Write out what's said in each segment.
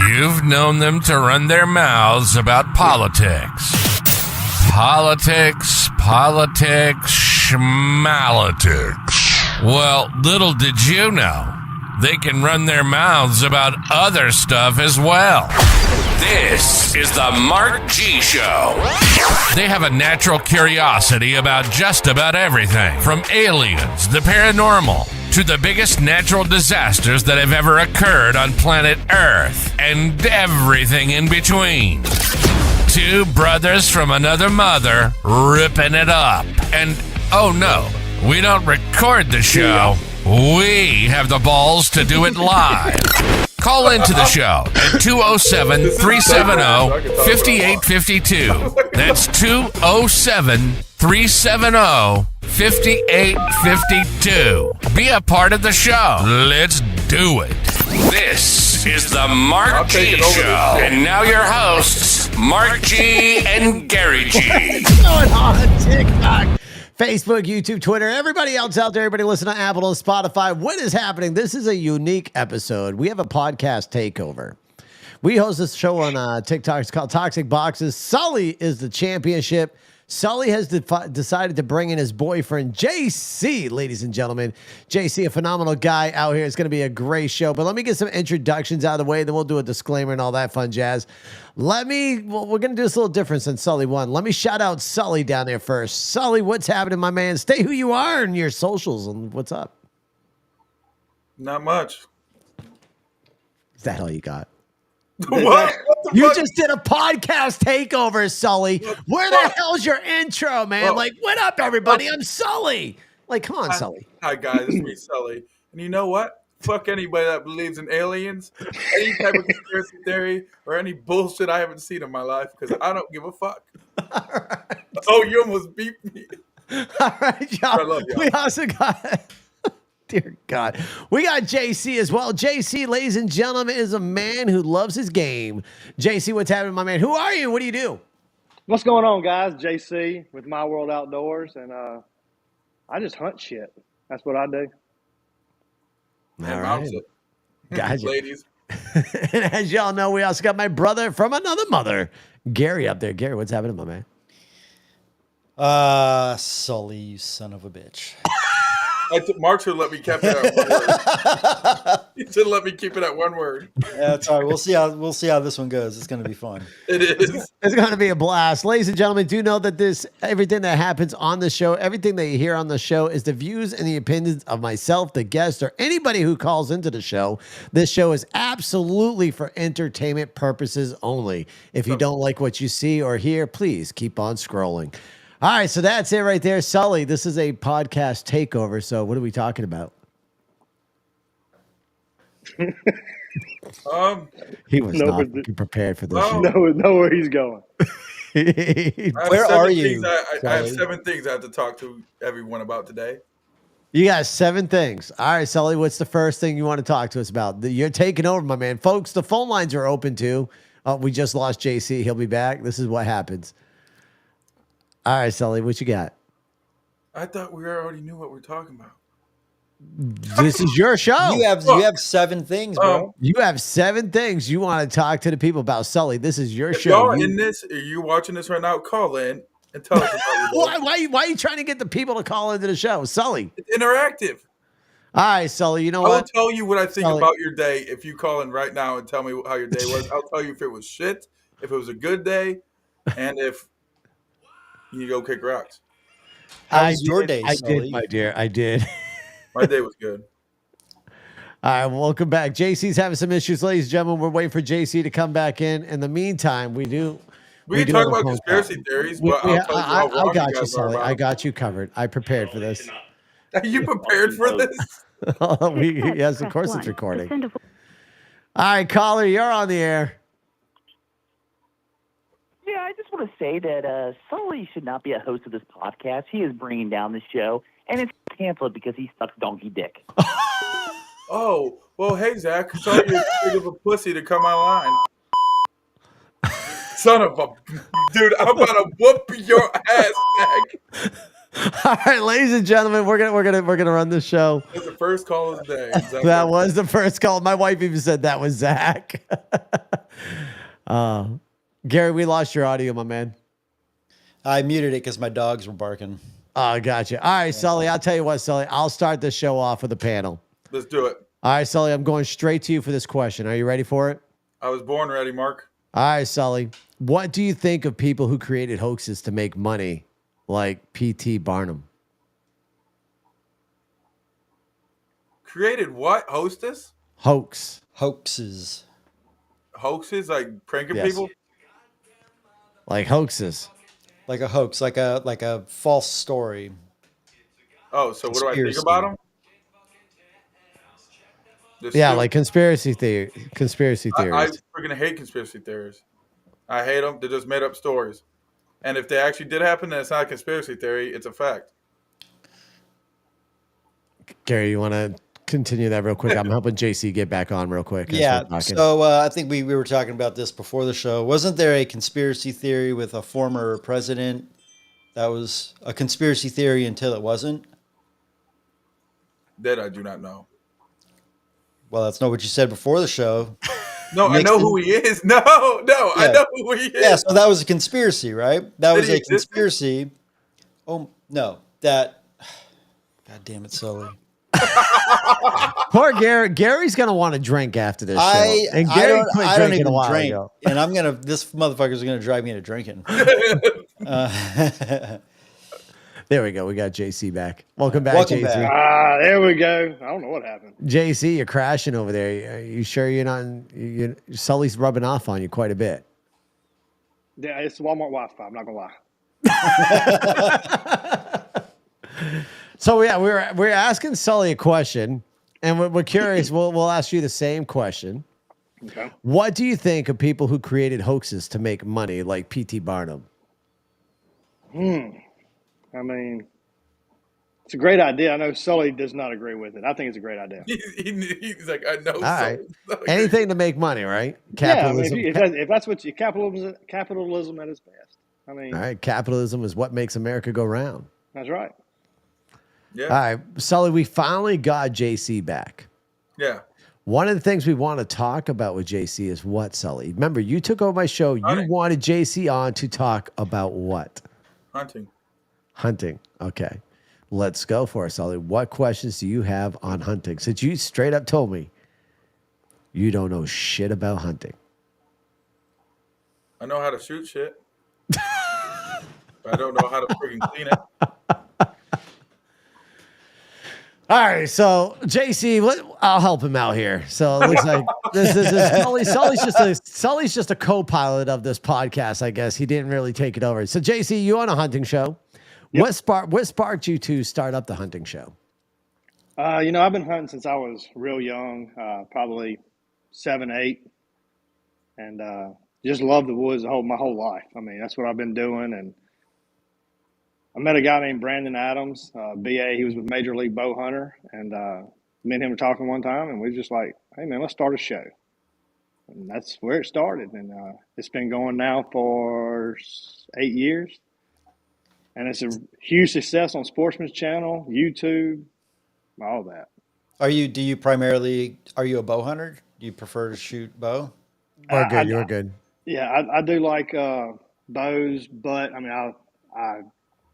You've known them to run their mouths about politics. Politics, schmalitics. Well, little did you know, they can run their mouths about other stuff as well. This is the Mark G Show. They have a natural curiosity about just about everything, from aliens, the paranormal, to the biggest natural disasters that have ever occurred on planet Earth, and everything in between. Two brothers from another mother ripping it up. And, oh no, we don't record the show. We have the balls to do it live. Call into the show at 207-370-5852. That's 207-370-5852. Be a part of the show. Let's do it. This is the Mark G Show. And now your hosts, Mark G and Gary G. What's going on TikTok, Facebook, YouTube, Twitter, everybody else out there, everybody listen to Apple and Spotify. What is happening? This is a unique episode. We have a podcast takeover. We host this show on TikTok. It's called Toxic Boxes. Sully is the championship. Sully has decided to bring in his boyfriend, JC, ladies and gentlemen. JC, a phenomenal guy out here. It's going to be a great show. But let me get some introductions out of the way. Then we'll do a disclaimer and all that fun jazz. We're going to do this a little different since Sully won. Let me shout out Sully down there first. Sully, what's happening, my man? Stay who you are and your socials and what's up? Not much. Is that all you got? What? You just did a podcast takeover, Sully. Where the hell's your intro, man? Like, what up, everybody? I'm Sully. Like, come on, Sully. Hi, guys. It's me, Sully. And you know what? Fuck anybody that believes in aliens, any type of conspiracy theory, or any bullshit I haven't seen in my life, because I don't give a fuck. All right. Oh, you almost beat me. All right, y'all. I love y'all. We also got... Dear God. We got JC as well. JC, ladies and gentlemen, is a man who loves his game. JC, what's happening, my man? Who are you? What do you do? What's going on, guys? JC with My World Outdoors, and I just hunt shit. That's what I do. All right. Gotcha. Ladies. And as y'all know, we also got my brother from another mother, Gary, up there. Gary, what's happening, my man? Sully, you son of a bitch. Mark should let me keep it at one word. He should let me keep it at one word. Yeah, it's all right. We'll see how this one goes. It's going to be fun. It is. It's going to be a blast. Ladies and gentlemen, do know that everything that happens on the show, everything that you hear on the show is the views and the opinions of myself, the guest, or anybody who calls into the show. This show is absolutely for entertainment purposes only. If you don't like what you see or hear, please keep on scrolling. All right, so that's it right there. Sully, this is a podcast takeover, so what are we talking about? He was not prepared for this. Know where he's going. Where are you? I have 7 things I have to talk to everyone about today. You got 7 things. All right, Sully, what's the first thing you want to talk to us about? You're taking over, my man. Folks, the phone lines are open too. We just lost JC. He'll be back. This is what happens. All right, Sully, what you got? I thought we already knew what we're talking about. This is your show. You have 7 things, bro. You have 7 things you want to talk to the people about, Sully. This is your show. Y'all in this? Are you watching this right now? Call in and tell us about your day. Why are you trying to get the people to call into the show, Sully? It's interactive. All right, Sully. You know I will what? tell you what I think Sully. about your day if you call in right now and tell me how your day was. I'll tell you if it was shit, if it was a good day, and if you go kick rocks. How was your day, I Sully? did, my dear. I did. My day was good. All right, welcome back. JC's having some issues, ladies and gentlemen. We're waiting for JC to come back in. In the meantime, we can talk about conspiracy theories, but I got you, Sully. I got you covered. I prepared for this. Are you prepared for this? Yes, of course it's recording. All right, caller, you're on the air. Yeah, I just want to say that Sully should not be a host of this podcast. He is bringing down the show, and it's canceled because he sucks donkey dick. Oh, well, hey, Zach. Sorry you're big of a pussy to come online. Son of a... Dude, I'm about to whoop your ass, Zach. All right, ladies and gentlemen, we're gonna run this show. That's the first call of the day. Zach That was the first call. My wife even said that was Zach. Gary, we lost your audio, my man. I muted it because my dogs were barking. Oh, gotcha. All right, Sully, I'll tell you what, Sully. I'll start this show off with a panel. Let's do it. All right, Sully, I'm going straight to you for this question. Are you ready for it? I was born ready, Mark. All right, Sully. What do you think of people who created hoaxes to make money, like P.T. Barnum? Created what? Hostess? Hoaxes. Hoaxes? Like pranking Yes. people? Like hoaxes. Like a hoax, like a false story. Oh, so what do I think Conspiracy. about them? Yeah, like conspiracy theories. I freaking hate conspiracy theories. I hate them. They're just made up stories. And if they actually did happen, then it's not a conspiracy theory. It's a fact. Gary, you want to continue that real quick? I'm helping JC get back on real quick. as Yeah. we're talking. So I think we were talking about this before the show. Wasn't there a conspiracy theory with a former president that was a conspiracy theory until it wasn't? That I do not know. Well, that's not what you said before the show. No, I know who he is. No, I know who he is. Yeah, so that was a conspiracy, right? That was he a existed? conspiracy. Oh, no. That. God damn it, Sully. Poor Gary. Gary's gonna want to drink after this show. And I Gary quit don't drinking even a while drink. ago. And this motherfucker's going to drive me into drinking. There we go. We got JC back. Welcome back, Welcome JC. back. There we go. I don't know what happened. JC, you're crashing over there. Are you sure you're not? Sully's rubbing off on you quite a bit. Yeah, it's Walmart Wi-Fi. I'm not gonna lie. So yeah, we're asking Sully a question, and we're curious. We'll ask you the same question. Okay. What do you think of people who created hoaxes to make money, like P.T. Barnum? I mean, it's a great idea. I know Sully does not agree with it. I think it's a great idea. He's like, I know. All right, anything to make money, right? Capitalism. Yeah, I mean, if that's what you capitalism at its best. I mean, All right, capitalism is what makes America go round. that's right. Yeah. All right, Sully, we finally got JC back. Yeah. One of the things we want to talk about with JC is what, Sully? Remember, you took over my show. You wanted JC on to talk about what? Hunting. Hunting. Okay. Let's go for it, Sully. What questions do you have on hunting? Since you straight up told me you don't know shit about hunting. I know how to shoot shit. But I don't know how to freaking clean it. All right, so JC, I'll help him out here. So it looks like this is Sully's just a co-pilot of this podcast, I guess. He didn't really take it over. So JC, you on a hunting show. Yep. What sparked you to start up the hunting show? I've been hunting since I was real young, probably 7, 8, and just love the woods my whole life. I mean, that's what I've been doing. And I met a guy named Brandon Adams, BA. He was with Major League Bow Hunter, and me and him were talking one time, and we were just like, "Hey, man, let's start a show." And that's where it started, and it's been going now for 8 years, and it's a huge success on Sportsman's Channel, YouTube, all that. Are you a bow hunter? Do you prefer to shoot bow? You're good. Yeah, I do like bows, but I mean, I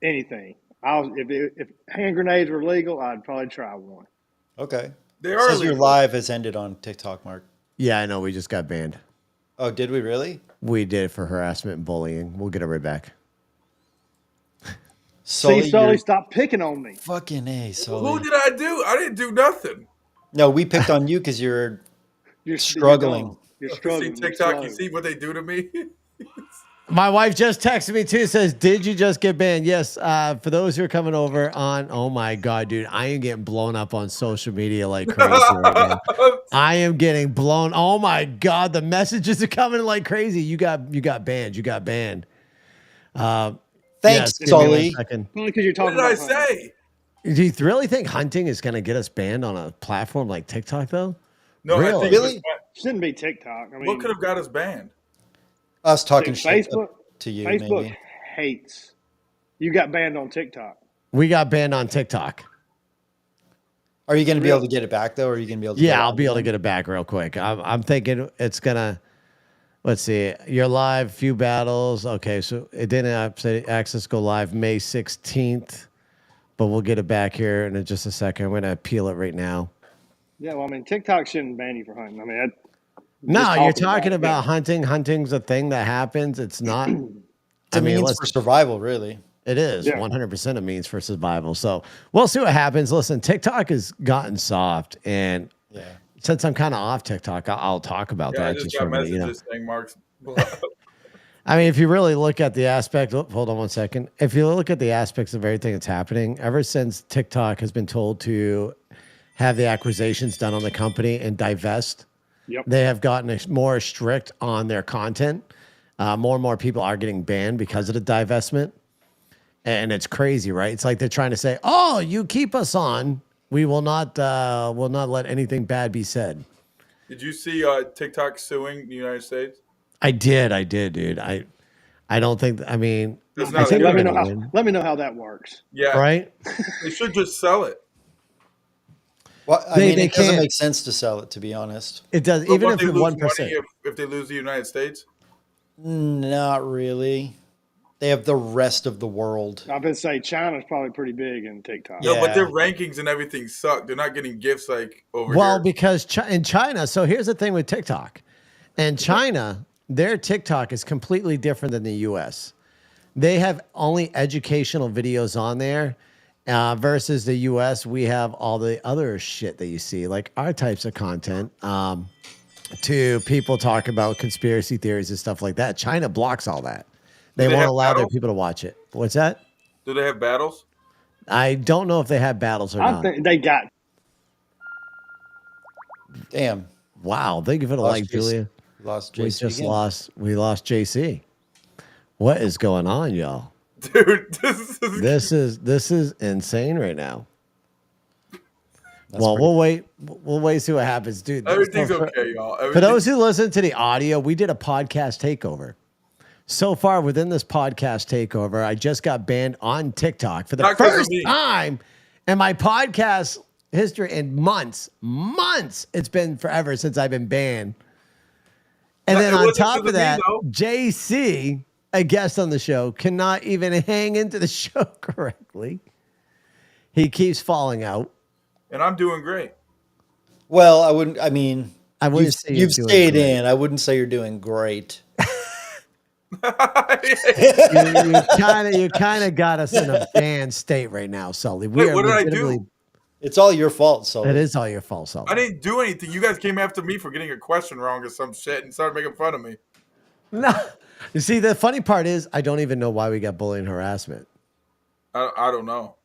anything. If hand grenades were legal, I'd probably try one. Okay. They are Says your live has ended on TikTok, Mark. Yeah, I know. We just got banned. Oh, did we really? We did it for harassment and bullying. We'll get it right back. Sully, stop picking on me. Fucking A, Sully. Who did I do? I didn't do nothing. No, we picked on you because you're struggling. You're struggling. See TikTok, you see what they do to me? My wife just texted me too. Says, "Did you just get banned?" Yes. For those who are coming over on, oh my god, dude, I am getting blown up on social media like crazy right now. I am getting blown. Oh my god, the messages are coming like crazy. You got banned. You got banned. Thanks, Sully. Only because you're talking. What did I about say? Do you really think hunting is going to get us banned on a platform like TikTok though? No, Really? I think Really? Shouldn't be TikTok. I mean, what could have got us banned? Us talking shit Facebook to you, Facebook maybe. hates. You got banned on TikTok. We got banned on TikTok. Are you going to be able to get it back though? Or are you going to be able to? Yeah, I'll be able to get it back real quick. I'm thinking it's gonna. Let's see. You're live. Few battles. Okay, so it didn't have access go live May 16th, but we'll get it back here in just a second. I'm gonna appeal it right now. Yeah, well, I mean, TikTok shouldn't ban you for hunting. I mean, No, you're talking about hunting. Hunting's a thing that happens. It's not. It's a means for survival, really. It is 100% a means for survival. So we'll see what happens. Listen, TikTok has gotten soft, and since I'm kind of off TikTok, I'll talk about that. I just got messages saying Mark's. I mean, if you really look at the aspect, hold on one second. If you look at the aspects of everything that's happening, ever since TikTok has been told to have the acquisitions done on the company and divest, they have gotten more strict on their content. More and more people are getting banned because of the divestment. And it's crazy, right? It's like they're trying to say, "Oh, you keep us on, we will not let anything bad be said." Did you see TikTok suing the United States? I did, dude. I don't think. I mean, I think let me know how that works. Yeah, right. They should just sell it. Well, I mean, it doesn't make sense to sell it, to be honest. It does, But even if it's 1%. If they lose the United States, not really. They have the rest of the world. I've been saying China's probably pretty big in TikTok. No, but their rankings and everything suck. They're not getting gifts like over here. Well, because in China, so here's the thing with TikTok. In China, their TikTok is completely different than the US. They have only educational videos on there versus the US. We have all the other shit that you see, like our types of content to people talk about conspiracy theories and stuff like that. China blocks all that. They won't allow their people to watch it. What's that? Do they have battles? I don't know if they have battles or not. I think they got. Damn. Wow. Thank you for the like, Julia. Lost JC. We lost JC. What is going on, y'all? Dude, this is insane right now. We'll wait. We'll wait, see what happens, dude. Everything's okay, y'all. For those who listen to the audio, we did a podcast takeover. So far within this podcast takeover, I just got banned on TikTok for the first time in my podcast history in months. It's been forever since I've been banned. And then on top of that, JC, a guest on the show, cannot even hang into the show correctly. He keeps falling out. And I'm doing great. Well, I wouldn't say you've stayed great. in. I wouldn't say you're doing great. you kind of got us in a banned state right now, Sully. Wait, what did I do? It's all your fault, Sully. It is all your fault, Sully. I didn't do anything. You guys came after me for getting a question wrong or some shit and started making fun of me. No, you see, the funny part is I don't even know why we got bullying harassment. I don't know.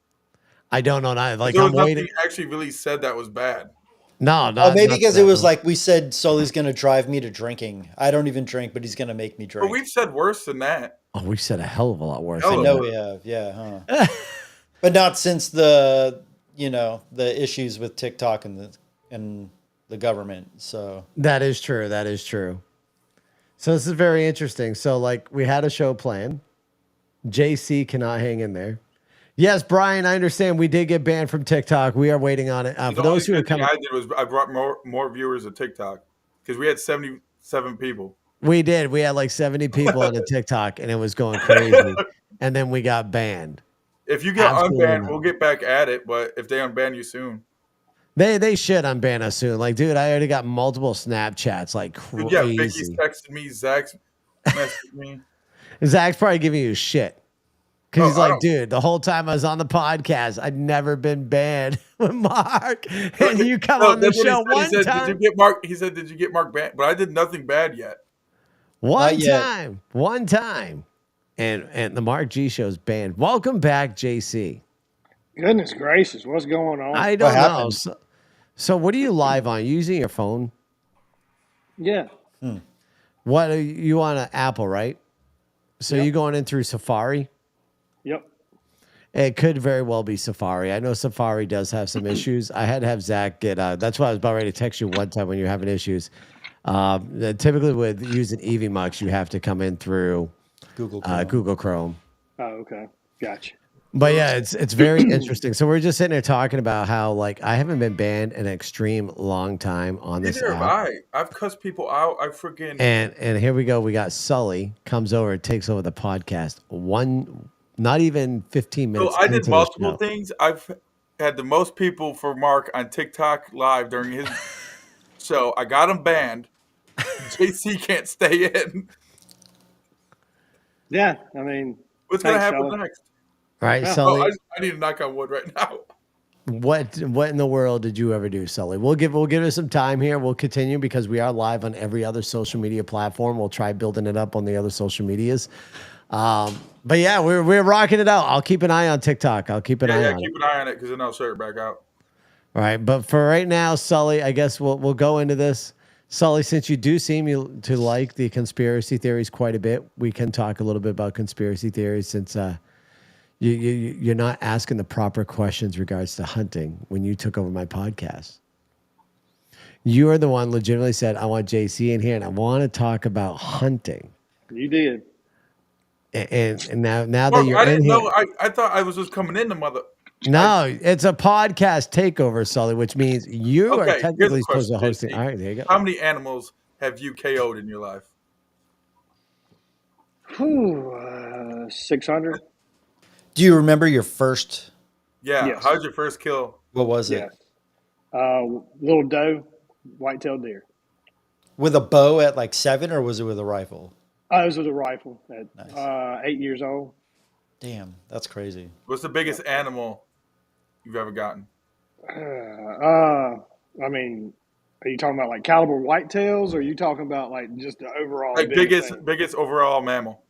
I don't know. Like there was I'm nothing waiting. Actually, really said that was bad. No, maybe because it was like we said Sully's going to drive me to drinking. I don't even drink, but he's going to make me drink. But we've said worse than that. Oh, we've said a hell of a lot worse. I know we have, yeah, huh? But not since the issues with TikTok and the government. So that is true. So this is very interesting. So like we had a show planned. JC cannot hang in there. Yes, Brian, I understand we did get banned from TikTok. We are waiting on it. For those who are coming, I did was I brought more viewers to TikTok because we had 77 people. We did. We had like 70 people on the TikTok, and it was going crazy. And then we got banned. If you get unbanned, we'll get back at it. But if they unban you soon, they should unban us soon. Like, dude, I already got multiple Snapchats like crazy. Yeah, Vicky's texted me. Zach's messaged me. Zach's probably giving you shit. Because he's like, dude, the whole time I was on the podcast, I'd never been banned with Mark. And you come on the show one time. Did you get Mark? He said, did you get Mark banned? But I did nothing bad yet. One time. And the Mark G Show's banned. Welcome back, JC. Goodness gracious, what's going on? I don't know. So what are you live on? Using your phone? Yeah. What are you on an Apple, right? So you going in through Safari? Yep. It could very well be Safari. I know Safari does have some issues. I had to have Zach get. That's why I was about ready to text you one time when you're having issues. Typically, with using EVMux, you have to come in through Google Chrome. Oh, okay. Gotcha. But yeah, it's very interesting. So we're just sitting there talking about how like I haven't been banned in an extreme long time on this Neither have app. I. I've cussed people out. I freaking. And here we go. We got Sully comes over and takes over the podcast. Not even 15 So minutes I did into the multiple show. things. I've had the most people for Mark on TikTok live during his show. I got him banned. JC can't stay in. Yeah, I mean, What's going to thanks, happen fella. next? All right, Yeah. Sully. I need to knock on wood right now. What in the world did you ever do, Sully? We'll give it some time here. We'll continue because we are live on every other social media platform. We'll try building it up on the other social medias. But yeah, we're rocking it out. I'll keep an eye on TikTok. I'll keep an eye on it. Keep an eye on it because then I'll shut it back out. All right, but for right now, Sully, I guess we'll go into this. Sully, since you do seem to like the conspiracy theories quite a bit, we can talk a little bit about conspiracy theories since you're not asking the proper questions regards to hunting when you took over my podcast. You are the one legitimately said, I want JC in here and I want to talk about hunting. You did. And now Mark, that you're I in didn't here. know. I thought I was just coming in the mother. No, it's a podcast takeover, Sully, which means you are Okay, technically here's a supposed to question, host it. JC. All right, there you go. How many animals have you KO'd in your life? Whew, 600. Do you remember your first? Yeah. Yes. How's your first kill? What was Yes. it? Little doe, white-tailed deer. With a bow at like 7, or was it with a rifle? It was with a rifle at Nice. 8 years old. Damn, that's crazy. What's the biggest animal you've ever gotten? I mean, are you talking about like caliber whitetails, or are you talking about like just the overall Like biggest overall mammal.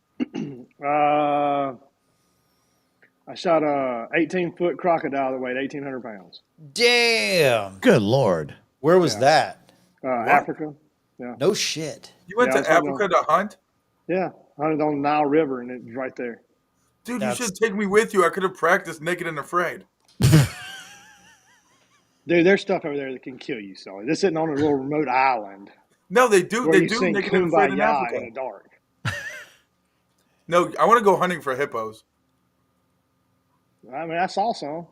I shot a 18-foot crocodile that weighed 1,800 pounds. Damn. Good Lord. Where was that? Africa. Yeah. No shit. You went Yeah, to Africa to hunt? Yeah. Hunted on the Nile River, and it was right there. Dude, That's- you should take me with you. I could have practiced naked and afraid. Dude, there's stuff over there that can kill you, Sully. They're sitting on a little remote island No, they do. where They you do sing naked and afraid in Kumbaya Africa. in the dark. No, I want to go hunting for hippos. I mean, I saw some.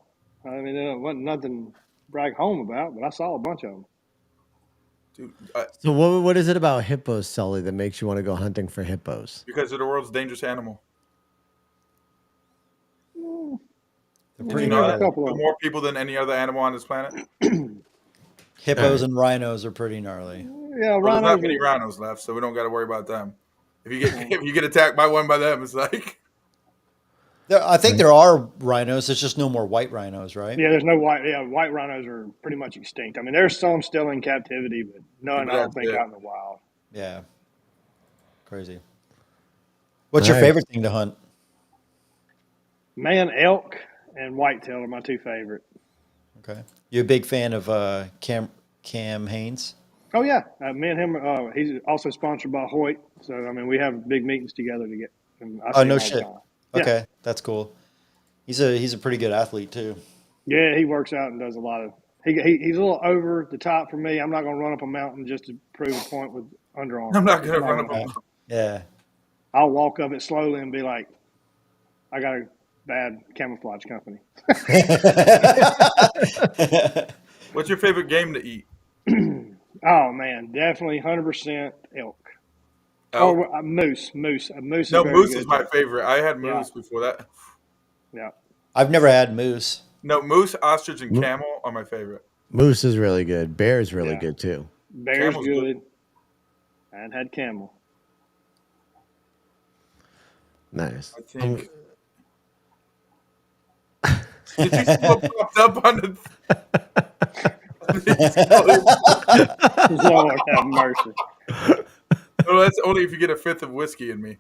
I mean, it wasn't nothing to brag home about, but I saw a bunch of them. Dude, So what is it about hippos, Sully, that makes you want to go hunting for hippos? because they're the world's dangerous animal. They're pretty You know Yeah, that? a couple of Kill them. more people than any other animal on this planet. Hippos and rhinos are pretty gnarly. Yeah, Well, there's rhinos. not many rhinos left, so we don't got to worry about them. If you get attacked by one by them, it's like I think there are rhinos. It's just no more white rhinos, right? Yeah, there's no white. Yeah, white rhinos are pretty much extinct. I mean, there's some still in captivity, but none, I don't think, out in the wild. Yeah. Crazy. What's your Nice. favorite thing to hunt? Man, elk and whitetail are my two favorite. Okay. You a big fan of Cam Haynes? Oh yeah, me and him. He's also sponsored by Hoyt, so I mean, we have big meetings together to get. And I see him No all the shit. time. Yeah. Okay, that's cool. He's a pretty good athlete too. Yeah, he works out and does a lot of. He's a little over the top for me. I'm not going to run up a mountain just to prove a point with Under Armour. I'm not going to run up. Yeah. Yeah. I'll walk up it slowly and be like, I got a bad camouflage company. What's your favorite game to eat? Oh man, definitely 100% elk. Elk. Or moose. Moose is No, very moose good. is my favorite. I had moose Yeah. before that. Yeah. I've never had moose. No, moose, ostrich, and camel are my favorite. Moose is really good. Bear is really Yeah. good too. Bear's Camel's good. And had camel. Nice. I think. Did you see what popped up on the? Lord have mercy. No, that's only if you get a fifth of whiskey in me.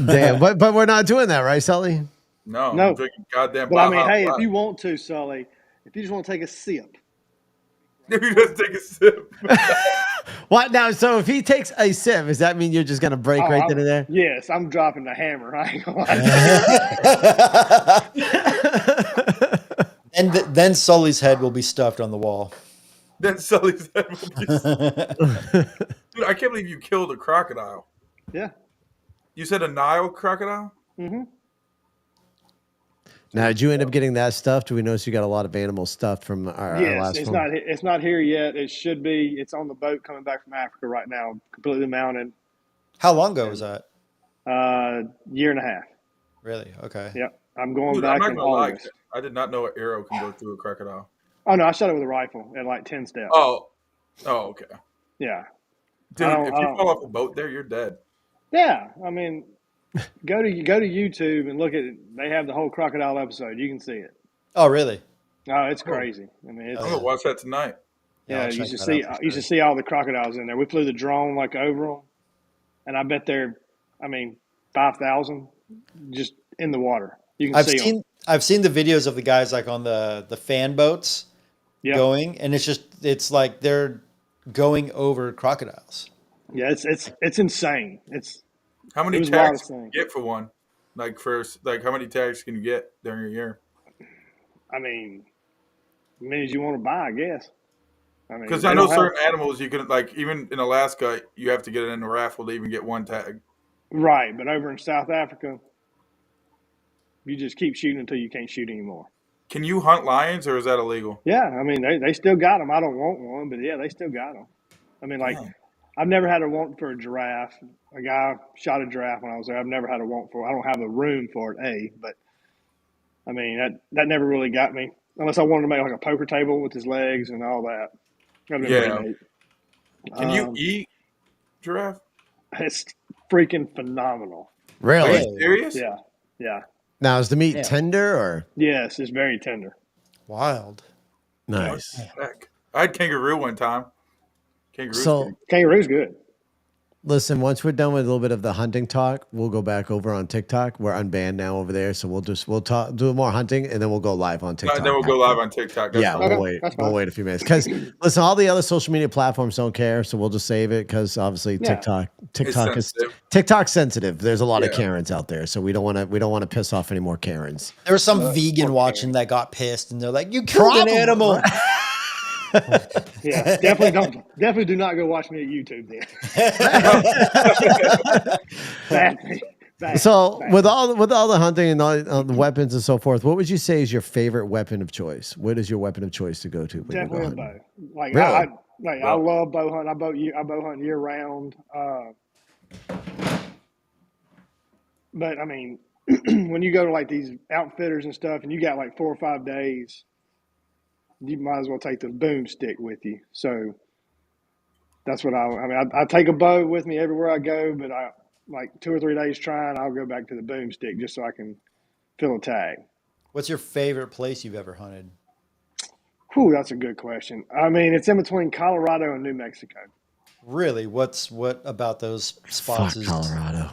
Damn, but we're not doing that, right, Sully? No, No. I'm drinking goddamn. But I mean, Baja hey, if Blast. you want to, Sully, if you just want to take a sip. If you just take a sip. What now? So if he takes a sip, does that mean you're just gonna break right then and there? Yes, I'm dropping the hammer. I ain't gonna lie. And then Sully's head will be stuffed on the wall. Then Sully's head will be. Dude, I can't believe you killed a crocodile. Yeah. You said a Nile crocodile? Mm-hmm. Now, did you end up getting that stuff? Do we notice you got a lot of animal stuff from our Yes, last it's one? not here yet. It should be. It's on the boat coming back from Africa right now, completely mounted. How long ago was that? Year and a half. Really? Okay. Yep. I'm going Dude, I'm back not in gonna lie. August. I did not know an arrow can go through a crocodile. Oh no, I shot it with a rifle at like 10 steps. Oh, okay. Yeah. Dude, I don't- if I you don't- fall off a boat there, you're dead. Yeah. I mean, go to YouTube and look at it. They have the whole crocodile episode. You can see it. Oh, really? Oh, it's crazy. I mean, I'm it's, gonna watch that tonight. yeah. I'll You check should that see. out for You sure. should see all the crocodiles in there. We flew the drone like over them, and I bet they're, 5,000 just in the water. You can see them. I've seen the videos of the guys like on the fan boats Yeah. going, and it's like they're going over crocodiles. Yeah. It's insane. How many It was wild tags as can you thing. get for one? Like how many tags can you get during a year? I mean, as many as you want to buy, I guess. I mean, Because they I know don't have- certain animals you can like even in Alaska you have to get it in a raffle to even get one tag. Right, but over in South Africa, you just keep shooting until you can't shoot anymore. Can you hunt lions or is that illegal? Yeah, I mean, they still got them. I don't want one, but yeah, they still got them. I mean, like, Yeah. I've never had a want for a giraffe. A guy shot a giraffe when I was there. I've never had a want for it. I don't have the room for it, but I mean, that never really got me. Unless I wanted to make like a poker table with his legs and all that. That'd been Yeah. pretty neat. Can you eat giraffe? It's freaking phenomenal. Really? Are you serious? Yeah, yeah. Now, is the meat Yeah. tender or Yes, it's very tender. Wild. nice? Heck. I had kangaroo one time. Kangaroo's So, good. Kangaroo's good. listen, once we're done with a little bit of the hunting talk, we'll go back over on TikTok. We're unbanned now over there, so we'll talk, do more hunting, and then we'll go live on TikTok. And then we'll go live on TikTok. That's Yeah, fine. we'll Okay, wait. that's We'll fine. wait a few minutes because listen, all the other social media platforms don't care, so we'll just save it because obviously Yeah. TikTok is sensitive. TikTok's sensitive. There's a lot of Yeah. Karens out there, so we don't want to piss off any more Karens. There was some vegan watching that got pissed, and they're like, "You killed an animal." Yeah, definitely do not go watch me at YouTube then. Bad thing. Bad, So bad. with all the hunting and all the weapons and so forth, what would you say is your favorite weapon of choice? What is your weapon of choice to go to? When Definitely you a go hunting? bow. Like Really? I love bow hunting. I bow hunt year round. But I mean, when you go to like these outfitters and stuff, and you got like 4 or 5 days, you might as well take the boomstick with you. So that's what I take a bow with me everywhere I go, but I like 2 or 3 days trying, I'll go back to the boomstick just so I can fill a tag. What's your favorite place you've ever hunted? Whew, that's a good question. I mean, it's in between Colorado and New Mexico. Really? What about those spots? Fuck is Colorado.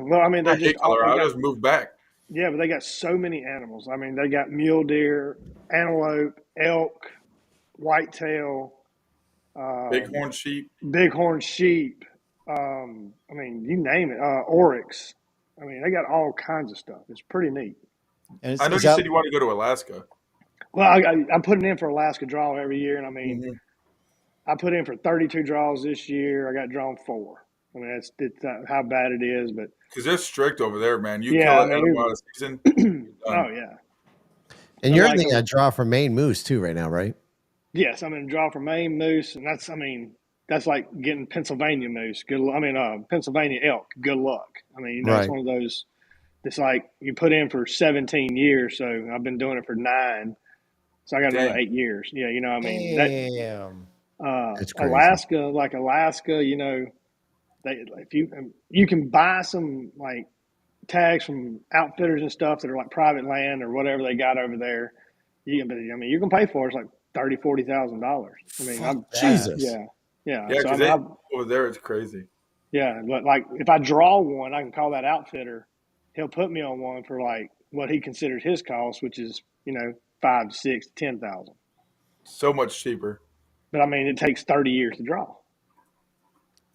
Well, I mean, I they hate Colorado. Just moved back. yeah, but they got so many animals. I mean, they got mule deer, antelope, elk, whitetail, Bighorn sheep. bighorn sheep. I mean, you name it. Oryx. I mean, they got all kinds of stuff. It's pretty neat. And I know you is that- said you want to go to Alaska. Well, I'm putting in for Alaska draw every year, and I mean, I put in for 32 draws this year. I got drawn 4. I mean, it's how bad it is, but Because they're strict over there, man. You Yeah, kill I an mean, animal out of season. oh yeah, And you're like- in the draw for Maine moose too right now, right? yes, I'm in draw for Maine moose, and that's like getting Pennsylvania moose. Pennsylvania elk. Good luck. I mean, it's Right. one of those. It's like you put in for 17 years, so I've been doing it for 9. So I got another Dang. 8 years. Yeah, you know what I mean. That, Damn. It's crazy. Alaska, you know, if you can buy some like tags from outfitters and stuff that are like private land or whatever they got over there. You can pay for it. It's like $30,000-$40,000. I mean, I'm Jesus. yeah. Yeah, So because over there it's crazy. yeah, but like if I draw one, I can call that outfitter. He'll put me on one for like what he considers his cost, which is, you know, 5 to 6 to 10,000. So much cheaper. But I mean, it takes 30 years to draw.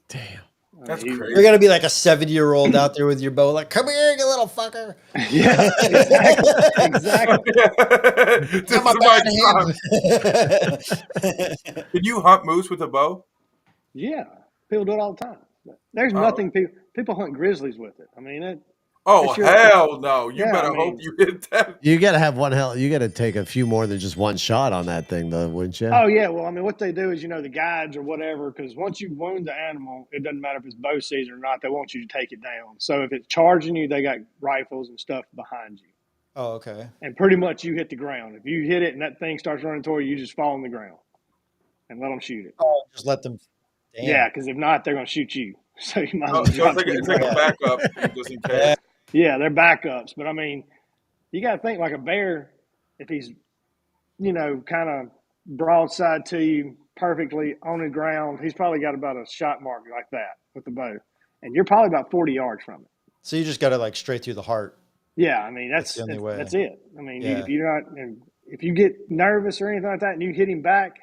Damn. That's You're crazy. You're gonna be like a 70-year-old out there with your bow, like, "Come here, you little fucker." Yeah, exactly. This Got my is my bad time. hand. Can you hunt moose with a bow? Yeah, people do it all the time. There's Oh. nothing people hunt grizzlies with it. I mean, Oh, It's your- hell no. You Yeah, better I mean- hope you hit that. You got to have one hell. You got to take a few more than just one shot on that thing, though, wouldn't you? Oh yeah, well, I mean, what they do is, the guides or whatever, because once you wound the animal, it doesn't matter if it's bow season or not. They want you to take it down. So if it's charging you, they got rifles and stuff behind you, Oh, okay. and pretty much you hit the ground. If you hit it and that thing starts running toward you, you just fall on the ground and let them shoot it. Oh, just let them. Damn. Yeah, because if not, they're going to shoot you. So you might as well So drop to the it's like a ground. backup just in case. Yeah, they're backups. But I mean, you got to think like a bear, if he's, kind of broadside to you perfectly on the ground, he's probably got about a shot mark like that with the bow. And you're probably about 40 yards from it. So you just got to like straight through the heart. Yeah, I mean, That's the only way. That's it. I mean, Yeah. if you get nervous or anything like that and you hit him back,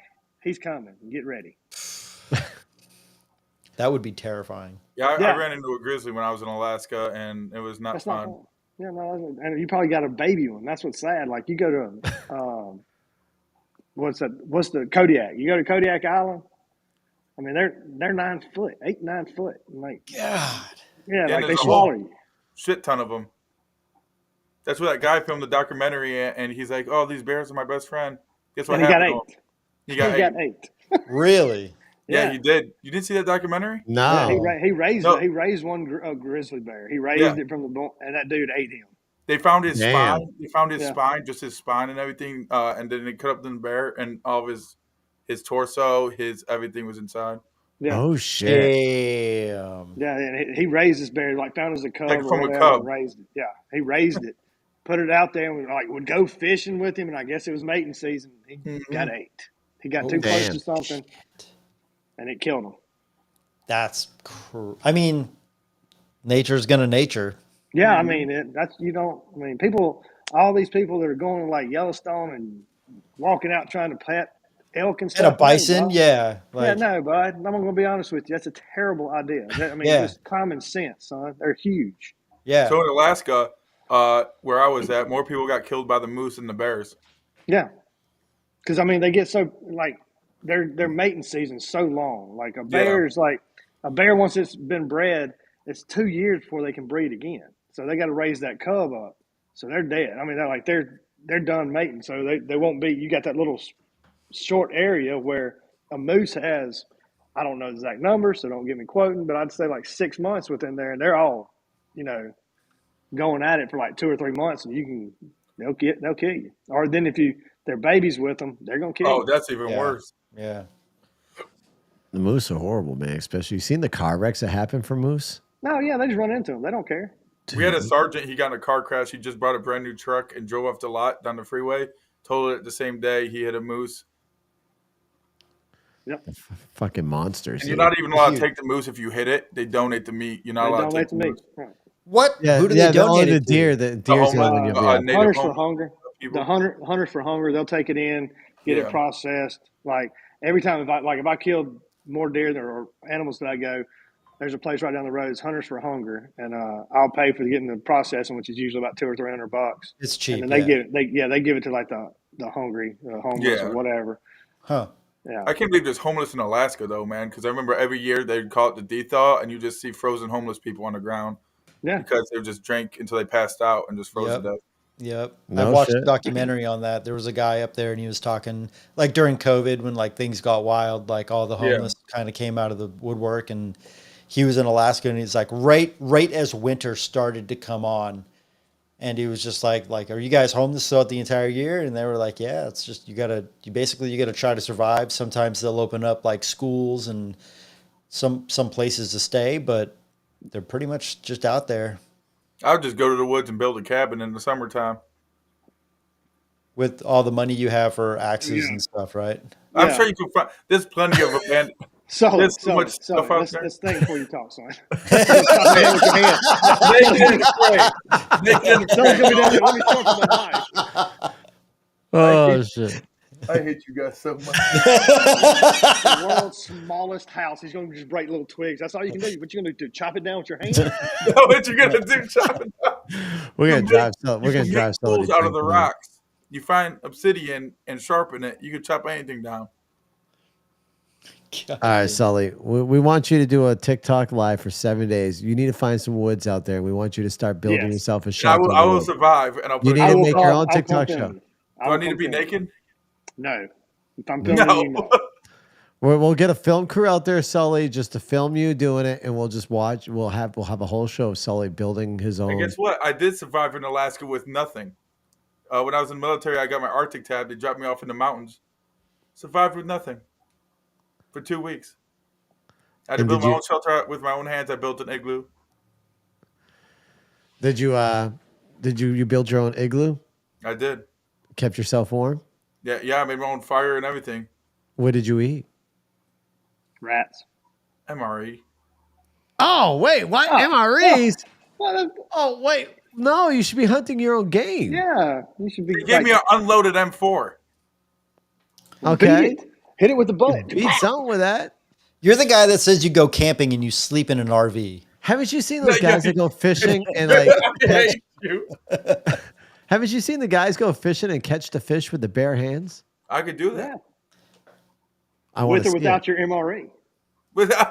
he's coming. Get ready. That would be terrifying. Yeah, I Yeah. ran into a grizzly when I was in Alaska, and it was not That's fun. not fun. Yeah, no, and you probably got a baby one. That's what's sad. Like you go to, what's the Kodiak? You go to Kodiak Island. I mean, they're 9 foot, 8, 9 foot. Like, God. yeah, Yeah, like they there's a swallow whole- you. Shit ton of them. That's where that guy filmed the documentary, and he's like, "Oh, these bears are my best friend." Guess what And he got happened? 8. to him? He got eight. Really? Yeah, he did. You didn't see that documentary? No. Yeah, he raised No. he raised one grizzly bear. He raised Yeah. it from and that dude ate him. They found his Damn. spine. They found his Yeah. spine, just his spine and everything. And then they cut up the bear, and all of his torso, his everything was inside. Yeah, Oh shit. Damn. yeah, and he raised this bear, like found it as a cub Like or from a whatever, cub. and raised it. Yeah, he raised it, put it out there, and would go fishing with him, and I guess it was mating season. He got 8. He got too close damn. to something, and it killed him. That's I mean, nature's gonna nature. Yeah, I mean all these people that are going to like Yellowstone and walking out trying to pet elk and stuff. And a bison, bud. yeah. Like, Yeah, no, bud. I'm going to be honest with you. That's a terrible idea. Yeah. Just common sense, son. They're huge. yeah. So in Alaska, where I was at, more people got killed by the moose than the bears. Yeah, because they get so like their mating season's so long. Like a bear's like a bear once it's been bred, it's 2 years before they can breed again. So they got to raise that cub up. So they're dead. I mean, they're done mating. So they won't be. You got that little short area where a moose has. I don't know the exact numbers, so don't get me quoting, but I'd say like 6 months within there, and they're all, going at it for like 2 or 3 months, and they'll kill you. Or then if they're babies with them, they're gonna kill Oh, you. that's even Yeah. worse. Yeah. The moose are horrible, man. Especially you seen the car wrecks that happen for moose. No, yeah, they just run into them. They don't care. We had a sergeant. He got in a car crash. He just brought a brand new truck and drove off the lot down the freeway. Totaled it the same day. He hit a moose. Fucking monsters. And you're not even allowed to take the moose if you hit it. They donate the meat. You're not They allowed don't to let take them the eat. moose. Right. What? Yeah, Who do yeah, they only donate the it to? deer. The deer's the only homeless, one you'll be native Hunters for homeless hunger. people. The hunters for hunger. They'll take it in, get Yeah. it processed. Like every time, if I killed more deer or animals that I go, there's a place right down the road. It's Hunters for Hunger, and I'll pay for getting the processing, which is usually about $200 or $300. It's cheap. And then yeah. they give it to like the hungry, homeless Yeah. or whatever. Huh. Yeah. I can't believe there's homeless in Alaska, though, man, because I remember every year they'd call it the de-thaw, and you just see frozen homeless people on the ground Yeah. because they just drank until they passed out and just froze Yep. to death. Yep. No I watched shit. a documentary on that. There was a guy up there and he was talking like during COVID when like things got wild, like all the homeless kind of came out of the woodwork, and he was in Alaska and he's like right as winter started to come on. And he was just like, are you guys homeless throughout the entire year? And they were like, yeah, it's just, you gotta try to survive. Sometimes they'll open up like schools and some places to stay, but they're pretty much just out there I would just go to the woods and build a cabin in the summertime. with all the money you have for axes Yeah. and stuff, right? I'm Yeah. sure you can find. There's plenty of abandoned. So There's so much stuff out there. let's think before you talk, son. Stop playing with your hands. Naked and afraid. Naked and Someone's gonna be down afraid. there. Let me talk to my wife. Oh shit. I hate you guys so much. The world's smallest house. He's gonna just break little twigs. That's all you can do. What you gonna do? Chop it down with your hand? What you gonna do? Chopping down? We're gonna You drive. make- We're gonna you drive. make tools out of the rocks. You find obsidian and sharpen it. You can chop anything down. All right, Sully. We want you to do a TikTok live for 7 days. You need to find some woods out there. We want you to start building yourself a And shelter. I will survive, and I'll You put need it. to will make your come- own I'll TikTok come show. film you. Do I need to be naked? No. If I'm filming No. you, no. We'll get a film crew out there, Sully, just to film you doing it, and we'll just watch. We'll have a whole show of Sully building his own. And guess what? I did survive in Alaska with nothing. When I was in the military, I got my Arctic tab. They dropped me off in the mountains. Survived with nothing for 2 weeks. I had to And build did my you- own shelter with my own hands. I built an igloo. Did you build your own igloo? I did. Kept yourself warm? Yeah. I made my own fire and everything. What did you eat? Rats. MRE. Oh, wait, what? MREs? What? Oh, wait. No, you should be hunting your own game. Yeah. You should be. They gave me an unloaded M4. Okay. Beat it. Hit it with the bullet. Beat something with that. You're the guy that says you go camping and you sleep in an RV. Haven't you seen those Yeah, guys yeah. that go fishing and like I catch, hate you. haven't you seen the guys go fishing and catch the fish with the bare hands? I could do that. Yeah. I want With to or see without it. your MRE. Without.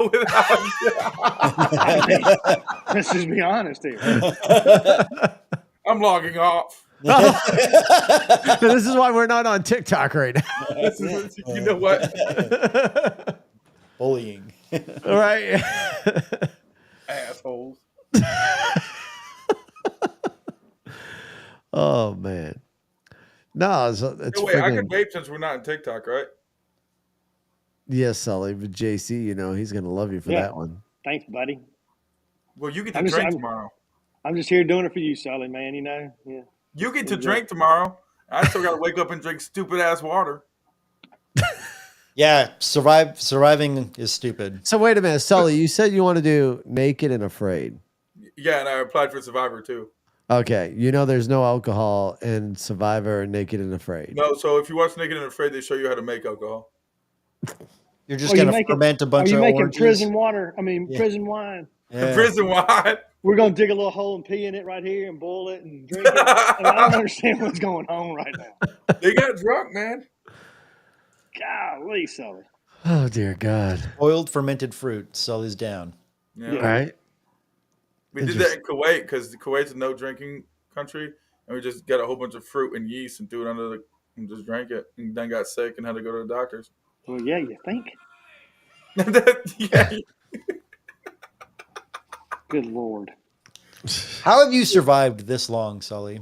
Let's just be honest here. I'm logging off. This is why we're not on TikTok right now. This is, you know what? Bullying. All right. Assholes. Oh man. No, it's No, wait, I can friggin- vape since we're not on TikTok, right? yes, Sully, but JC, you know, he's gonna love you for Yeah. that one. Thanks, buddy. Well, you get to I'm just- drink I'm- tomorrow. I'm just here doing it for you, Sully, man. You know? Yeah. You get to drink tomorrow. I still got to wake up and drink stupid ass water. Yeah, surviving is stupid. So wait a minute, Sully, you said you want to do Naked and Afraid. Yeah, and I applied for Survivor too. Okay, you know there's no alcohol in Survivor Naked and Afraid. No, so if you watch Naked and Afraid, they show you how to make alcohol. You're just Are you gonna making- ferment a Are bunch you of making oranges. prison water? Yeah. Prison wine. Yeah. Prison wine. We're gonna dig a little hole and pee in it right here and boil it and drink it. And I don't understand what's going on right now. They got drunk, man. Golly, Sully. Oh dear God. Boiled fermented fruit. Sully's down. Yeah. All right. We did that in Kuwait because Kuwait's a no drinking country, and we just got a whole bunch of fruit and yeast and threw it under the and just drank it, and then got sick and had to go to the doctors. Well, yeah, you think? Yeah. Good Lord. How have you survived this long, Sully?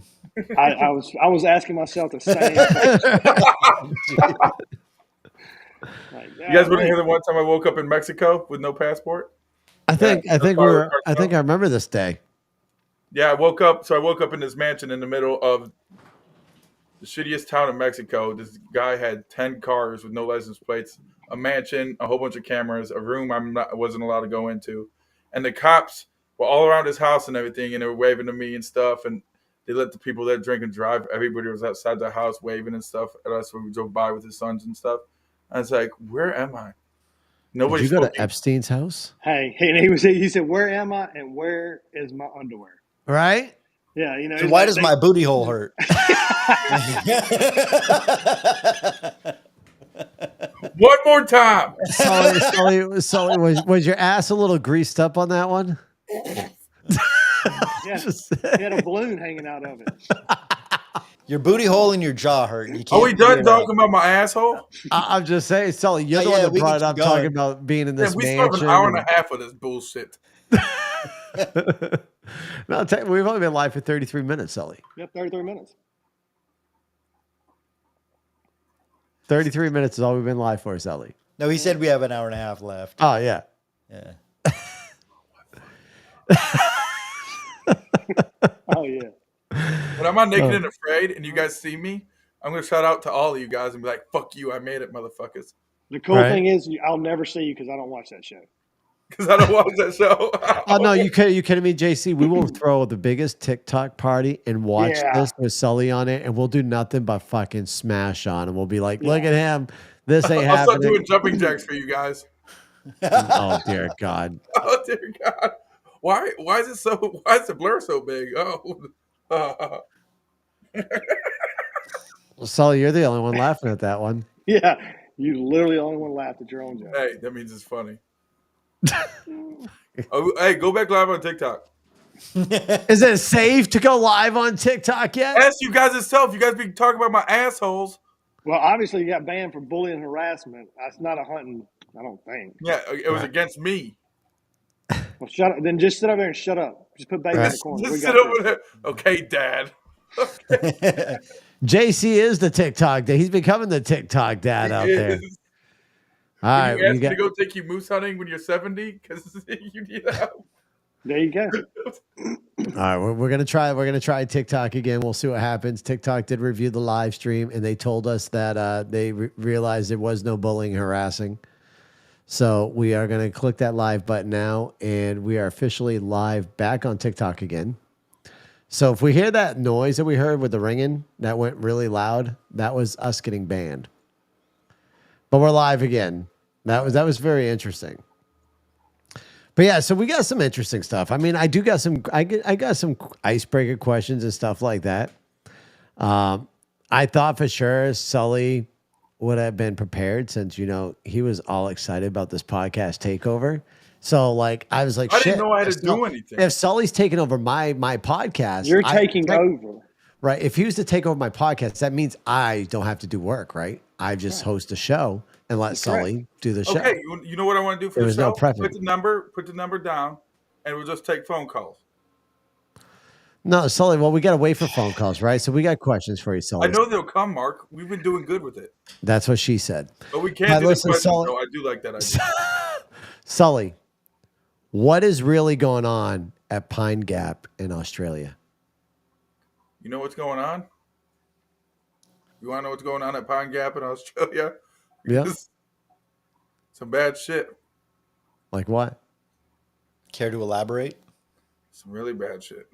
I was asking myself the same thing. Like, You guys want to hear the one time I woke up in Mexico with no passport? I think that's we part of were. the I cartel. think I remember this day. Yeah, I woke up. So I woke up in this mansion in the middle of the shittiest town in Mexico. This guy had 10 cars with no license plates, a mansion, a whole bunch of cameras, a room I wasn't allowed to go into, and the cops were all around his house and everything, and they were waving to me and stuff. And they let the people there drink and drive. Everybody was outside the house waving and stuff at us when we drove by with his sons and stuff. I was like, "Where am I?" Did Nobody you go spoke. to Epstein's house? Hey, and he said, "Where am I? And where is my underwear?" Right. Yeah, you know. So why does my booty hole hurt? One more time. Sully, was your ass a little greased up on that one? Yeah, Just- he had a balloon hanging out of it. Your booty hole and your jaw hurt. You can't Are we done figure it out. talking about my asshole? I'm just saying, Sully, you're the Yeah, one that we brought can it up, keep talking going. about being in Yeah, this we still have mansion. an hour and a half of this bullshit. No, we've only been live for 33 minutes, Sully. Yep, 33 minutes. 33 minutes is all we've been live for, Sully. No, he said we have an hour and a half left. Oh yeah. Yeah. Oh yeah. When I'm on Naked and Afraid and you guys see me, I'm going to shout out to all of you guys and be like, "Fuck you, I made it, motherfuckers." The cool Right. thing is, I'll never see you because I don't watch that show. Because I don't watch that show. Oh no, you kidding me, JC? We will throw the biggest TikTok party and watch Yeah. this with Sully on it, and we'll do nothing but fucking smash on, and we'll be like, "Look at him, this ain't I'll start happening." doing jumping jacks for you guys. Oh dear God. Oh dear God. Why is the blur so big? Well, Sully, you're the only one laughing at that one. Yeah, You literally only want to laugh at your own joke. Hey, that means it's funny. Oh, hey, go back live on TikTok. Is it safe to go live on TikTok yet? Ask you guys itself. You guys be talking about my assholes. Well, obviously you got banned for bullying and harassment. That's not a hunting, I don't think. Yeah, it was against me. Well, shut up. Then just sit over there and shut up. Just put baby in the corner. Just sit over there. Okay, Dad. Okay. JC is the TikTok dad. He's becoming the TikTok dad out there. All right, you ask me to go take you moose hunting when you're 70 because you need help. There you go. All right, we're gonna try. We're gonna try TikTok again. We'll see what happens. TikTok did review the live stream, and they told us that they realized there was no bullying, harassing. So we are gonna click that live button now, and we are officially live back on TikTok again. So if we hear that noise that we heard with the ringing that went really loud, that was us getting banned. But we're live again. That was very interesting. But yeah, so we got some interesting stuff. I mean, I got some icebreaker questions and stuff like that. I thought for sure Sully would have been prepared since, you know, he was all excited about this podcast takeover. So like, I was like, I shit, didn't know I had to do anything. If Sully's taking over my podcast, you're taking over. Right. If he was to take over my podcast, that means I don't have to do work, right? I just host a show and let Sully do the show. Okay, you know what I want to do for the show? No prepping. Put the number down, and we'll just take phone calls. No, Sully, well, we got to wait for phone calls, right? So we got questions for you, Sully. I know they'll come, Mark. We've been doing good with it. That's what she said. But we can't do listen, the questions, Sully, though. I do like that idea. Sully, what is really going on at Pine Gap in Australia? You know what's going on? You want to know what's going on at Pine Gap in Australia? Yeah. Some bad shit. Like what? Care to elaborate? Some really bad shit.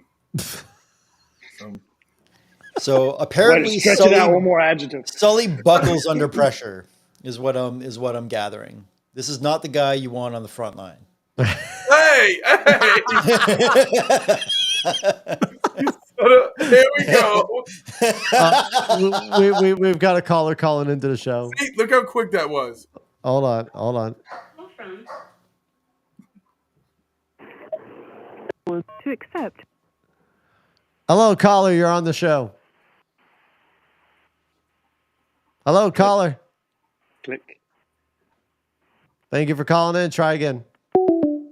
So apparently, stretch it out one more adjective. Sully buckles under pressure, is what I'm gathering. This is not the guy you want on the front line. Hey! Here we go. We've got a caller calling into the show. See, look how quick that was. Hold on. To accept. Hello, caller. You're on the show. Hello, caller. Click. Thank you for calling in. Try again. All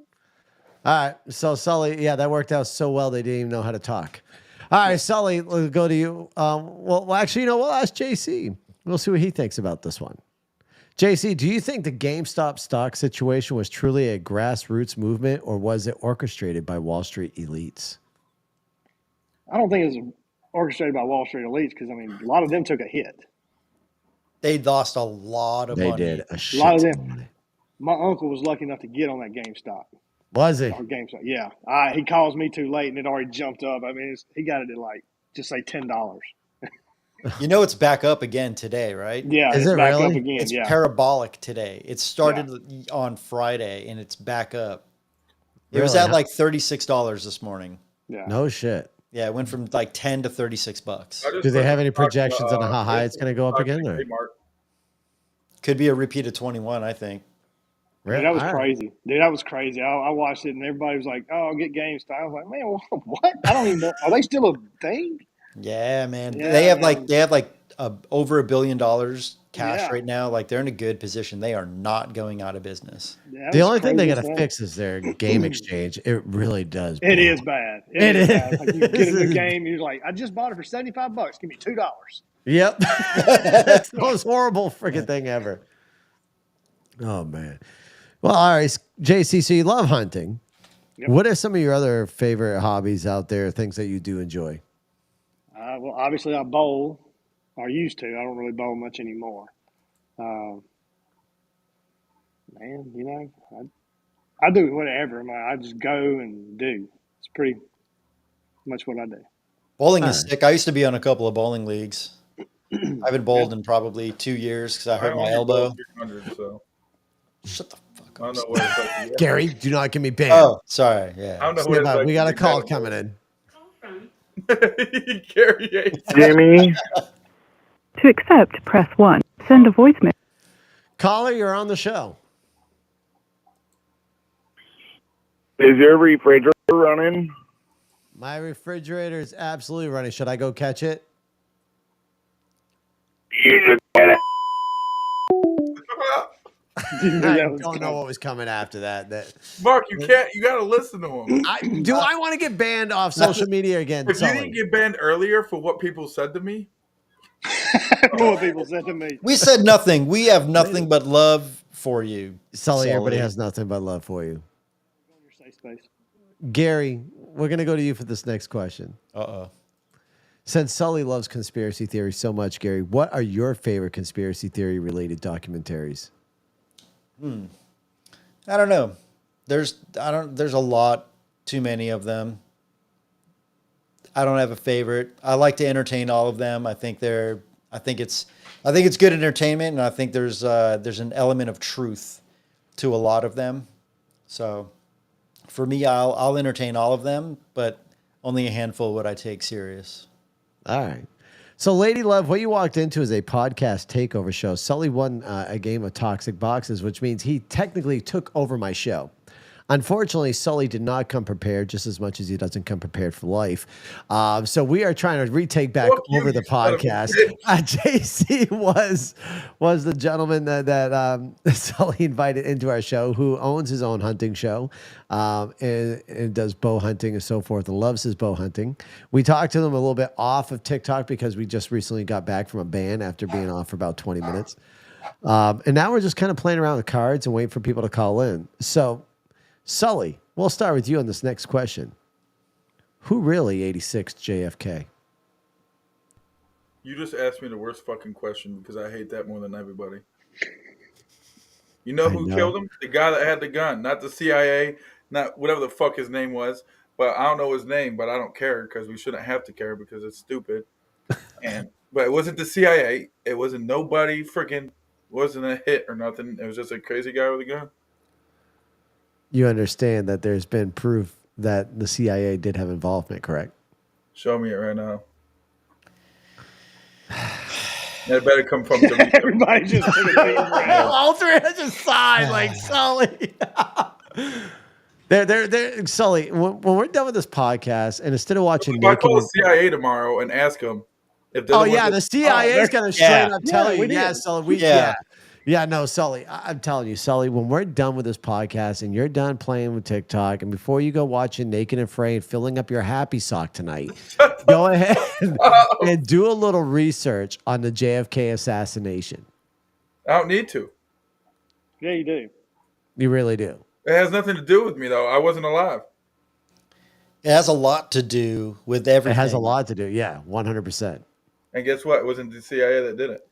right. So, Sully, yeah, that worked out so well they didn't even know how to talk. All right, Sully, we'll go to you. Well, actually, you know, we'll ask JC. We'll see what he thinks about this one. JC, do you think the GameStop stock situation was truly a grassroots movement, or was it orchestrated by Wall Street elites? I don't think it was orchestrated by Wall Street elites because, I mean, a lot of them took a hit. They lost a lot of money. They did. A lot of them. My uncle was lucky enough to get on that GameStop. Was he? Or GameStop, yeah. He calls me too late and it already jumped up. I mean, he got it at like, just say $10. You know, it's back up again today, right? Yeah, Is it's it back really? up again. It's yeah. parabolic today. It started on Friday and it's back up. It was Really? at like $36 this morning. Yeah. No shit. Yeah, it went from like 10 to $36. Do they have any projections on how high it's going to go up again? Or? Could be a repeat of 21, I think. Really? Dude, that was All right. crazy. Dude, that was crazy. I watched it and everybody was like, "Oh, I'll get GameStop." I was like, "Man, what? I don't even know. Are they still a thing?" Yeah, man. Yeah, they have man. like over $1 billion cash Yeah. right now. Like they're in a good position. They are not going out of business. Yeah, that The was only thing they got crazy to stuff. fix is their game exchange. It really does. It blow. is bad. It is is. bad. Like you get a new game, you're like, "I just bought it for $75. Give me $2." Yep. That's the most horrible freaking thing ever. Oh, man. Well, all right, JC, so you love hunting. Yep. What are some of your other favorite hobbies out there, things that you do enjoy? Well, obviously I bowl, or used to. I don't really bowl much anymore. Man, you know, I do whatever. I just go and do. It's pretty much what I do. Bowling is sick. I used to be on a couple of bowling leagues. I haven't bowled in probably 2 years because I hurt my elbow. So. Shut the fuck I don't up. know what it's like. Gary, do not give me banned. Oh, sorry. I Yeah. don't know Stand what it's by. like. We got a to call be coming in. Gary hates Jimmy, To accept, press 1. Send a voicemail. Caller, you're on the show. Is your refrigerator running? My refrigerator is absolutely running. Should I go catch it? You just get it. I don't know what was coming after that. Mark, you can't. You got to listen to him. Do I want to get banned off social media again? If you didn't get banned earlier for what people said to me, What people said to me. We said nothing. We have nothing but love for you, Sully, everybody has nothing but love for you. Safe space. Gary, we're going to go to you for this next question. Uh-oh. Since Sully loves conspiracy theories so much, Gary, what are your favorite conspiracy theory related documentaries? I don't know. There's a lot, too many of them. I don't have a favorite. I like to entertain all of them. I think it's good entertainment, and I think there's an element of truth to a lot of them. So for me, I'll entertain all of them, but only a handful would I take serious. All right. So, Lady Love, what you walked into is a podcast takeover show. Sully won a game of Toxic Boxes, which means he technically took over my show. Unfortunately, Sully did not come prepared just as much as he doesn't come prepared for life. So we are trying to retake back over the podcast. JC was the gentleman that Sully invited into our show, who owns his own hunting show and does bow hunting and so forth and loves his bow hunting. We talked to him a little bit off of TikTok because we just recently got back from a ban after being off for about 20 minutes. And now we're just kind of playing around with cards and waiting for people to call in. So, Sully, we'll start with you on this next question. Who really 86 JFK? you just asked me the worst fucking question because I hate that more than everybody. You know who killed him? The guy that had the gun, not the CIA, not whatever the fuck his name was. But I don't know his name, but I don't care because we shouldn't have to care because it's stupid. But it wasn't the CIA. It wasn't nobody freaking, wasn't a hit or nothing. It was just a crazy guy with a gun. You understand that there's been proof that the CIA did have involvement, correct? Show me it right now. That better come from Everybody just took a deep breath. All three of us just sighed like Sully. They're Sully. When we're done with this podcast, and instead of watching, I call the CIA tomorrow and ask them if. Oh yeah, the CIA is gonna straight up tell you. Yeah, Sully. No, Sully. I'm telling you, Sully. When we're done with this podcast and you're done playing with TikTok, and before you go watching Naked and Afraid, filling up your happy sock tonight, go ahead and do a little research on the JFK assassination. I don't need to. Yeah, you do. You really do. It has nothing to do with me, though. I wasn't alive. It has a lot to do with everything. It has a lot to do. Yeah, 100%. And guess what? It wasn't the CIA that did it.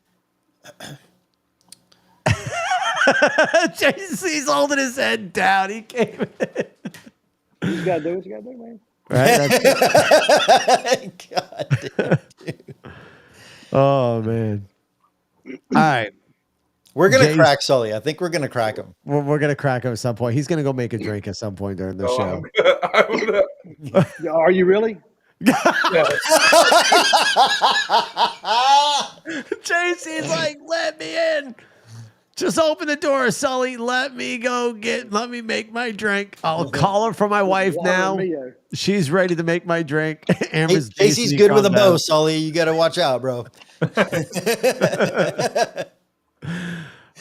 JC's holding his head down. He came in. You gotta do what you gotta do, man. Right? God damn, dude. Oh, man. All right. We're going to crack Sully. I think we're going to crack him. We're going to crack him at some point. He's going to go make a drink at some point during the show. Are you really? JC's like, let me in. Just open the door, Sully. Let me make my drink. I'll call her for my wife now. She's ready to make my drink. Amber's JC's good with a bow, Sully. You got to watch out, bro.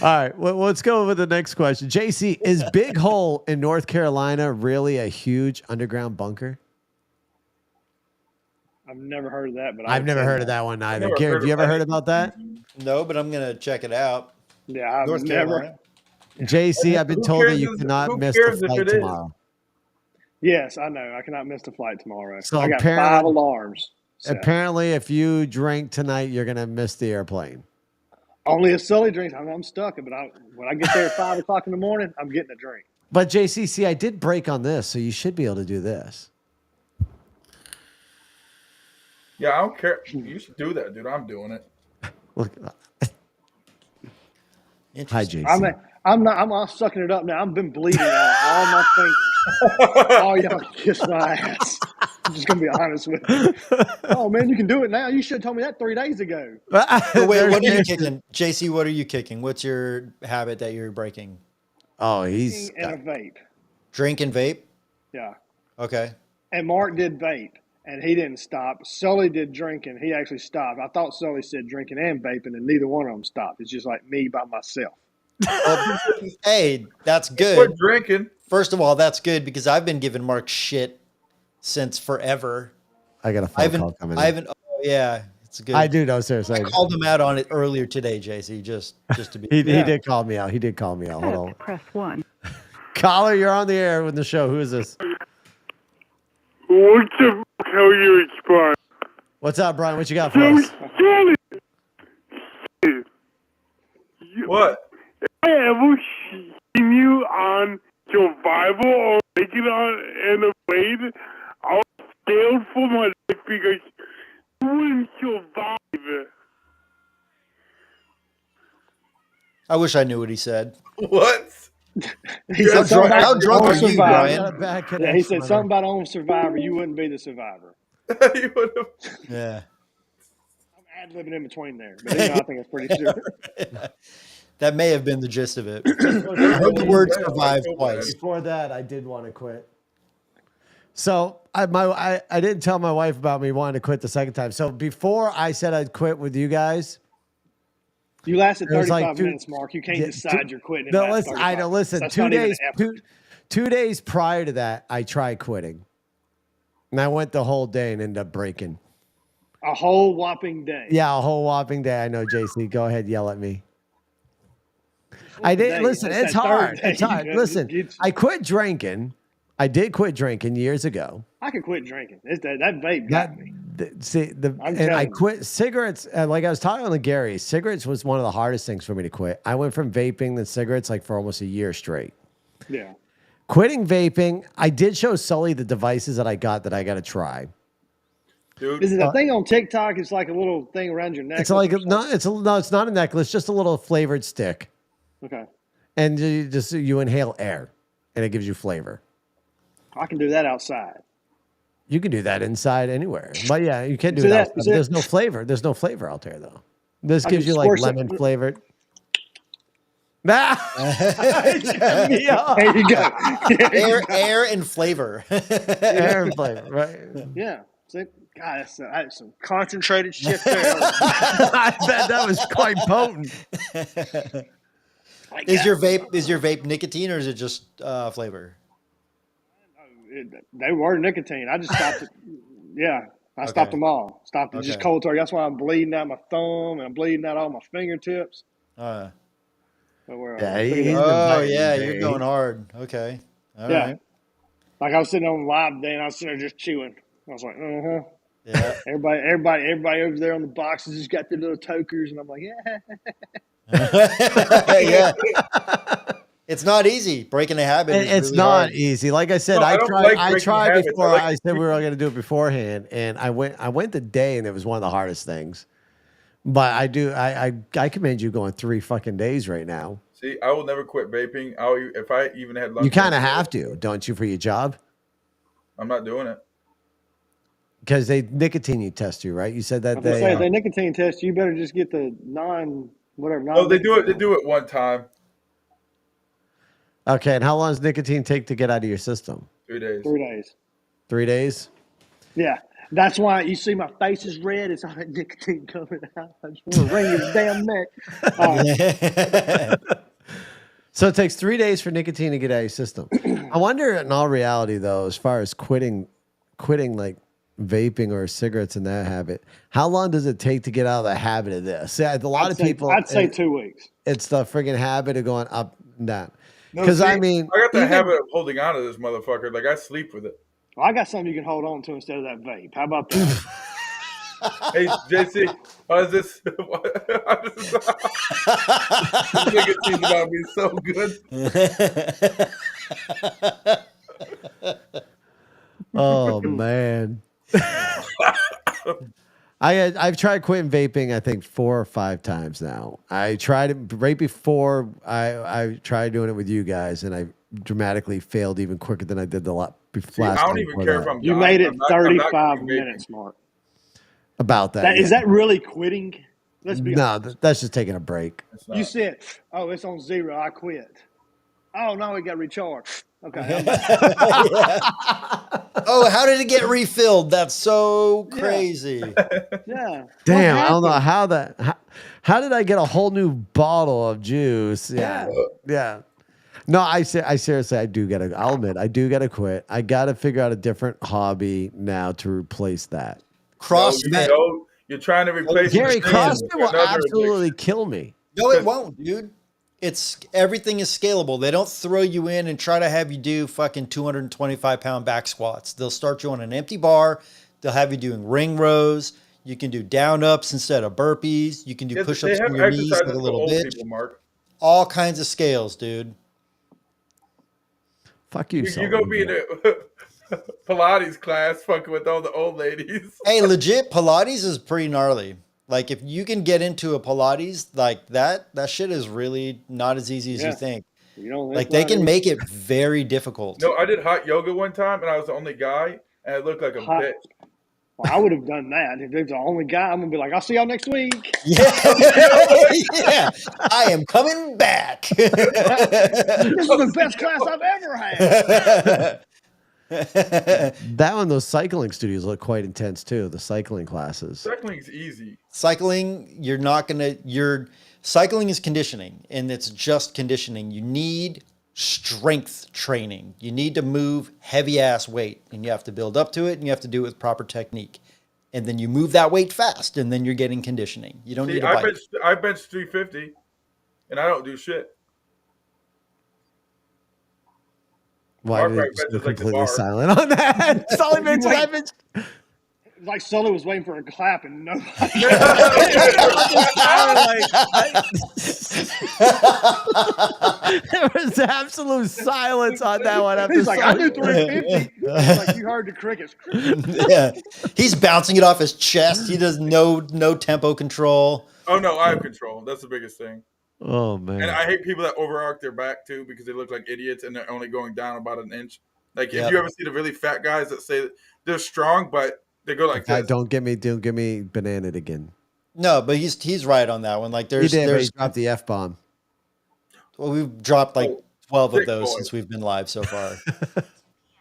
All right, well, let's go with the next question. JC, is Big Hole in North Carolina really a huge underground bunker? I've never heard of that, but I've never heard of that one either. Gary, have you ever heard about that? No, but I'm going to check it out. Yeah, I've North never. Carolina. JC, I've been told that you cannot miss the flight tomorrow. Yes, I know. I cannot miss the flight tomorrow. So I got 5 alarms. So. Apparently, if you drink tonight, you're going to miss the airplane. Only if Sully drinks. I'm stuck. But when I get there at 5 o'clock in the morning, I'm getting a drink. But JC, see, I did break on this, so you should be able to do this. Yeah, I don't care. You should do that, dude. I'm doing it. Look. Hi, JC. I'm all sucking it up now. I've been bleeding out all my fingers. Oh, y'all kiss my ass. I'm just gonna be honest with you. Oh man, you can do it now. You should have told me that 3 days ago. So wait, what are you kicking? JC, what are you kicking? What's your habit that you're breaking? Oh, he's And a vape. Drink and vape? Yeah. Okay. And Mark did vape, and he didn't stop. Sully did drinking. He actually stopped. I thought Sully said drinking and vaping, and neither one of them stopped. It's just like me by myself. Hey, that's good. Quit drinking. First of all, that's good because I've been giving Mark shit since forever. I got a phone call coming in. Oh yeah, it's good. I do know, seriously. I called him out on it earlier today, JC, just to be. He did call me out. He did call me out. Hold on. Press 1. Caller, you're on the air with the show. Who is this? What the fuck are you respond? What's up, Brian? What you got for us? What? I ever seen you on Survival or making on in a raid? I was scared for my life because you wouldn't survive. I wish I knew what he said. What? He said something about How drunk on are you, Survivor. Brian? Bad Yeah, he connection, said something about on Survivor. You wouldn't be the survivor. You would've- Yeah. I'm ad-libbing in between there, but I think it's pretty sure. That may have been the gist of it. I heard the word survive twice. Before that, I did want to quit. So I didn't tell my wife about me wanting to quit the second time. So before I said I'd quit with you guys, You lasted it was 35 like minutes, Mark. You can't decide you're quitting. No, listen. I know. Listen. That's 2 not even days. an effort. 2 days prior to that, I tried quitting, and I went the whole day and ended up breaking. A whole whopping day. Yeah, a whole whopping day. I know, JC. Go ahead, yell at me. I did. Day. Listen, That's it's that hard. third day. It's hard. Listen, I quit drinking. I did quit drinking years ago. I could quit drinking. That vape got me. I'm And I telling you. quit cigarettes. Like I was talking to Gary, cigarettes was one of the hardest things for me to quit. I went from vaping to cigarettes like for almost a year straight. Yeah. Quitting vaping, I did show Sully the devices that I got to try. Dude, Is it a thing on TikTok? It's like a little thing around your neck. It's like no, it's not a necklace, just a little flavored stick, Okay. and you inhale air, and it gives you flavor. I can do that outside. You can do that inside anywhere, but yeah, you can't do So it that- outside. so- There's no flavor. There's no flavor out there though. This I gives can you like squirt some- lemon flavored. Nah. Shut me up. There you go. Air and flavor. Air and flavor, right? Yeah. See? God, that's some concentrated shit there. I bet that was quite potent. Is your vape nicotine or is it just flavor? They were nicotine. I just stopped it. Yeah. I stopped them all. Stopped it. Just Okay. cold turkey. That's why I'm bleeding out my thumb and I'm bleeding out all my fingertips. Uh, But we're, Yeah, pretty he's much- been oh biting yeah, today. you're going hard. Okay. All Yeah. right. Like I was sitting on live day and I was sitting there just chewing. I was like, Yeah. Everybody over there on the boxes just got their little tokers, and I'm like, yeah. Yeah. It's not easy. Breaking a habit. is It's really not hard. easy. Like I said, No, I I don't tried. like I breaking tried habits. before. I like I said we were going to do it beforehand, and I went the day, and it was one of the hardest things. But I commend you going 3 fucking days right now. see, I will never quit vaping. If I even had lunch. You kind of have to, don't you, for your job? I'm not doing it. Because they nicotine test you, right? You said that I'm gonna say, they. if they nicotine test, you better just get the non-whatever. No, they do it. They do it one time, Okay, and how long does nicotine take to get out of your system? 3 days. 3 days. 3 days. Yeah, that's why you see my face is red. It's all that nicotine coming out. I just want to wring his damn neck. So it takes 3 days for nicotine to get out of your system. I wonder, in all reality, though, as far as quitting like vaping or cigarettes and that habit, how long does it take to get out of the habit of this? See, a lot of people. I'd say 2 weeks. It's the friggin' habit of going up and down. No, Because see, I mean, I got the even- habit of holding on to this motherfucker. Like I sleep with it. Well, I got something you can hold on to instead of that vape. How about that? Hey, JC, how is this? This nigga seems about me so good. Oh man. I've tried quitting vaping, I think 4 or 5 times now. I tried it right before I tried doing it with you guys, and I dramatically failed even quicker than I did the last I don't time even before care that. if I'm You dying. made it I'm not 35 quitting minutes, vaping. Mark. About that. Is that really quitting? Let's be No, honest. that's just taking a break. It's You not. said, "Oh, it's on 0. I quit." Oh no, it got recharged. Okay. I'm back. Oh, how did it get refilled? That's so crazy. Yeah. Damn, What I don't know happened? how did I get a whole new bottle of juice? Yeah. Yeah. No, I seriously, I'll admit, I do gotta quit. I gotta figure out a different hobby now to replace that. CrossFit. You're trying to replace Gary, your CrossFit with will another absolutely addiction. kill me. No, it won't, dude. It's everything is scalable. They don't throw you in and try to have you do fucking 225-pound back squats. They'll start you on an empty bar. They'll have you doing ring rows. You can do down ups instead of burpees. You can do push ups They have on your knees exercises like a for little old bitch. people, Mark. All kinds of scales, dude. Fuck you, You go be in a Pilates class fucking with all the old ladies. Hey, legit, Pilates is pretty gnarly. Like if you can get into a Pilates like that shit is really not as easy as you think. You know, Like they can make it very difficult. No, I did hot yoga one time, and I was the only guy, and it looked like a bitch. Well, I would have done that. If there's the only guy, I'm gonna be like, "I'll see y'all next week." Yeah, yeah. I am coming back. This is the best class I've ever had. That one, those cycling studios look quite intense too. The cycling classes. Cycling's easy. Cycling, cycling is conditioning, and it's just conditioning. You need strength training. You need to move heavy ass weight, and you have to build up to it, and you have to do it with proper technique. And then you move that weight fast, and then you're getting conditioning. You don't need to bite. I bench 350, and I don't do shit. Why Mark did right it just go benches like the completely bar. silent on that? Sully mentioned I mentioned. Like Sully was waiting for a clap, and nobody. There was absolute silence on that one. After He's like, "I do Sully- 350." He's like, "You heard the crickets." Yeah, he's bouncing it off his chest. He does no tempo control. Oh no, I have control. That's the biggest thing. Oh man! And I hate people that overarch their back too because they look like idiots and they're only going down about an inch. Like if you ever see the really fat guys that say they're strong, but they go like this. Don't get me bananaed again. No, but he's right on that one. Like He did, but he dropped the F-bomb. Well, we've dropped like 12 of those since we've been live so far.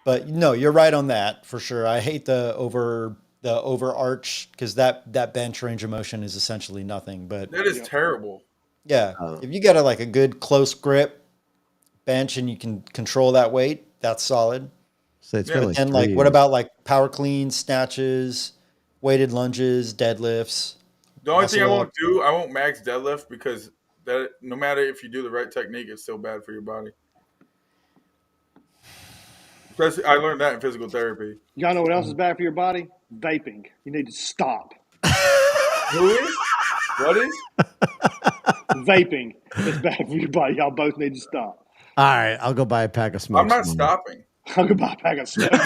But no, you're right on that for sure. I hate the overarch because that bench range of motion is essentially nothing. But That is terrible. yeah, if you get a good close grip bench and you can control that weight, that's solid. So it's But then what about like power cleans, snatches, weighted lunges, deadlifts? The only thing I won't do, I won't max deadlift because that no matter if you do the right technique, it's still bad for your body. Especially, I learned that in physical therapy. Y'all know what else is bad for your body? Vaping. You need to stop. Who is? What is? Vaping is bad for your body. Y'all both need to stop. All right, I'll go buy a pack of smokes. I'm not stopping. I'll go buy a pack of smokes.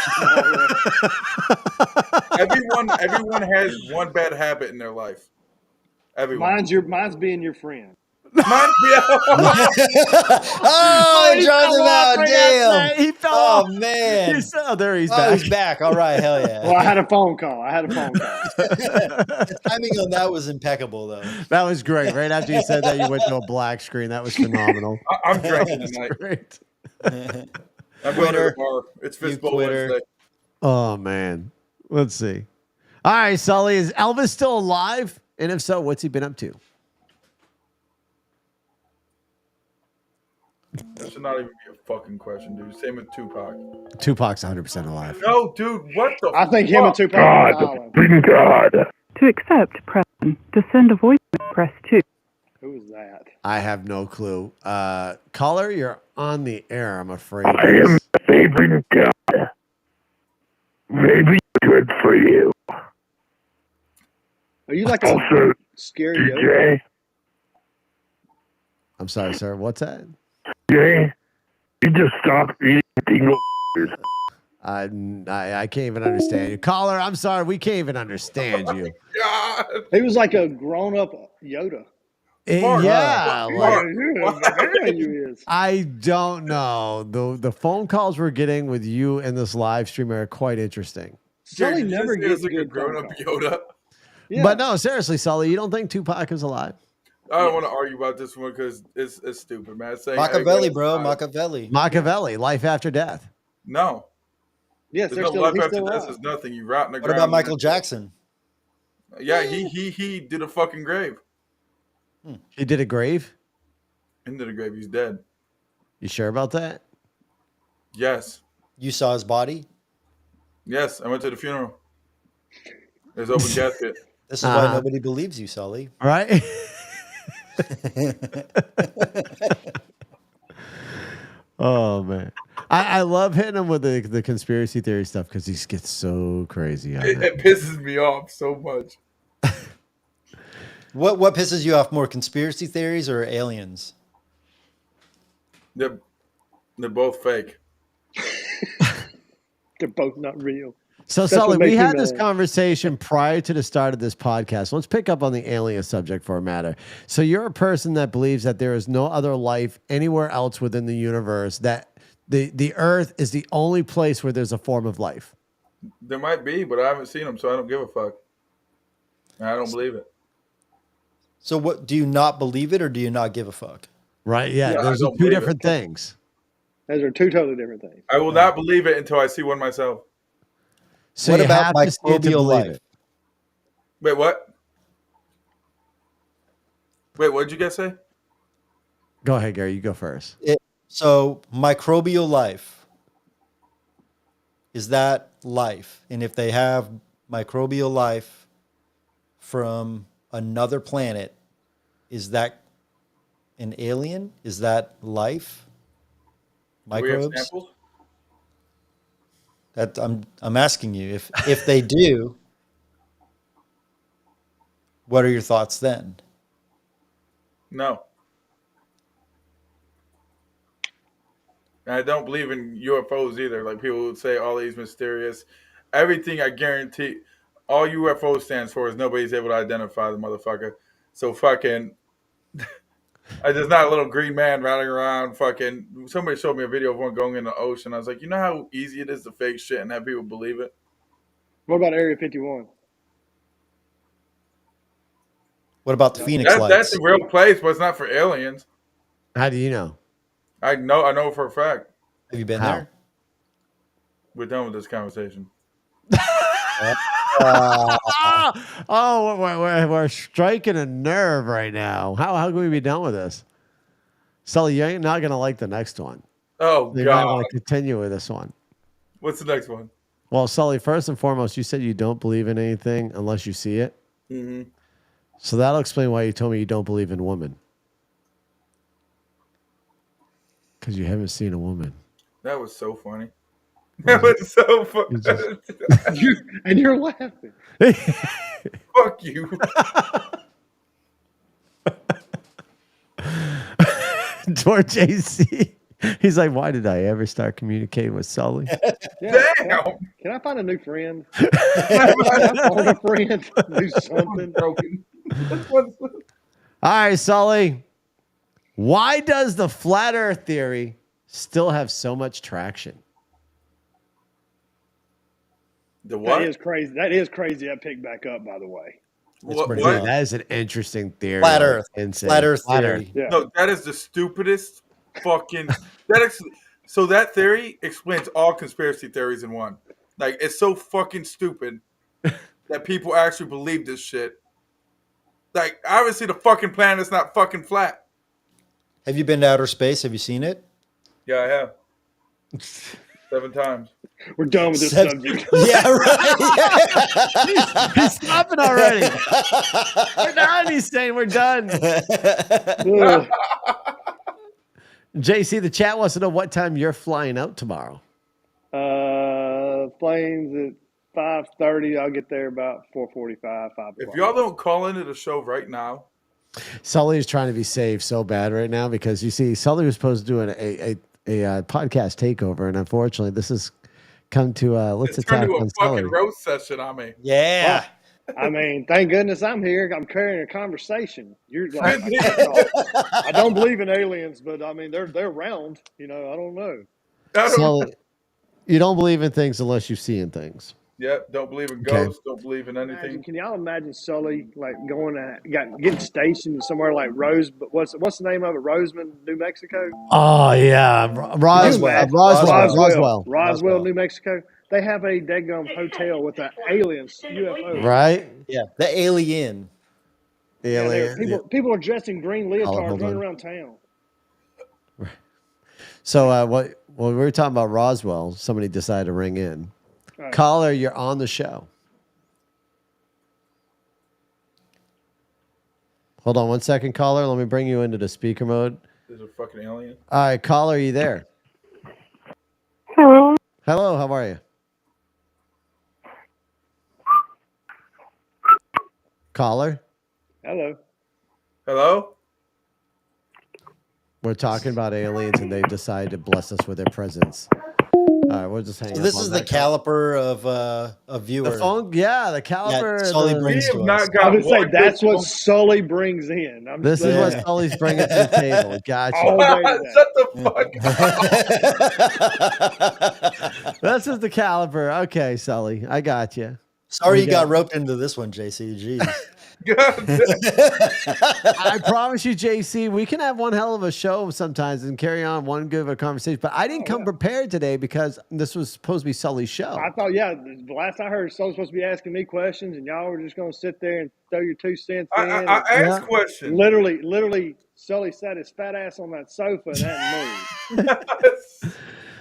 Everyone has one bad habit in their life. Everyone. Mine's being your friend. Oh, he drives him out. Damn. He fell Oh, off. man. There he's Oh, back. he's back. All right. Hell yeah. Well, I had a phone call. The timing on that was impeccable, though. That was great. Right after you said that, you went to a black screen. That was phenomenal. I'm drinking That was tonight. great. I'm going to the bar. It's Fistball Wednesday. Oh man. Let's see. All right, Sully, is Elvis still alive? And if so, what's he been up to? That should not even be a fucking question, dude. Same with Tupac. Tupac's 100% alive. No, dude, what the I think him and fuck? Tupac are on the island. God. To accept, press 1. To send a voice, press 2. Who is that? I have no clue. Caller, you're on the air, I'm afraid. I am the favorite God. Maybe good for you. Are you like a Also, scary Yoda? Jay, I'm sorry, sir. What's that? Jay, you just stop eating dingle. I can't even understand you. Caller, I'm sorry. We can't even understand you. God. He was like a grown-up Yoda. Mark, Yeah, Mark, You is. I don't know. The phone calls we're getting with you in this live stream are quite interesting. Sully Did you never just say gets it's like a good phone grown-up calls. Yoda? Yeah. But no, seriously, Sully, you don't think Tupac is alive? I don't want to argue about this one because it's stupid, man. It's saying Machiavelli, everybody bro. else died. Machiavelli. Machiavelli, life after death. No, Yes, there's no life he's after still this. alive. Is nothing. You rot in the What ground. about Michael Jackson? Yeah, he did a fucking grave. He did a grave? Into the grave. He's dead. You sure about that? Yes. You saw his body? Yes, I went to the funeral. There's open casket. This is why nobody believes you, Sully. Right? Oh man, I love hitting him with the conspiracy theory stuff because he gets so crazy. It pisses me off so much. What pisses you off more, conspiracy theories or aliens? They're both fake. They're both not real. So, That's Sully, what we makes had me this mad. conversation prior to the start of this podcast. Let's pick up on the alien subject for a matter. So, you're a person that believes that there is no other life anywhere else within the universe, that the Earth is the only place where there's a form of life. There might be, but I haven't seen them, so I don't give a fuck. And I don't believe it. So what, do you not believe it or do you not give a fuck? Right? Yeah, Yeah, I those are don't two believe it. different things. Those are two totally different things. I will not believe it until I see one myself. So What you about have to see it to microbial believe life? it. Wait, what? Wait, what did you guys say? Go ahead, Gary. You go first. So microbial life, is that life? And if they have microbial life from another planet, is that an alien? Is that life? Do we have Microbes? samples? That I'm asking you. If they do, what are your thoughts then? No. And I don't believe in UFOs either. Like people would say all these mysterious, everything I guarantee, all UFO stands for is nobody's able to identify the motherfucker. So fucking, there's not a little green man running around fucking. Somebody showed me a video of one going in the ocean. I was like, you know how easy it is to fake shit and have people believe it? What about Area 51? What about the Phoenix That's Lights? a real place, but it's not for aliens. How do you know? I know for a fact. Have you been How? there? We're done with this conversation. We're striking a nerve right now. How can we be done with this? Sully, you ain't not gonna like the next one. Oh You might God! want to continue with this one. What's the next one? Well, Sully, first and foremost, you said you don't believe in anything unless you see it. Mm-hmm. So that'll explain why you told me you don't believe in women. Because you haven't seen a woman. That was so funny. That was so funny. And you're laughing. Fuck you. Toward JC. He's like, why did I ever start communicating with Sully? Yeah. Damn. Can I find a new friend? Can I find a friend? Do something. Broken. All right, Sully. Why does the flat earth theory still have so much traction? The what? That is crazy. That is crazy. I picked back up, by the way. What? pretty Dude, good. that is an interesting theory. Flat Like, Earth. insane. Flat Earth theory. Yeah. No, that is the stupidest fucking. So that theory explains all conspiracy theories in one. Like it's so fucking stupid that people actually believe this shit. Like obviously the fucking planet's not fucking flat. Have you been to outer space? Have you seen it? Yeah, I have. 7 times. We're done with this subject. Yeah, right. He's stopping already. We're done. He's saying we're done. Ugh. JC, the chat wants to know what time you're flying out tomorrow. Planes at 5:30. I'll get there about 4:45, 5 o'clock. If y'all don't call into the show right now, Sully is trying to be safe so bad right now because you see, Sully was supposed to do a podcast takeover, and unfortunately, this has come to let's it's turned attack into a on fucking Sully. roast session on me. Yeah. I mean, thank goodness I'm here. I'm carrying a conversation. You're like, I don't believe in aliens, but I mean, they're round. You know, I don't know. So you don't believe in things unless you've seen things. Yep. Don't believe in Okay. ghosts. Don't believe in anything. Can y'all imagine Sully like going getting stationed somewhere like what's the name of it? Roseman, New Mexico. Oh yeah, Roswell. New Mexico. They have a daggum hotel with an alien UFO. Right? Yeah, the alien. People are dressed in green leotards running around town. So when we were talking about Roswell, somebody decided to ring in. Right. Caller, you're on the show. Hold on one second, caller. Let me bring you into the speaker mode. There's a fucking alien. All right, caller, are you there? Hello. Hello, how are you? Caller? Hello. Hello? We're talking about aliens and they've decided to bless us with their presence. All right, we'll just hang up. This is the caliper of viewers. The phone, the caliper. Sully brings to us. I would say that's what Sully brings in. This is what Sully's bringing to the table. Gotcha. Shut the fuck up. This is the caliper. Okay, Sully, I got you. Sorry you got roped into this one, JC. Jeez. I promise you, JC, we can have one hell of a show sometimes and carry on one good of a conversation. But I didn't come prepared today because this was supposed to be Sully's show. I thought, the last I heard, Sully's supposed to be asking me questions, and y'all were just going to sit there and throw your 2 cents in. I asked questions. Literally, Sully sat his fat ass on that sofa and hadn't moved.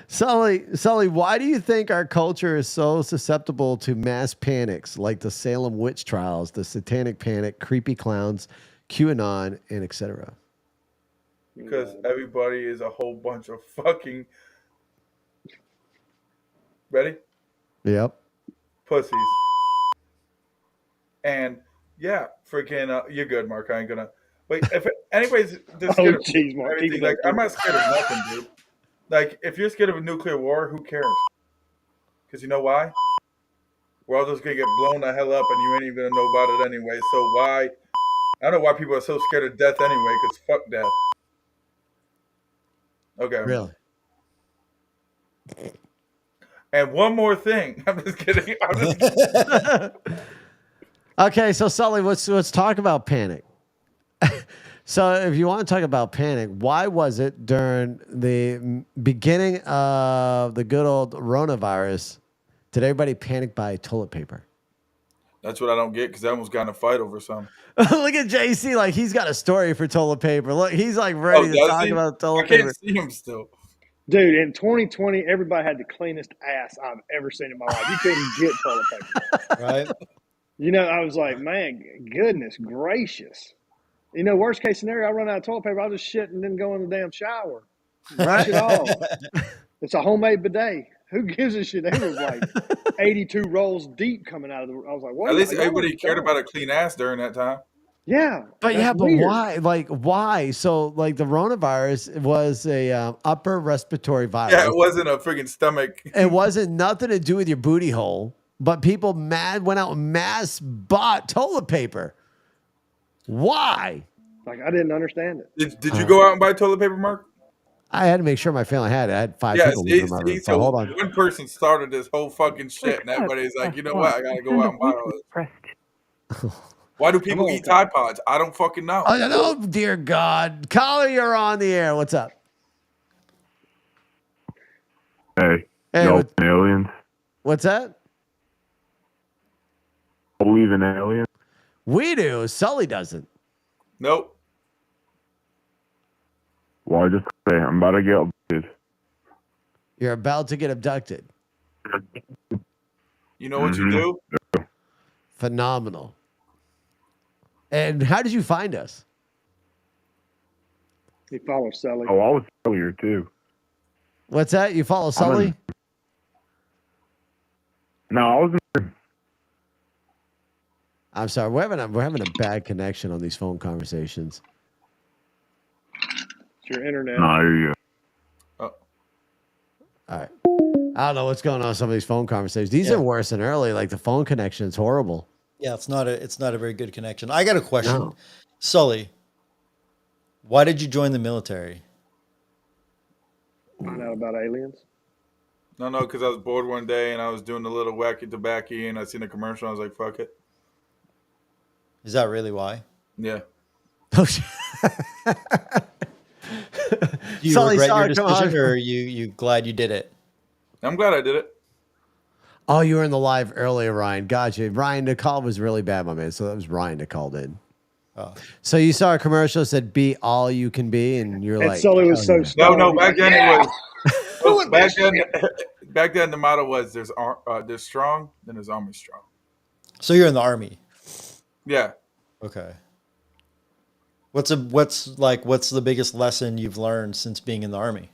Sully, why do you think our culture is so susceptible to mass panics like the Salem witch trials, the satanic panic, creepy clowns, QAnon, and etc.? Because everybody is a whole bunch of fucking... Ready? Yep. Pussies. And, freaking... you're good, Mark. I ain't gonna... Wait, if anybody's... Mark. Everything, like, I'm not scared of nothing, dude. Like, if you're scared of a nuclear war, who cares? Because you know why? We're all just going to get blown the hell up and you ain't even going to know about it anyway. So why? I don't know why people are so scared of death anyway, because fuck death. Okay. Really? And one more thing. I'm just kidding. Okay, so Sully, let's talk about panic. So if you want to talk about panic, why was it during the beginning of the good old coronavirus did everybody panic buy toilet paper? That's what I don't get because I almost got in a fight over something. Look at JC, like he's got a story for toilet paper. Look, he's like ready to talk about toilet paper. I can't see him still. Dude, in 2020, everybody had the cleanest ass I've ever seen in my life. You couldn't get toilet paper. Right? You know, I was like, man, goodness gracious. You know, worst case scenario, I run out of toilet paper, I'll just shit and then go in the damn shower. Wash it off. It's a homemade bidet. Who gives a shit? They were like 82 rolls deep coming out of the... I was like, what? At least everybody cared about a clean ass during that time. Yeah. But why? Like, why? So, like, the coronavirus was a upper respiratory virus. Yeah, it wasn't a freaking stomach. It wasn't nothing to do with your booty hole. But people went out and mass bought toilet paper. Why? Like, I didn't understand it. Did you go out and buy toilet paper, Mark? I had to make sure my family had it. I had 5 people living in my room. So hold on. One person started this whole fucking shit, and everybody's like, you know what? I gotta go out and buy all this. Why do people eat Tide Pods? I don't fucking know. I don't know, dear God. Caller, you're on the air. What's up? Hey, y'all aliens? What's that? Believe in aliens? We do. Sully doesn't. Nope. Well, I just say I'm about to get abducted. You're about to get abducted. You know what you do? Phenomenal. And how did you find us? He follows Sully. Oh, I was earlier too. What's that? You follow Sully? No, I was. I'm sorry. We're having a bad connection on these phone conversations. It's your internet. No, there you go. Oh. All right. I don't know what's going on with some of these phone conversations. These are worse than early. Like the phone connection is horrible. Yeah, it's not a very good connection. I got a question. No. Sully, why did you join the military? Find out about aliens. No, because I was bored one day and I was doing a little wacky tobacco and I seen a commercial. I was like, fuck it. Is that really why? Yeah. Oh, shit. Do you Sully, regret sorry, your come on. decision, or are you glad you did it? I'm glad I did it. Oh, you were in the live earlier, Ryan. Gotcha. Ryan, the call was really bad, my man. So that was Ryan that called in. Oh. So you saw a commercial that said "Be all you can be," and you're And like, Sully was so "Hell yeah." stoned. No, He's back like, then "Yeah, it was. doing this Back then the motto was there's strong, then there's army strong. So you're in the Army. Yeah. Okay. What's the biggest lesson you've learned since being in the Army?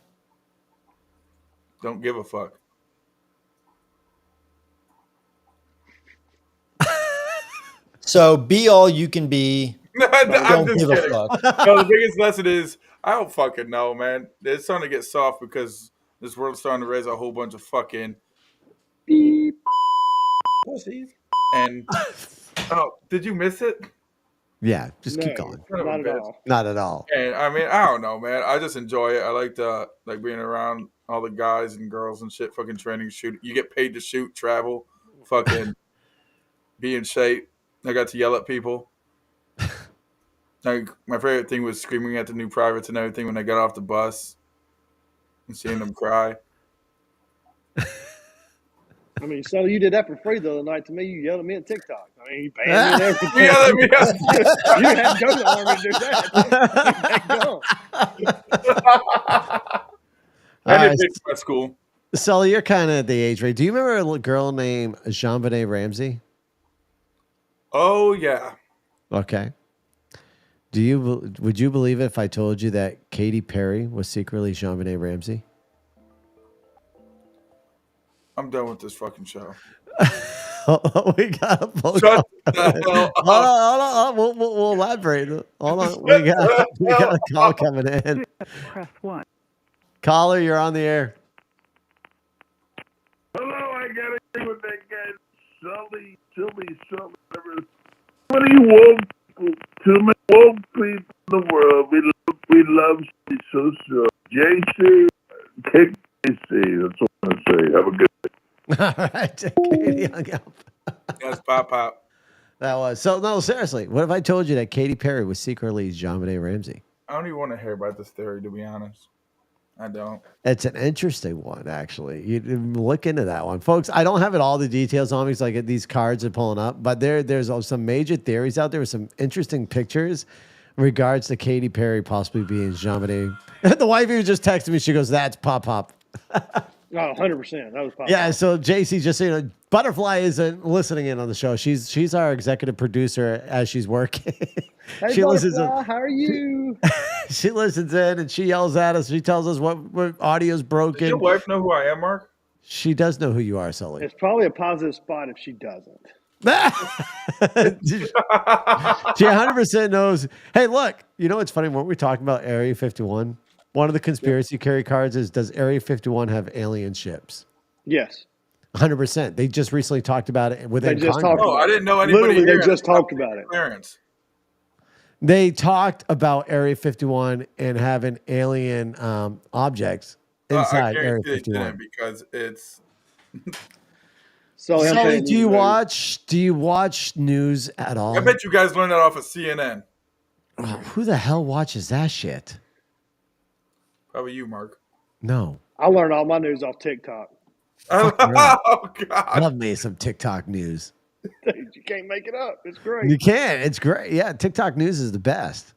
Don't give a fuck. So be all you can be. I'm Don't just give a kidding. fuck. No, the biggest lesson is I don't fucking know, man. It's starting to get soft because this world's starting to raise a whole bunch of fucking beep pussies. And did you miss it? Yeah, just keep No, going. Son of a not at bitch. all. Not at all. And I mean, I don't know, man. I just enjoy it. I like being around all the guys and girls and shit. Fucking training, shoot. You get paid to shoot, travel, fucking be in shape. I got to yell at people. Like my favorite thing was screaming at the new privates and everything when they got off the bus and seeing them cry. I mean, so you did that for free the other night to me. You yelled at me at TikTok. I mean, you paid me and everything. You yell at me. You had to go to the Army to do that. I All did big my school. Sully, you're kind of at the age range. Do you remember a little girl named Jean-Benet Ramsey? Oh yeah. Okay. Would you believe it if I told you that Katy Perry was secretly Jean-Benet Ramsey? I'm done with this fucking show. We got a phone Shut call. the hell Hold up. on. We'll elaborate. Hold on. We got a call coming in. Press 1. Caller, you're on the air. Hello, I gotta agree with that guy, Sully, whatever. Too many woke people in the world. We love you so. JC, kick JC. That's what I'm gonna say. Have a good day. All right. Katie hung up. That's pop. That was. So, no, seriously. What if I told you that Katy Perry was secretly Jean-Benet Ramsey? I don't even want to hear about this theory, to be honest. I don't. It's an interesting one, actually. You look into that one, folks. I don't have all the details on me because like these cards are pulling up, but there's some major theories out there with some interesting pictures in regards to Katy Perry possibly being Jean-Benet. The wife who just texted me, she goes, "That's pop." No, 100%. That was possible. Yeah. So JC, just so you know, Butterfly isn't listening in on the show. She's our executive producer as she's working. Hey, She listens in. Butterfly, how are you? She listens in and she yells at us. She tells us what audio's Does broken. your wife know who I am, Mark? She does know who you are, Sully. It's probably a positive spot if she doesn't. She 100% knows. Hey, look, you know what's funny? Weren't we talking about Area 51? One of the conspiracy carry cards is, does Area 51 have alien ships? Yes. 100%. They just recently talked about it within They just Congress. talked Oh, I didn't know anybody Literally, here they just had talked about it. clearance. They talked about Area 51 and having alien objects inside I Area guarantee they 51. didn't because it's So, Sully, do you watch news at all? I bet you guys learned that off of CNN. Oh, who the hell watches that shit? Probably you, Mark. No. I learned all my news off TikTok. Oh I God. love me some TikTok news. Dude, you can't make it up. It's great. You can. It's great. Yeah, TikTok news is the best.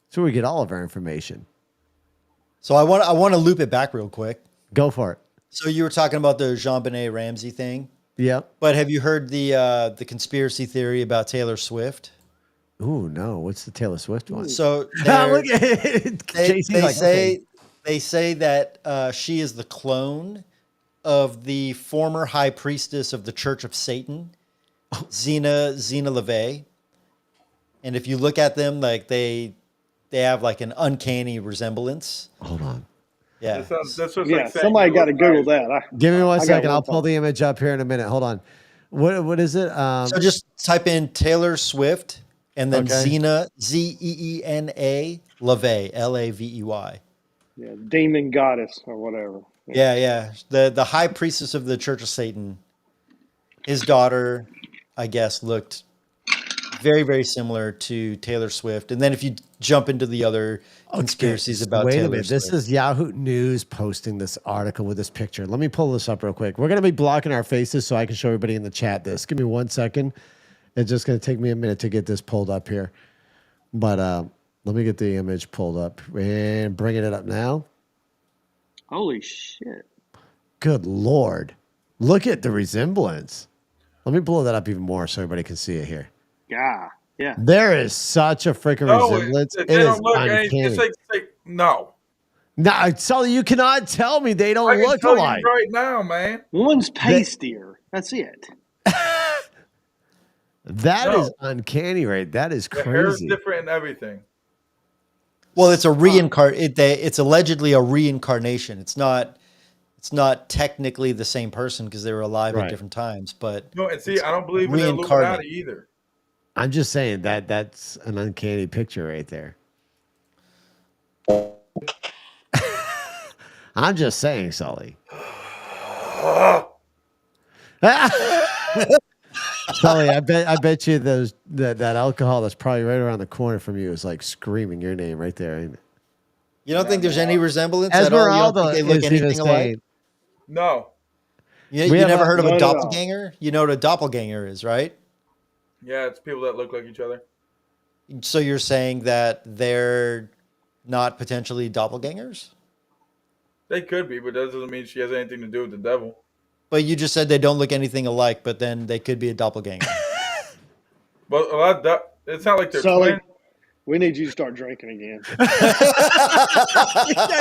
That's where we get all of our information. So I want to loop it back real quick. Go for it. So you were talking about the Jean-Benet Ramsey thing, Yep. but have you heard the conspiracy theory about Taylor Swift? Ooh, no. What's the Taylor Swift one? So Look at it. they say that she is the clone of the former high priestess of the Church of Satan, Zena LaVey. And if you look at them, like they have like an uncanny resemblance. Hold on. Yeah. That's just Yeah, like saying somebody you got to look Google like- that. Give me 1 got second. one I'll pull thought. the image up here in a minute. Hold on. What is it? So just type in Taylor Swift and then Okay. Xena, Zeena, LaVey, Lavey. Yeah, demon goddess or whatever. Yeah. The high priestess of the Church of Satan. His daughter, I guess, looked very, very similar to Taylor Swift. And then if you jump into the other conspiracies about Wait Taylor a minute. Swift. This is Yahoo News posting this article with this picture. Let me pull this up real quick. We're going to be blocking our faces so I can show everybody in the chat this. Give me 1 second. It's just going to take me a minute to get this pulled up here. But let me get the image pulled up and bringing it up now. Holy shit. Good Lord. Look at the resemblance. Let me blow that up even more so everybody can see it here. Yeah. There is such a freaking resemblance. It is uncanny. No. No, Sully, you cannot tell me they don't I can look tell alike. you right now, man. One's pastier. That's it. That is uncanny, right? That is The hair is crazy. different and everything. Well, it's a it's allegedly a reincarnation. It's not technically the same person because they were alive at different times, but No, and see, I don't believe in the Illuminati either. I'm just saying that's an uncanny picture right there. I'm just saying, Sully. Sully, I bet you that alcohol that's probably right around the corner from you is like screaming your name right there. Ain't it? You don't think there's any resemblance at all? You don't think they look anything alike? No. You never heard of a doppelganger? You know what a doppelganger is, right? Yeah, it's people that look like each other. So you're saying that they're not potentially doppelgangers? They could be, but that doesn't mean she has anything to do with the devil. But you just said they don't look anything alike, but then they could be a doppelganger. But a lot of it's not like they're Sully, twins. we need you to start drinking again. I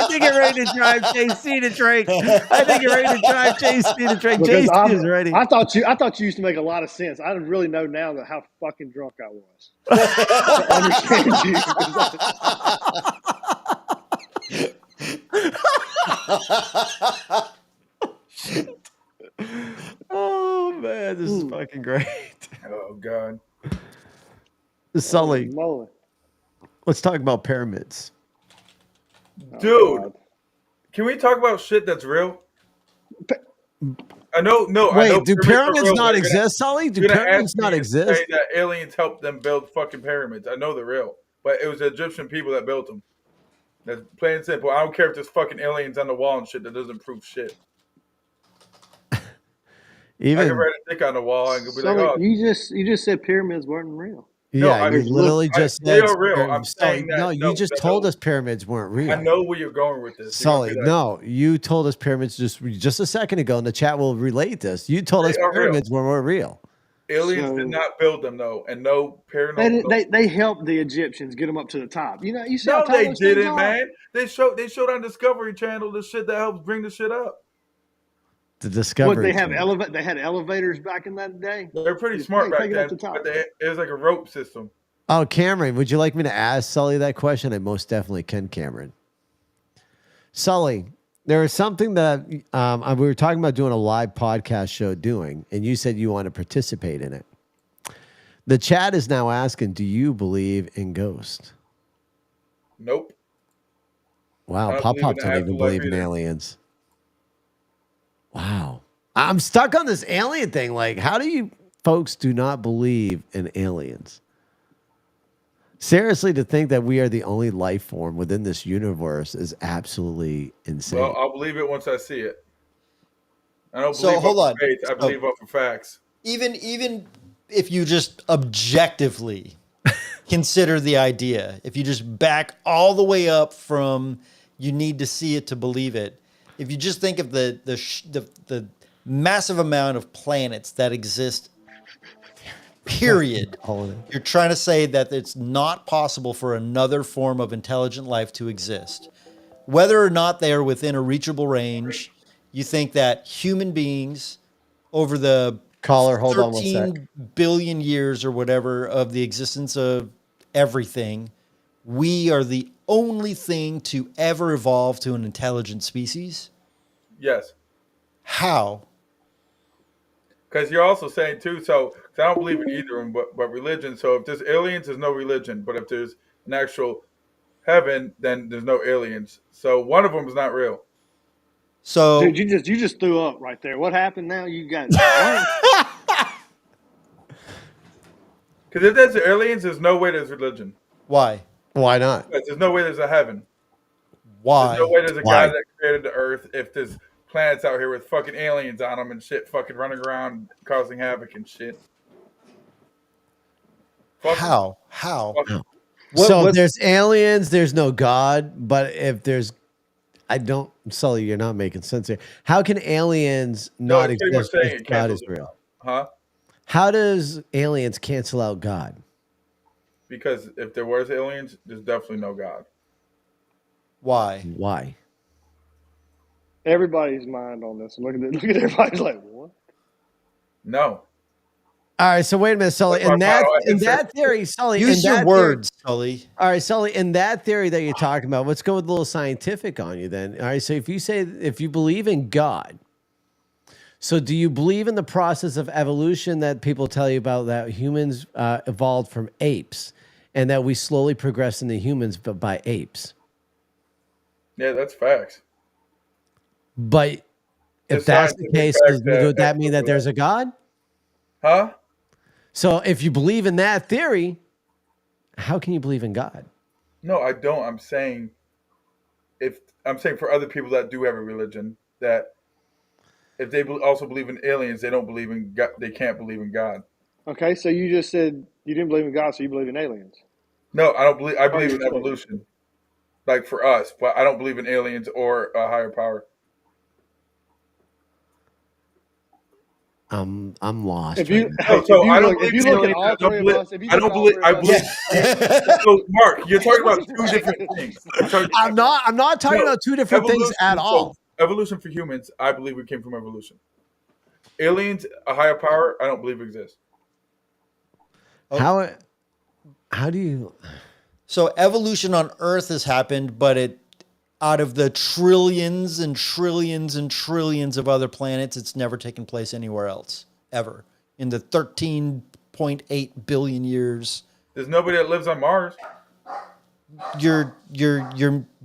think you're ready to drive JC to drink. I think you're ready to drive JC to drink. Because JC is ready. I thought you used to make a lot of sense. I really know now that how fucking drunk I was. I understand you. Oh man, this is fucking great. Oh god. Sully, Moly. let's talk about pyramids. Dude, can we talk about shit that's real? I know. No. Wait, I know do pyramids not exist, Sully? Do pyramids not exist? Say that aliens helped them build fucking pyramids. I know they're real, but it was the Egyptian people that built them. That's plain and simple. I don't care if there's fucking aliens on the wall and shit. That doesn't prove shit. I can write a dick on the wall and be like, "Oh, you just said pyramids weren't real." Yeah, you literally just said they are real. I'm saying that. No, you just told us pyramids weren't real. I know where you're going with this. Sully, no, you told us pyramids just a second ago, and the chat will relate this. You told us pyramids weren't real. Aliens did not build them, though, and no paranormal. They helped the Egyptians get them up to the top. You see no, how tall they those things didn't, are? man. They showed on Discovery Channel the shit that helps bring the shit up. The Discovery. What they had elevators back in that day. They're pretty smart back then, but it was like a rope system. Oh, Cameron, would you like me to ask Sully that question? I most definitely can, Cameron. Sully, there is something that we were talking about doing a live podcast show and you said you want to participate in it. The chat is now asking, do you believe in ghosts? Nope. Wow, Pop don't even believe in aliens. Wow. I'm stuck on this alien thing. Like, how do you folks do not believe in aliens? Seriously, to think that we are the only life form within this universe is absolutely insane. Well, I'll believe it once I see it. I don't So believe hold off on. of faith. I believe off of facts. Even if you just objectively consider the idea, if you just back all the way up from you need to see it to believe it, if you just think of the massive amount of planets that exist, period, you're trying to say that it's not possible for another form of intelligent life to exist. Whether or not they are within a reachable range, you think that human beings over the 13 billion years or whatever of the existence of everything, we are the only thing to ever evolve to an intelligent species? Yes. How? Because you're also saying too. So 'cause I don't believe in either of them, but religion. So if there's aliens, there's no religion. But if there's an actual heaven, then there's no aliens. So one of them is not real. So Dude, you just threw up right there. What happened now? You got blank. Because if there's aliens, there's no way there's religion. why? Why not? Because there's no way there's a heaven. Why? There's no way there's a Why? guy that created the earth if there's planets out here with fucking aliens on them and shit fucking running around causing havoc and shit. Fuck How? Fuck No. What- So if what's- there's aliens, there's no God. But if there's, Sully, you're not making sense here. How can aliens No, not it's pretty much exist saying if it God cancels is it real? out. Huh? How does aliens cancel out God? Because if there was aliens, there's definitely no God. Why? Why? Everybody's mind on this. Look at everybody's like, what? No. All right, so wait a minute, Sully. That's my power. In that theory, Sully, Use in your that words, Sully. All right, Sully, in that theory that you're talking about, let's go with a little scientific on you then. All right, so if you believe in God, so do you believe in the process of evolution that people tell you about, that humans evolved from apes and that we slowly progress into humans but by apes? Yeah, that's facts. But if The that's the scientific case, facts would that mean that prove there's a God? Huh? So if you believe in that theory, how can you believe in God? No, I don't. I'm saying for other people that do have a religion, that if they also believe in aliens, they don't believe in God. They can't believe in God. Okay, so you just said you didn't believe in God, so you believe in aliens. No, I don't believe. I believe you in explain. evolution, like for us, but I don't believe in aliens or a higher power. I'm lost. If you, right now. So I don't look, if believe you in look at aliens. all three of us, if you I look don't at all believe. three I of us, believe. So Mark, you're talking about two different things. I'm not talking about two different things at all. Evolution for humans, I believe we came from evolution. Aliens, a higher power, I don't believe exists. How do you? So evolution on Earth has happened, but it out of the trillions and trillions and trillions of other planets, it's never taken place anywhere else ever in the 13.8 billion years. There's nobody that lives on Mars. You're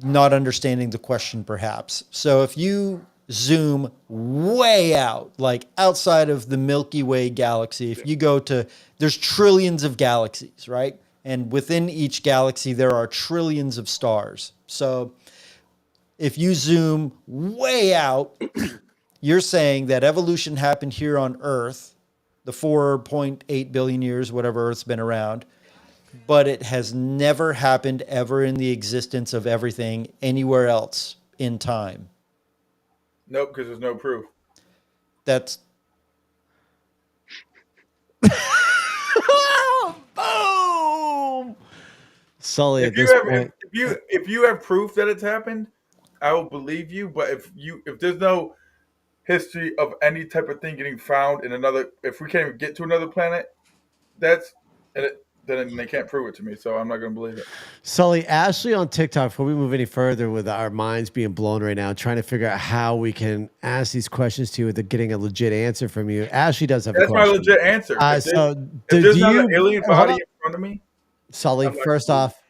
not understanding the question, perhaps. So if you zoom way out, like outside of the Milky Way galaxy, if you go to, there's trillions of galaxies, right? And within each galaxy, there are trillions of stars. So if you zoom way out, you're saying that evolution happened here on Earth, the 4.8 billion years, whatever Earth's been around, but it has never happened ever in the existence of everything anywhere else in time. Nope, because there's no proof. That's Boom! Sully, at If you this have point, if you have proof that it's happened, I will believe you. But if there's no history of any type of thing getting found in another, if we can't even get to another planet, then they can't prove it to me. So I'm not going to believe it. Sully, Ashley on TikTok, before we move any further with our minds being blown right now, trying to figure out how we can ask these questions to you without getting a legit answer from you. Ashley does have a That's my question. legit answer. If there's not an alien body in front of me, Sully, I'm not first gonna off,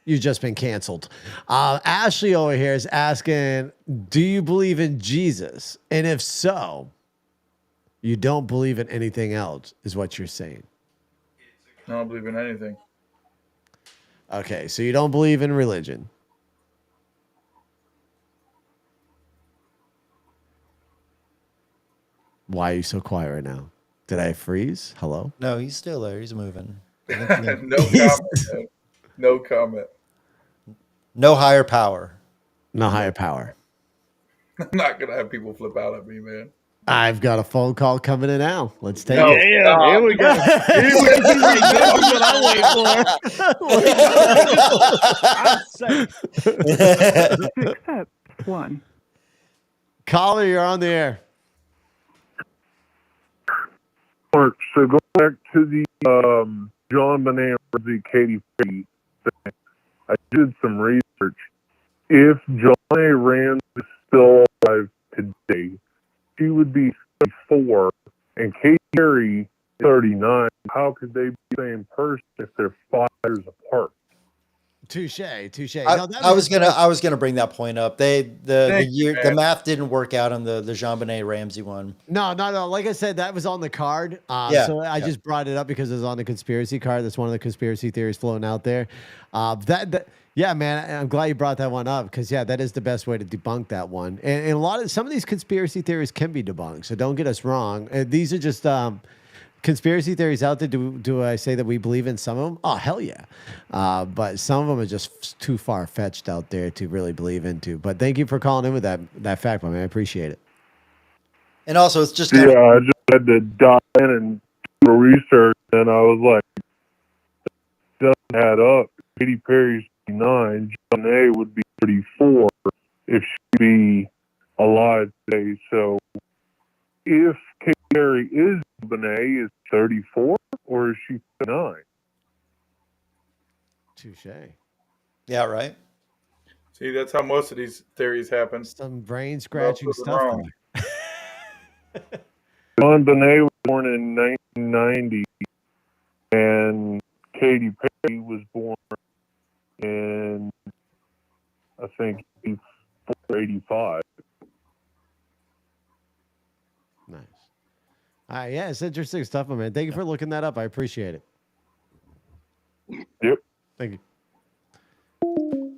you've just been canceled. Ashley over here is asking, do you believe in Jesus? And if so, you don't believe in anything else, is what you're saying. I don't believe in anything. Okay, so you don't believe in religion. Why are you so quiet right now? Did I freeze? Hello? no, he's still there. He's moving. No comment. Man. No comment. No higher power. No higher power. I'm not gonna have people flip out at me, man. I've got a phone call coming in now. Let's take No. it. yeah, here we go. That's what I wait for. To accept. 1. Caller, you're on the air. Mark, so going back to the John Bonet versus Katy Perry thing, I did some research. If John A. Rand is still alive today, she would be 34, and Katy should they be the same person if they're 5 years apart? Touche. I was gonna bring that point up. The math didn't work out on the Jean-Benet Ramsey one. No. Like I said, that was on the card. So I just brought it up because it was on the conspiracy card. That's one of the conspiracy theories floating out there. Yeah, man, I'm glad you brought that one up because that is the best way to debunk that one. And some of these conspiracy theories can be debunked. So don't get us wrong. These are just conspiracy theories out there. Do I say that we believe in some of them? Oh, hell yeah. But some of them are just too far fetched out there to really believe into. But thank you for calling in with that fact, my man. I appreciate it. And also, it's just I just had to dive in and do research, and I was like, it doesn't add up. Katy Perry's 39, John A would be 34 if she'd be alive today. So if Katy Perry is Benet, is 34 or is she 39? Touche. Yeah, right. See, that's how most of these theories happen. Some brain scratching stuff. John Benet was born in 1990, and Katy Perry was born in, I think, 85. Nice. Yeah, it's interesting stuff, my man. Thank you for looking that up. I appreciate it. Yep. Thank you.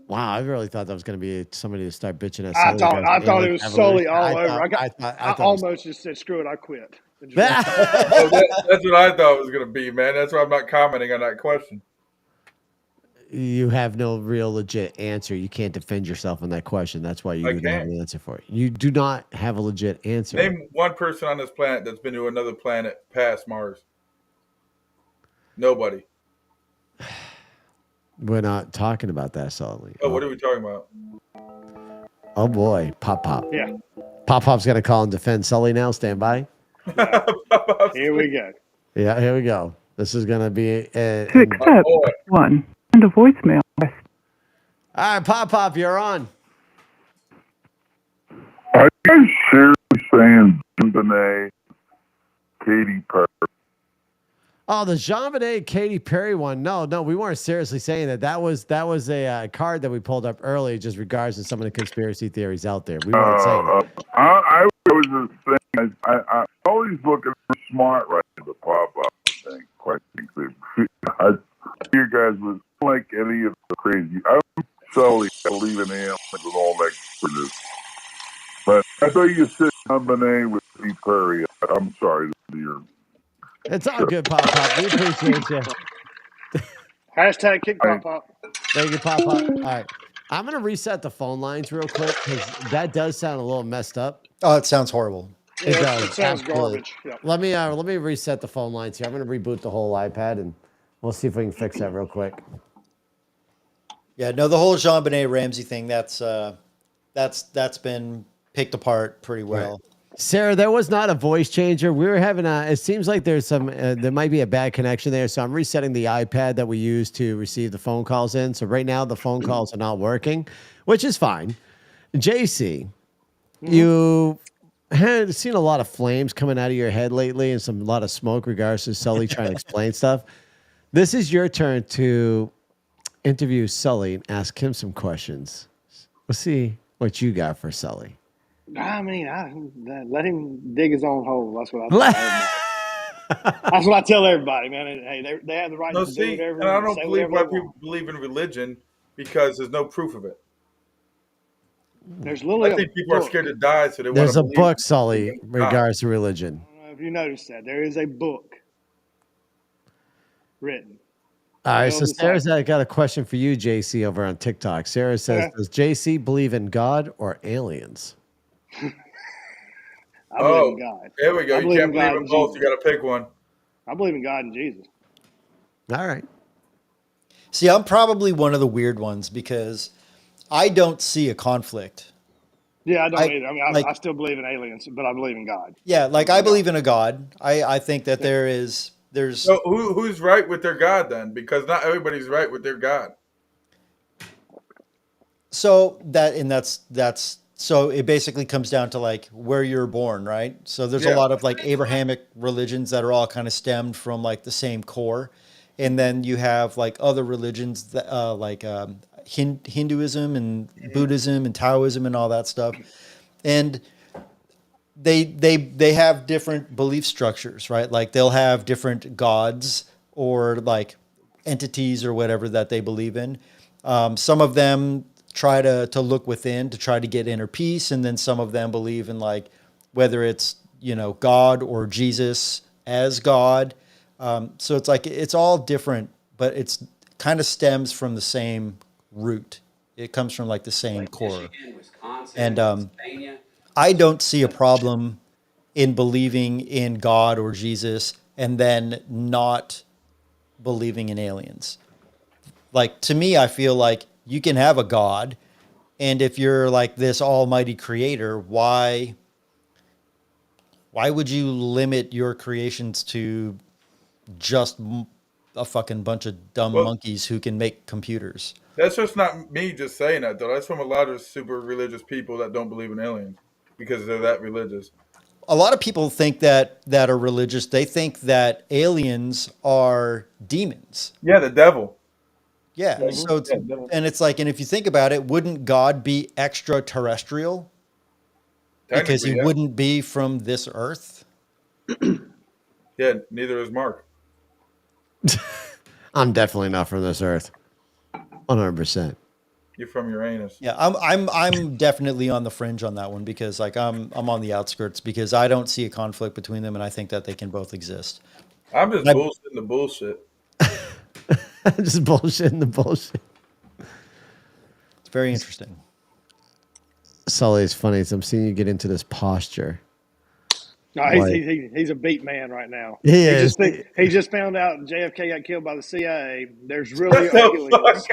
Wow, I really thought that was going to be somebody to start bitching at. I thought it was Sully all over. I almost just said, screw it, I quit. That's what I thought it was going to be, man. That's why I'm not commenting on that question. You have no real legit answer. You can't defend yourself on that question. That's why you don't have an answer for it. You do not have a legit answer. Name one person on this planet that's been to another planet past Mars. Nobody. We're not talking about that, Sully. Oh, what are we talking about? Oh boy, Pop. Yeah. Pop's going to call and defend Sully now. Stand by. Here we go. Yeah, here we go. This is going to be to accept one and a voicemail. All right, Pop, you're on. Are you seriously saying Benet, Katy Perry? Oh, the Jean-Benet Katy Perry one. No, we weren't seriously saying that. That was a card that we pulled up early, just regards to some of the conspiracy theories out there. We weren't saying that. I was just saying, I always looking for smart right in the pop-up thing. Quite frankly, you guys was like any of the crazy. I'm Sully, I believe in him with all that goodness. But I thought you said Benet with Katy Perry. I'm sorry to your. It's all good, Pop. We appreciate you. Hashtag kick Pop. Thank you, Pop. All right. I'm going to reset the phone lines real quick because that does sound a little messed up. Oh, it sounds horrible. It does. It sounds garbage. Yeah. Let me reset the phone lines here. I'm going to reboot the whole iPad and we'll see if we can fix that real quick. Yeah, no, the whole Jean-Benet Ramsey thing, that's been picked apart pretty well. Right. Sarah, there was not a voice changer. We were having it seems like there's there might be a bad connection there. So I'm resetting the iPad that we use to receive the phone calls in. So right now the phone calls are not working, which is fine. JC, you had seen a lot of flames coming out of your head lately and a lot of smoke regards to Sully trying to explain stuff. This is your turn to interview Sully and ask him some questions. Let's see what you got for Sully. I mean, let him dig his own hole. That's what that's what I tell everybody, man. Hey, they have the right to do whatever. And I don't believe why people believe in religion because there's no proof of it. There's literally I think people are scared to die, so there's a book, Sully, in regards to religion. I don't know if you noticed that. There is a book written. All right, so Sarah's got a question for you, JC, over on TikTok. Sarah says, does JC believe in God or aliens? I believe in God. There we go. You can't believe in both. You got to pick one. I believe in God and Jesus. All right. See, I'm probably one of the weird ones because I don't see a conflict. Yeah, I don't either. I mean, I still believe in aliens, but I believe in God. Yeah, like I believe in a God. I think that there's. So who's right with their God then? Because not everybody's right with their God. So that's so it basically comes down to like where you're born, right? So there's a lot of like Abrahamic religions that are all kind of stemmed from like the same core. And then you have like other religions that Hinduism and Buddhism and Taoism and all that stuff. And they have different belief structures, right? Like they'll have different gods or like entities or whatever that they believe in. Some of them try to look within to try to get inner peace, and then some of them believe in like whether it's God or Jesus as God. So it's like it's all different, but it's kind of stems from the same root. It comes from like the same core. And I don't see a problem in believing in God or Jesus and then not believing in aliens. Like to me, I feel like you can have a God, and if you're like this almighty creator, why would you limit your creations to just a fucking bunch of dumb monkeys who can make computers? That's just not me just saying that, though. That's from a lot of super religious people that don't believe in aliens because they're that religious. A lot of people think that are religious. They think that aliens are demons. Yeah, the devil. Yeah. So it's, and it's like, and if you think about it, wouldn't God be extraterrestrial? Because he wouldn't be from this earth. Yeah, neither is Mark. I'm definitely not from this earth. 100%. You're from Uranus. Yeah, I'm definitely on the fringe on that one because like I'm on the outskirts because I don't see a conflict between them, and I think that they can both exist. I'm just bullshitting the bullshit. Just bullshitting the bullshit. It's very interesting. Sully, it's funny. I'm seeing you get into this posture. No, he's a beat man right now. He is. He just found out JFK got killed by the CIA. There's really aliens.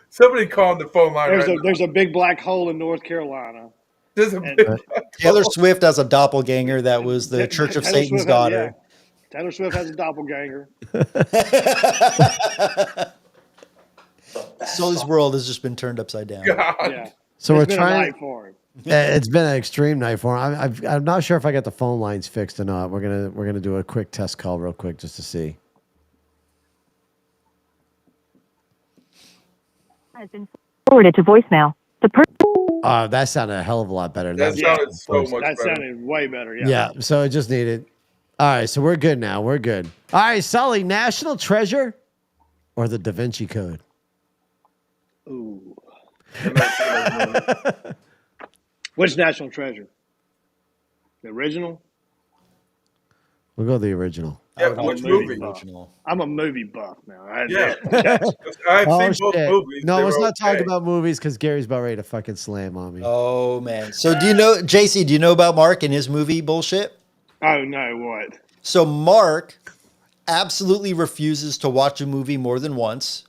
Somebody call the phone line. There's a big black hole in North Carolina. Taylor Swift has a doppelganger that was the Church of Satan's daughter. Taylor Swift has a doppelganger. Sully's world has just been turned upside down. Yeah. So it's we're been trying. a night for him. It's been an extreme night for him. I'm not sure if I got the phone lines fixed or not. We're gonna do a quick test call real quick just to see. Has been forwarded to voicemail. The person. That sounded a hell of a lot better. That sounded so much better. That sounded way better. Yeah. Yeah. So it just needed. All right. So we're good now. We're good. All right, Sully. National Treasure or the Da Vinci Code? Ooh. Which National Treasure? The original? We'll go the original. Yeah, which movie? I'm a movie buff now. I've seen both movies. No, let's not talk about movies because Gary's about ready to fucking slam on me. Oh man. So do you know, JC, do you know about Mark and his movie bullshit? Oh no, what? So Mark absolutely refuses to watch a movie more than once,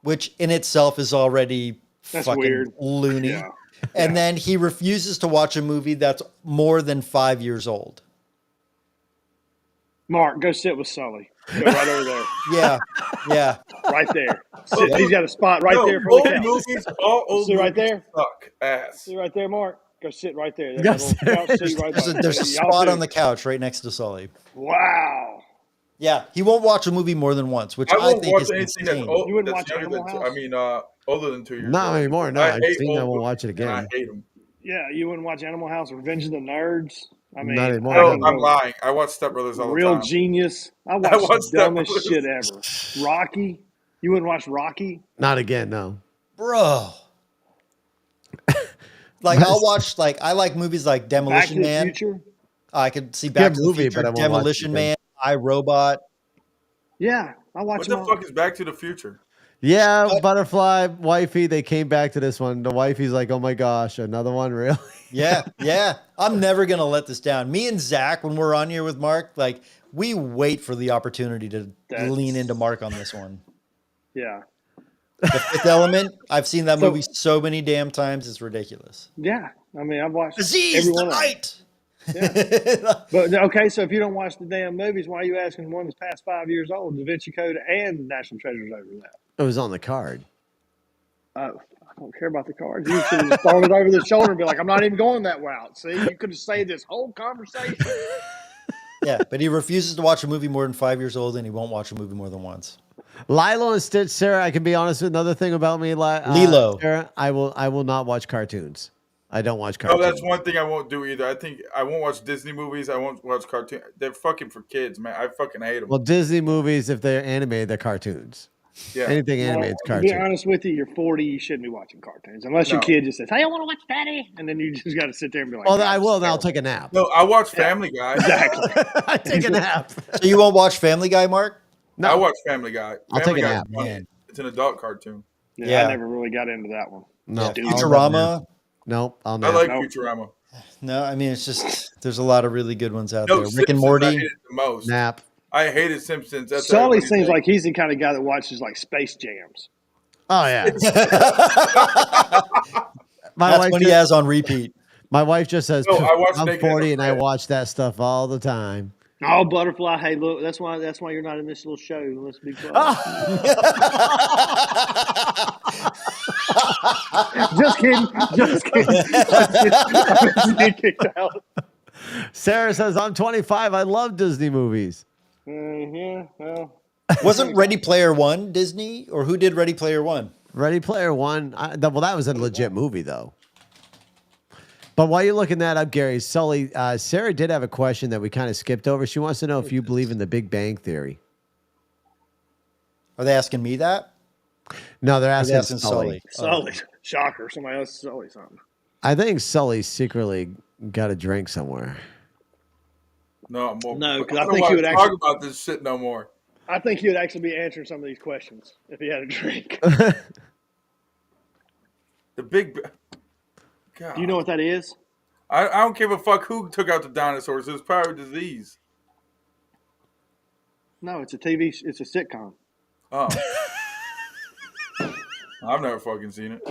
which in itself is already fucking weird. Loony. Yeah. And then he refuses to watch a movie that's more than 5 years old. Mark, go sit with Sully. Go right over there. Yeah. Right there. Sit. He's got a spot right there for the couch. Movies, all old See right there? Suck ass. See right there, Mark? Go sit right there. There's a spot on the couch right next to Sully. Wow. Yeah, he won't watch a movie more than once, which I think is insane. You wouldn't watch Animal House? I mean, older than 2 years. Not anymore. No, I won't watch it again. I hate them. Yeah, you wouldn't watch Animal House, Revenge of the Nerds. I mean, not anymore. No, I'm lying. I watch Step Brothers all the time. Real genius. I watched the dumbest shit ever. Rocky. You wouldn't watch Rocky? Not again, no. Bro. Like I'll watch I like movies like Demolition Man. Future? I could see Back to the Future, but Demolition Man, iRobot. Yeah, I watch What the fuck is Back to the Future? Yeah, Butterfly, Wifey, they came back to this one. The Wifey's like, oh my gosh, another one, really? Yeah. I'm never going to let this down. Me and Zach, when we're on here with Mark, we wait for the opportunity to lean into Mark on this one. Yeah. The Fifth Element, I've seen that movie so many damn times, it's ridiculous. Yeah. I mean, I've watched Aziz, the Night. Yeah. But okay, so if you don't watch the damn movies, why are you asking one that's past 5 years old? Da Vinci Code and National Treasure's over that. It was on the card. Oh, I don't care about the cards. You should have just thrown it over the shoulder and be like, I'm not even going that route. See, you could have saved this whole conversation. Yeah, but he refuses to watch a movie more than 5 years old, and he won't watch a movie more than once. Lilo and Stitch, Sarah. I can be honest with another thing about me, Lilo. Sarah. I will not watch cartoons. I don't watch Oh, cartoons. that's one thing I won't do either. I think I won't watch Disney movies. I won't watch cartoons. They're fucking for kids, man. I fucking hate them. Well, Disney movies, if they're animated, they're cartoons. Yeah. Anything animated is To cartoon. be honest with you, you're 40. You shouldn't be watching cartoons unless your No. kid just says, "Hey, I want to watch Daddy," and then you just got to sit there and be like, Well, "No, I it's will. Then I'll terrible." take a nap. No, I watch Family Guy. Exactly. I take a nap. So you won't watch Family Guy, Mark? No. I watch Family Guy. I'll Family take a Guy's nap. funny. Man. It's an adult cartoon. Yeah, Yeah. I never really got into that one. No. Yeah. I'll Futurama? Nope. I'll I nap. like Nope. Futurama. No, I mean, it's just, there's a lot of really good ones out No, there. Rick Simpsons, and I Morty. hated the most. Nap. I hated Simpsons. That's Sully everybody's seems thing. like he's the kind of guy that watches like Space Jams. Oh yeah. My That's wife when he just, has on repeat. my wife just says, No, I watch "I'm Naked 40 and and I Afraid. watch that stuff all the time." Oh, Butterfly! Hey, look, that's why you're not in this little show. Let's be quiet. Just kidding. Just kidding. Get kicked out. Sarah says, "I'm 25. I love Disney movies." Yeah, well, Wasn't Ready Player One Disney? Or who did Ready Player One? Ready Player One. Well, that was a legit movie, though. But while you're looking that up, Gary, Sully, Sarah did have a question that we kind of skipped over. She wants to know if you believe in the Big Bang Theory. Are they asking me that? No, they're Or are asking, they asking Sully. Sully. Shocker. Somebody else Sully something. I think Sully secretly got a drink somewhere. No, No, 'cause I I don't think want he to would talk actually- about this shit no more. I think he would actually be answering some of these questions if he had a drink. The big. God. Do you know what that is? I don't give a fuck who took out the dinosaurs. It was probably disease. No, it's a TV. It's a sitcom. Oh. I've never fucking seen it.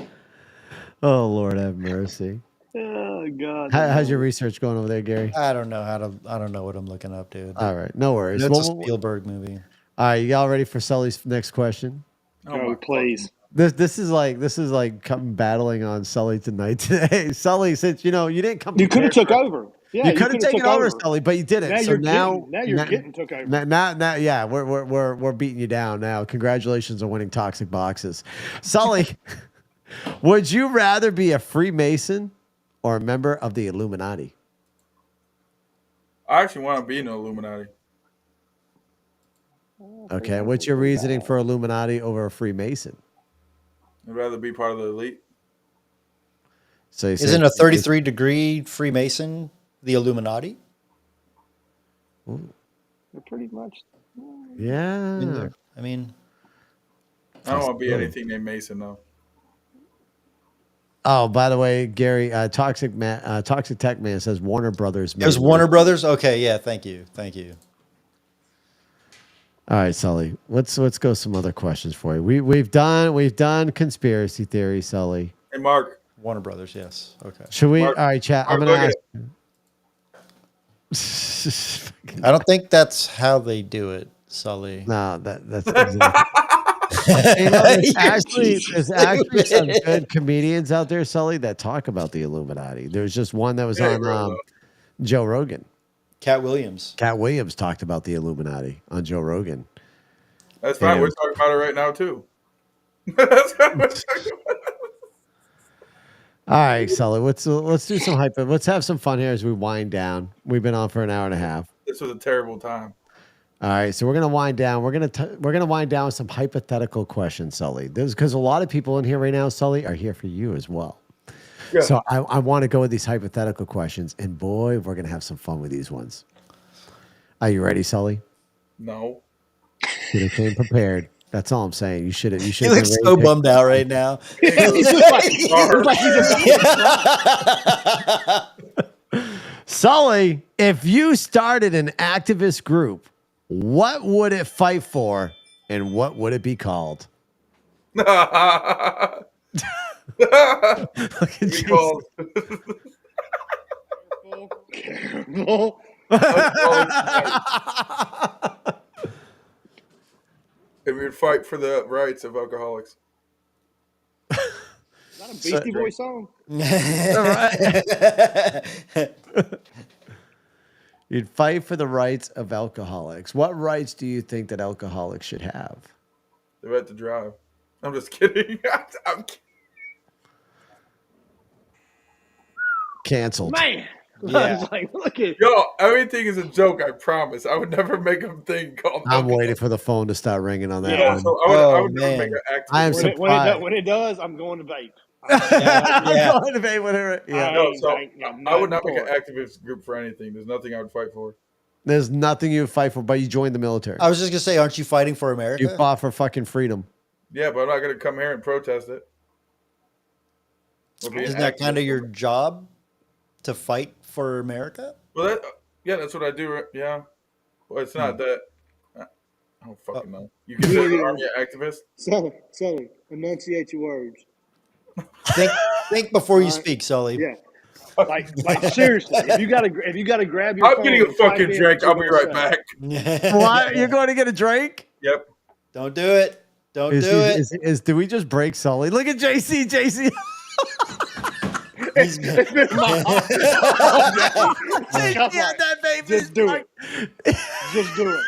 Oh, Lord have mercy. Oh God. How's your research going over there, Gary? I don't know what I'm looking up, dude. All right, no worries. It's a Well, Spielberg movie. all right, y'all ready for Sully's next question? Oh, Go, my please. This is like come battling on Sully tonight today. Sully, since you didn't come. You could have prepared took for- over. Yeah, You could have coulda taken took over, Sully, but you didn't. Now so you're now getting took over. Now, yeah, we're beating you down now. Congratulations on winning Toxic Boxes, Sully. Would you rather be a Freemason or a member of the Illuminati? I actually want to be in the Illuminati. Okay, what's your reasoning for Illuminati over a Freemason? I'd rather be part of the elite. So you say Isn't a 33-degree Freemason the Illuminati? They're pretty much. Yeah. I mean, I don't want to be anything named Mason, though. Oh, by the way, Gary, Toxic Tech Man says Warner Brothers. it was Warner Brothers. Okay, yeah, thank you. All right, Sully. Let's go some other questions for you. We've done conspiracy theory, Sully. Hey, Mark. Warner Brothers, yes. Okay. Should we? Mark- All right, chat. I'm Mark, gonna look ask. I don't think that's how they do it, Sully. No, that's exactly. There's actually some good comedians out there, Sully, that talk about the Illuminati. There's just one that was Yeah, on bro. Joe Rogan. Cat Williams. Cat Williams talked about the Illuminati on Joe Rogan. That's fine. Yeah. We're talking about it right now, too. That's what we're talking about. All right, Sully. Let's do some hype. Let's have some fun here as we wind down. We've been on for an hour and a half. This was a terrible time. All right, so we're gonna wind down. We're gonna wind down with some hypothetical questions, Sully. This because a lot of people in here right now, Sully, are here for you as well. Yeah. So I want to go with these hypothetical questions, and boy, we're gonna have some fun with these ones. Are you ready, Sully? No. Should have came prepared. That's all I'm saying. You should have. You should. He looks so bummed out right now. Sully, if you started an activist group, what would it fight for, and what would it be called? Look at Because- Careful. It would fight for the rights of alcoholics. Beastie Boys song. You'd fight for the rights of alcoholics. What rights do you think that alcoholics should have? The right to drive. I'm just kidding. I'm kidding. Canceled. Man. Yeah. I was like, look at Yo, everything is a joke, I promise. I would never make a thing called I'm waiting for the phone to start ringing on that Yeah, one. so I would never make an activist. I am when surprised. when it does, I'm going to vape. I'm going to vape whatever. Yeah. No, so I would not make an activist group for anything. There's nothing I would fight for. There's nothing you would fight for, but you joined the military. I was just gonna say, aren't you fighting for America? You fought for fucking freedom. Yeah, but I'm not going to come here and protest it. Isn't that kind of your job to fight for America? Well, that's what I do. Yeah, well, it's not that. I don't fucking know. You consider the army an activist? Sully, enunciate your words. Think before you speak, Sully. Yeah. Like seriously, if you gotta grab your I'm phone getting a and type fucking in drink. what I'll be you're right gonna say. back. What? You're going to get a drink? Yep. Don't do it. Don't do it. Did we just break Sully? Look at JC. JC. It's been my JC had that baby. Just do it. Just do it.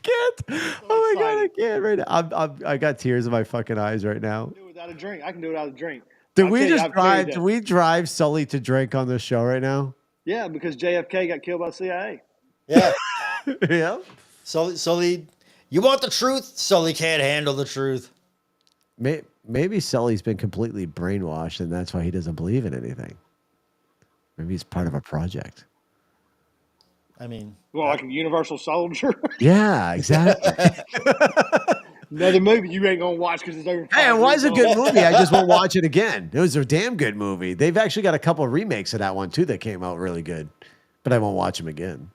Can't. Oh my god, I can't right now. I got tears in my fucking eyes right now. Do it without a drink. I can do it without a drink. Did I'll we tell you, just I've carried drive? that. Did we drive Sully to drink on this show right now? Yeah, because JFK got killed by the CIA. Yeah. Yeah. Sully, you want the truth? Sully can't handle the truth. Maybe Sully's been completely brainwashed, and that's why he doesn't believe in anything. Maybe he's part of a project. I mean, Well, like a Universal Soldier. Yeah, exactly. Another movie you ain't gonna watch because it's over. Hey, it 5 was a years good old. movie. I just won't watch it again. It was a damn good movie. They've actually got a couple of remakes of that one too that came out really good, but I won't watch them again.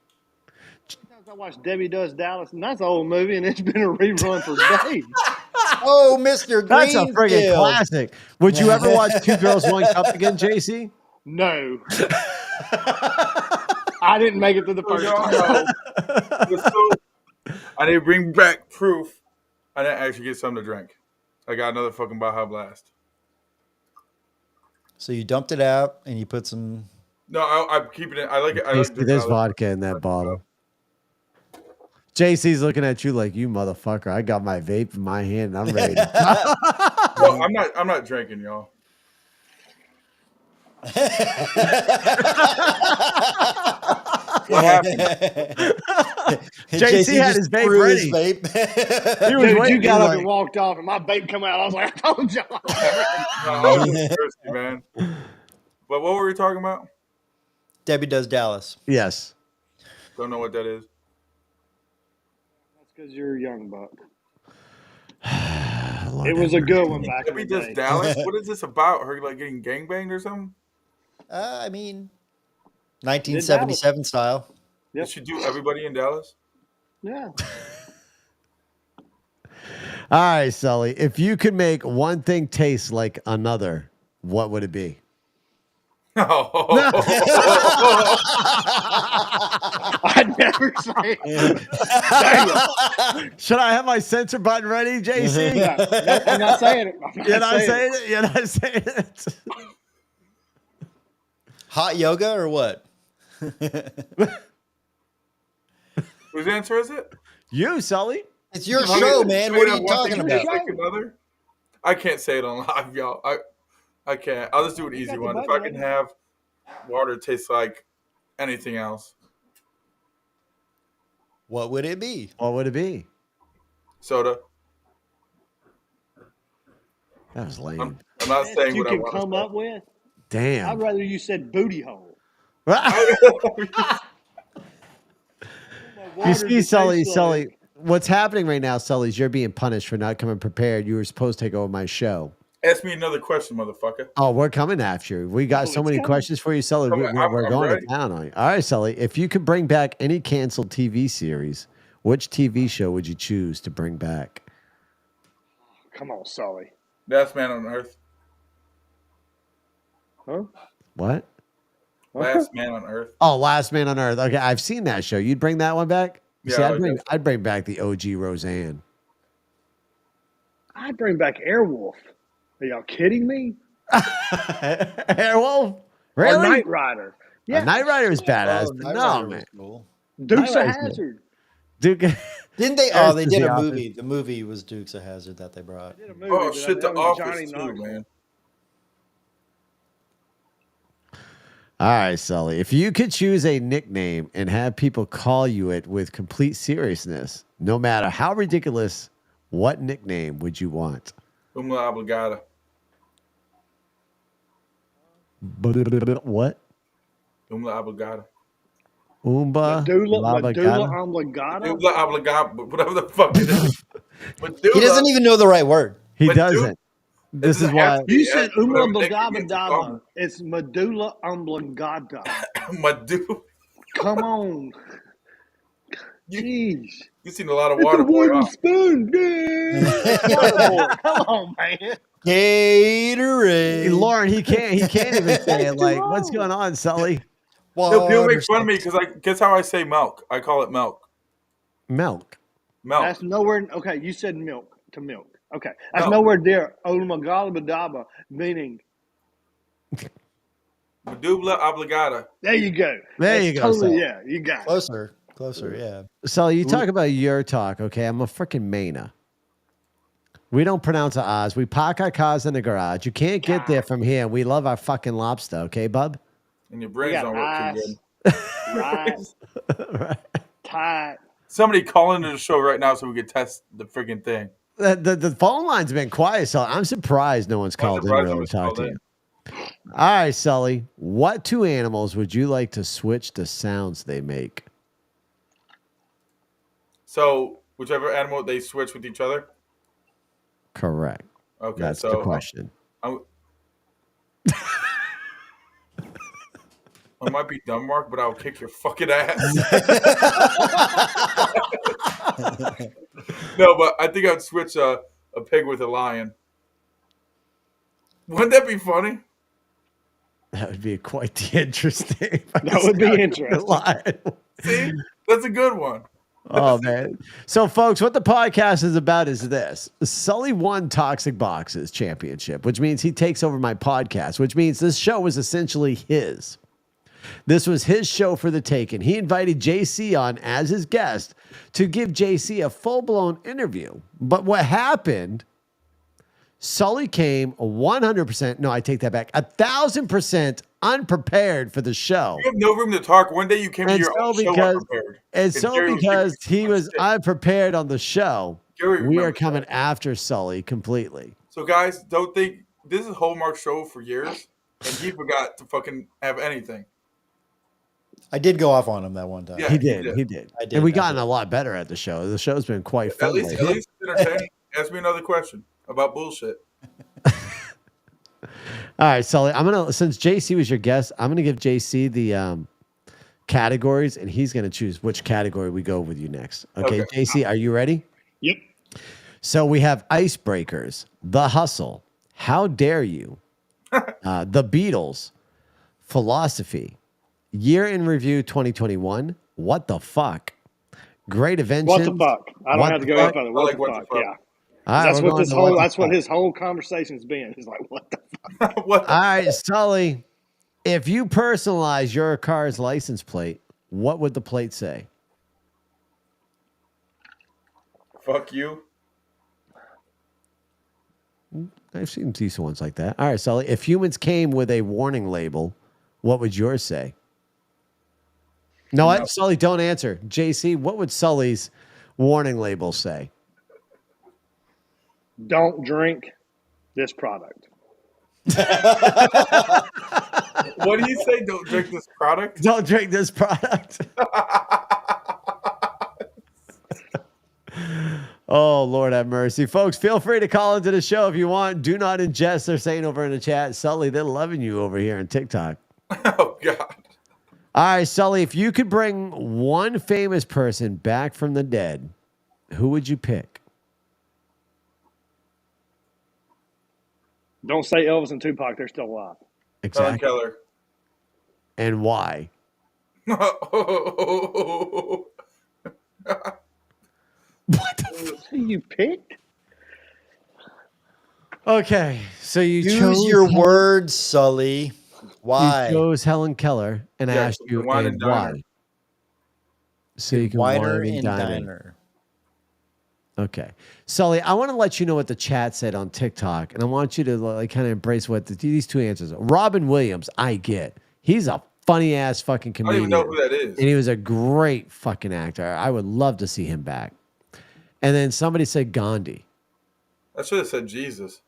I watched Debbie Does Dallas, and that's an old movie, and it's been a rerun for days. oh, Mr. Greenfield. That's a friggin' classic. Would you ever watch Two Girls, One Cup again, JC? No. I didn't make it through the first time. I didn't bring back proof. I didn't actually get something to drink. I got another fucking Baja Blast. So you dumped it out and you put some. No, I'm keeping it. I like it. I like There's vodka in that bottle. JC's looking at you like, you motherfucker. I got my vape in my hand and I'm ready. No, I'm not drinking, y'all. What happened? JC had his vape ready. He was Dude, waiting, you got he up like- and walked off, and my vape come out. I was like, I told y'all. No, I was just thirsty, man. But what were we talking about? Debbie Does Dallas. Yes. Don't know what that is. That's because you're a young buck. It was a good one back in Debbie the Does day. Dallas? What is this about? Her like getting gangbanged or something? I mean, 1977 style. Yep. Did she do everybody in Dallas? Yeah. All right, Sully. If you could make one thing taste like another, what would it be? I'd never say it. Should I have my censor button ready, JC? I'm not saying it. You're not saying it? You're not saying it? Hot yoga or what? Whose answer is it? You, Sully. It's your show, man. What are you talking about? Like another? I can't say it on live, y'all. I can't. I'll just do an easy one. If I can have water taste like anything else, What would it be? What would it be? soda. That was lame. I'm not saying You what I can want. come up with. I'd Damn. rather you said booty hole. You see, Sully, what's happening right now, Sully, is you're being punished for not coming prepared. You were supposed to take over my show. Ask me another question, motherfucker. Oh, we're coming after you. We got so many questions for you, Sully. I'm We're going ready. to town on you. All right, Sully. If you could bring back any canceled TV series, which TV show would you choose to bring back? Come on, Sully. Last Man on Earth. Huh? What? Last Man on Earth. Oh, Last Man on Earth. Okay, I've seen that show. You'd bring that one back? Yeah, See, I like that. I'd bring back the OG Roseanne. I'd bring back Airwolf. Are y'all kidding me? Airwolf? Or Really? Knight Rider? Yeah. Knight Rider is badass. Oh, but Knight no, Rider man. was cool. Dukes of Knight Rider's good. Hazzard. Duke. Didn't they? There's Oh, they the did a Office. movie. The movie was Dukes of Hazzard that they brought. I did a movie, Oh but shit, that The was Office Johnny too, Knoxville. man. All right, Sully. If you could choose a nickname and have people call you it with complete seriousness, no matter how ridiculous, what nickname would you want? Umla obligata. What? Umla obligata. Medulla Medulla oblongata? oblongata? Umla obligata, whatever the fuck it is. Medulla. He doesn't even know the right word. He Medulla- doesn't. This is doesn't why. have to be. You said Whatever umla nickname you get to call oblongata. It's medulla oblongata. me. Medulla. Come on. Jeez. You've seen a lot of It's a water boy. wooden Huh? spoon. Waterboy. Come on, man. Gatorade. Lauren, he can't even say it. Too Like, what's long. going on, Sully? No, people make fun of me Water because guess how I say milk? I call it milk. Milk. Milk. That's nowhere. Okay, you said milk to milk. Okay, that's No. nowhere near Olmagalabadaba, meaning. Medulla obligata. There you go. There That's you go, Totally, Sal. yeah, you got it. Closer, yeah. Sully, you talk about your talk, okay? I'm a freaking Maina. We don't pronounce the Oz. We park our cars in the garage. You can't get there from here. We love our fucking lobster, okay, bub? And your We brains got don't work too ice, good. rice, Right. tide. Somebody call into the show right now so we can test the freaking thing. The phone line's been quiet, so I'm surprised no one's called in surprised really nobody's to talk called to in. you. All right, Sully. What two animals would you like to switch the sounds they make? So whichever animal they switch with each other. Correct. Okay, That's so the question. I might be dumb, Mark, but I'll kick your fucking ass. No, but I think I'd switch a pig with a lion. Wouldn't that be funny? That would be quite the interesting. That would be interesting. See, that's a good one. Oh man. So folks, what the podcast is about is this. Sully won Toxic Boxes Championship, which means he takes over my podcast, which means this show was essentially his. This was his show for the taking. He invited JC on as his guest to give JC a full-blown interview. But what happened, Sully came 100%, no, I take that back, 1,000% unprepared for the show. You have no room to talk. One day you came to your own show unprepared. And so Gary was because giving he you was shit. unprepared on the show, Gary we are remembers coming that. after Sully completely. So guys, don't think this is Hallmark's show for years, and he forgot to fucking have anything. I did go off on him that one time. Yeah. He did. I did. And we I gotten did. a lot better at the show. The show's been quite fun. At least lately. it's entertaining. Ask me another question about bullshit. All right, Sully. Since JC was your guest, I'm gonna give JC the categories, and he's gonna choose which category we go with you next. Okay. JC, are you ready? Yep. So we have icebreakers, the hustle, how dare you, the Beatles, philosophy, year in review 2021, what the fuck, great inventions. What the fuck? I don't What have to the go fuck? any further. I What like the what the fuck? fuck. Yeah. All right, That's we're what going this to whole. the That's what fuck. his whole conversation's been. He's like, what the fuck? What the All right, Sully, if you personalize your car's license plate, what would the plate say? fuck you? I've seen decent ones like that. All right, Sully, if humans came with a warning label, what would yours say? No, what? Sully, don't answer. JC, what would Sully's warning label say? Don't drink this product. What do you say? Don't drink this product? Don't drink this product. Oh, Lord have mercy. Folks, feel free to call into the show if you want. Do not ingest, they're saying over in the chat. Sully, they're loving you over here on TikTok. Oh, God. All right, Sully, if you could bring one famous person back from the dead, who would you pick? Don't say Elvis and Tupac. They're still alive. Helen Exactly. Keller. And why? Who you picked? Okay, so you Use chose your words, Sully. Why? You chose Helen Keller and Yeah, asked you wine a and diner. why. So you can Winer wine and and diner. diner. Okay, Sully, I want to let you know what the chat said on TikTok, and I want you to like kind of embrace what these two answers are. Robin Williams, I get. He's a funny ass fucking I don't comedian. even know who that is. And he was a great fucking actor. I would love to see him back. And then somebody said Gandhi. I should have said Jesus.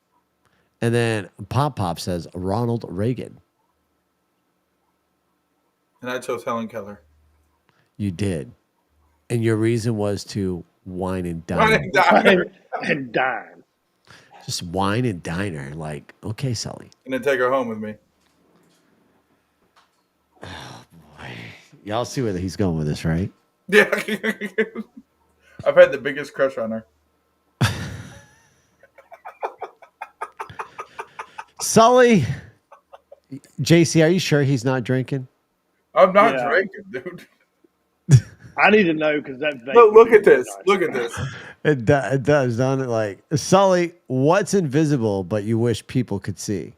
And then Pop says Ronald Reagan. And I chose Helen Keller. You did. And your reason was to wine and Wine dine. and diner. And dime. Just wine and diner. Like, okay, Sully. And then take her home with me. Y'all see where he's going with this, right? Yeah. I've had the biggest crush on her. Sully, JC, are you sure he's not drinking? I'm not Yeah. drinking, dude. I need to know because that. Look at this. Look at this. It does, don't it? Like, Sully, what's invisible but you wish people could see?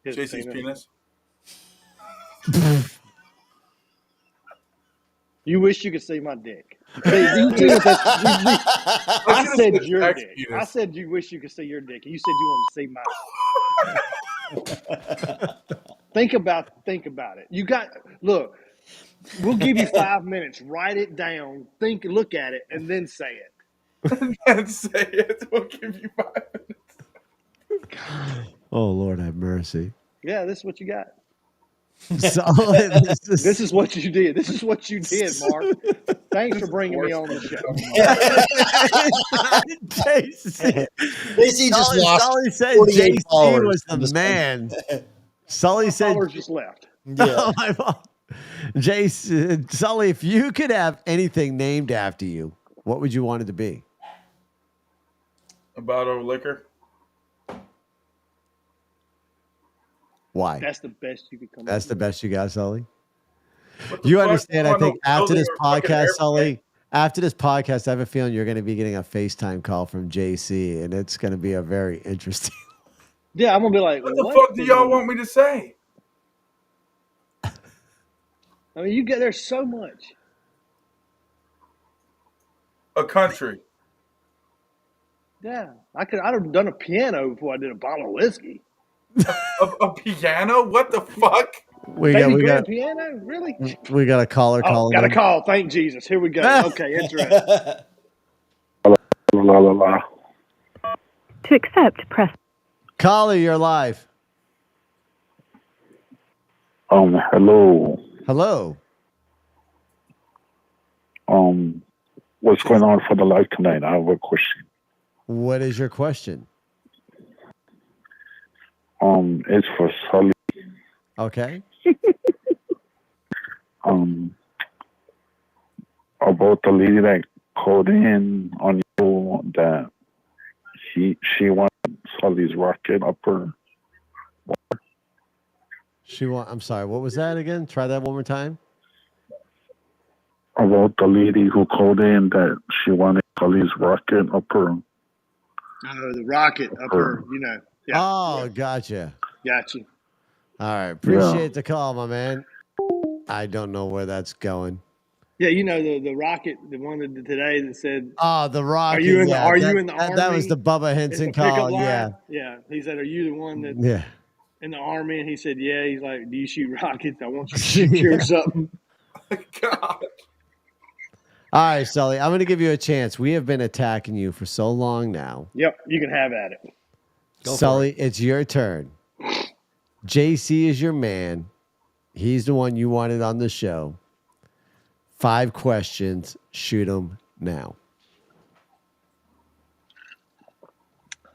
JC's penis. You wish you could see my dick. I said your dick. Penis. I said you wish you could see your dick. You said you want to see mine. Think about it. You got look. We'll give you 5 minutes. Write it down. Look at it, and then say it. And say it. We'll give you 5 minutes. Oh, Lord have mercy. Yeah, this is what you got. Sully, This is what you did. This is what you did, Mark. Thanks for bringing me on the show. JC just lost Sully said 48 JC followers was from the this man. Sully said Followers just left. Yeah. Oh, my fault. Jason, Sully, if you could have anything named after you, what would you want it to be? A bottle of liquor. Why? That's the best you could come. That's up the with. best you got, Sully? What the You fuck? understand, I don't think know, after this building a fucking podcast, airplane. Sully, after this podcast, I have a feeling you're going to be getting a FaceTime call from JC, and it's going to be a very interesting. Yeah, I'm gonna be like, What the fuck do y'all want me to say? I mean, there's so much. A country. Yeah, I'd have done a piano before I did a bottle of whiskey. A piano? What the fuck? We Baby got grand piano? Really? we got a caller Oh, calling. got a in. call. Thank Jesus. Here we go. Okay, interesting. La la la. To accept, press Caller, you're live. Hello. Hello. What's going on for the live tonight? I have a question. What is your question? It's for Sully. Okay. About the lady that called in on you that she wanted Sully's rocket up her. I'm sorry. What was that again? Try that one more time. About the lady who called in that she wanted Sully's rocket up her. Oh, the rocket up her, Yeah. Oh, gotcha. Got you. All right. Appreciate the call, my man. I don't know where that's going. Yeah, the rocket, the one today that said, Oh, the rocket. Are you in the that, Army? That was the Bubba It's Henson the pickup call. line. Yeah. Yeah. He said, "Are you the one that Yeah. in the Army?" And he said, "Yeah." He's like, "Do you shoot rockets? I want you to shoot yours up." God. All right, Sully. I'm going to give you a chance. We have been attacking you for so long now. Yep, you can have at it. Sully, it's your turn. JC is your man. He's the one you wanted on the show. 5 questions. Shoot them now.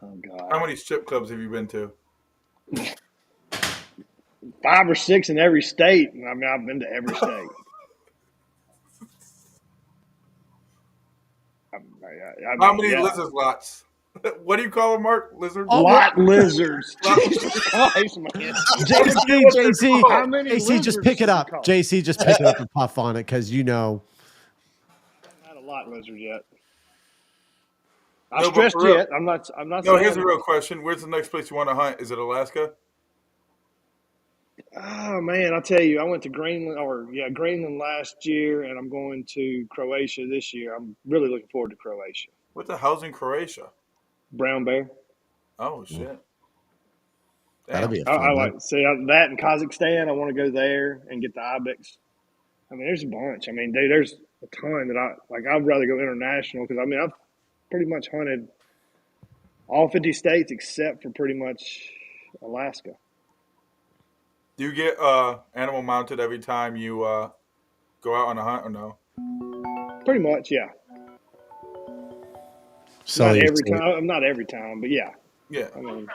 Oh God. How many strip clubs have you been to? 5 or 6 in every state. I mean, I've been to every state. How many lizard lots? What do you call them, Mark? Lizard? Lot lizards. Jesus Christ, man. JC, How many JC, just pick it lizards up. is it called? JC, just pick it up and puff on it because you know. Not a lot lizard yet. I No, but stressed for real. yet. I'm not. No, saying here's a real question. Where's the next place you want to hunt? Is it Alaska? Oh man, I tell you, I went to Greenland last year, and I'm going to Croatia this year. I'm really looking forward to Croatia. What the hell's in Croatia? Brown bear. Oh, shit. That'll Damn. be a I fun one. like see that in Kazakhstan. I want to go there and get the ibex. I mean, there's a bunch. I mean, dude, there's a ton that I like. I'd rather go international because I mean, I've pretty much hunted all 50 states except for pretty much Alaska. Do you get animal mounted every time you go out on a hunt or no? Pretty much, yeah. So Not every time. Not every time, but yeah. Yeah. I mean,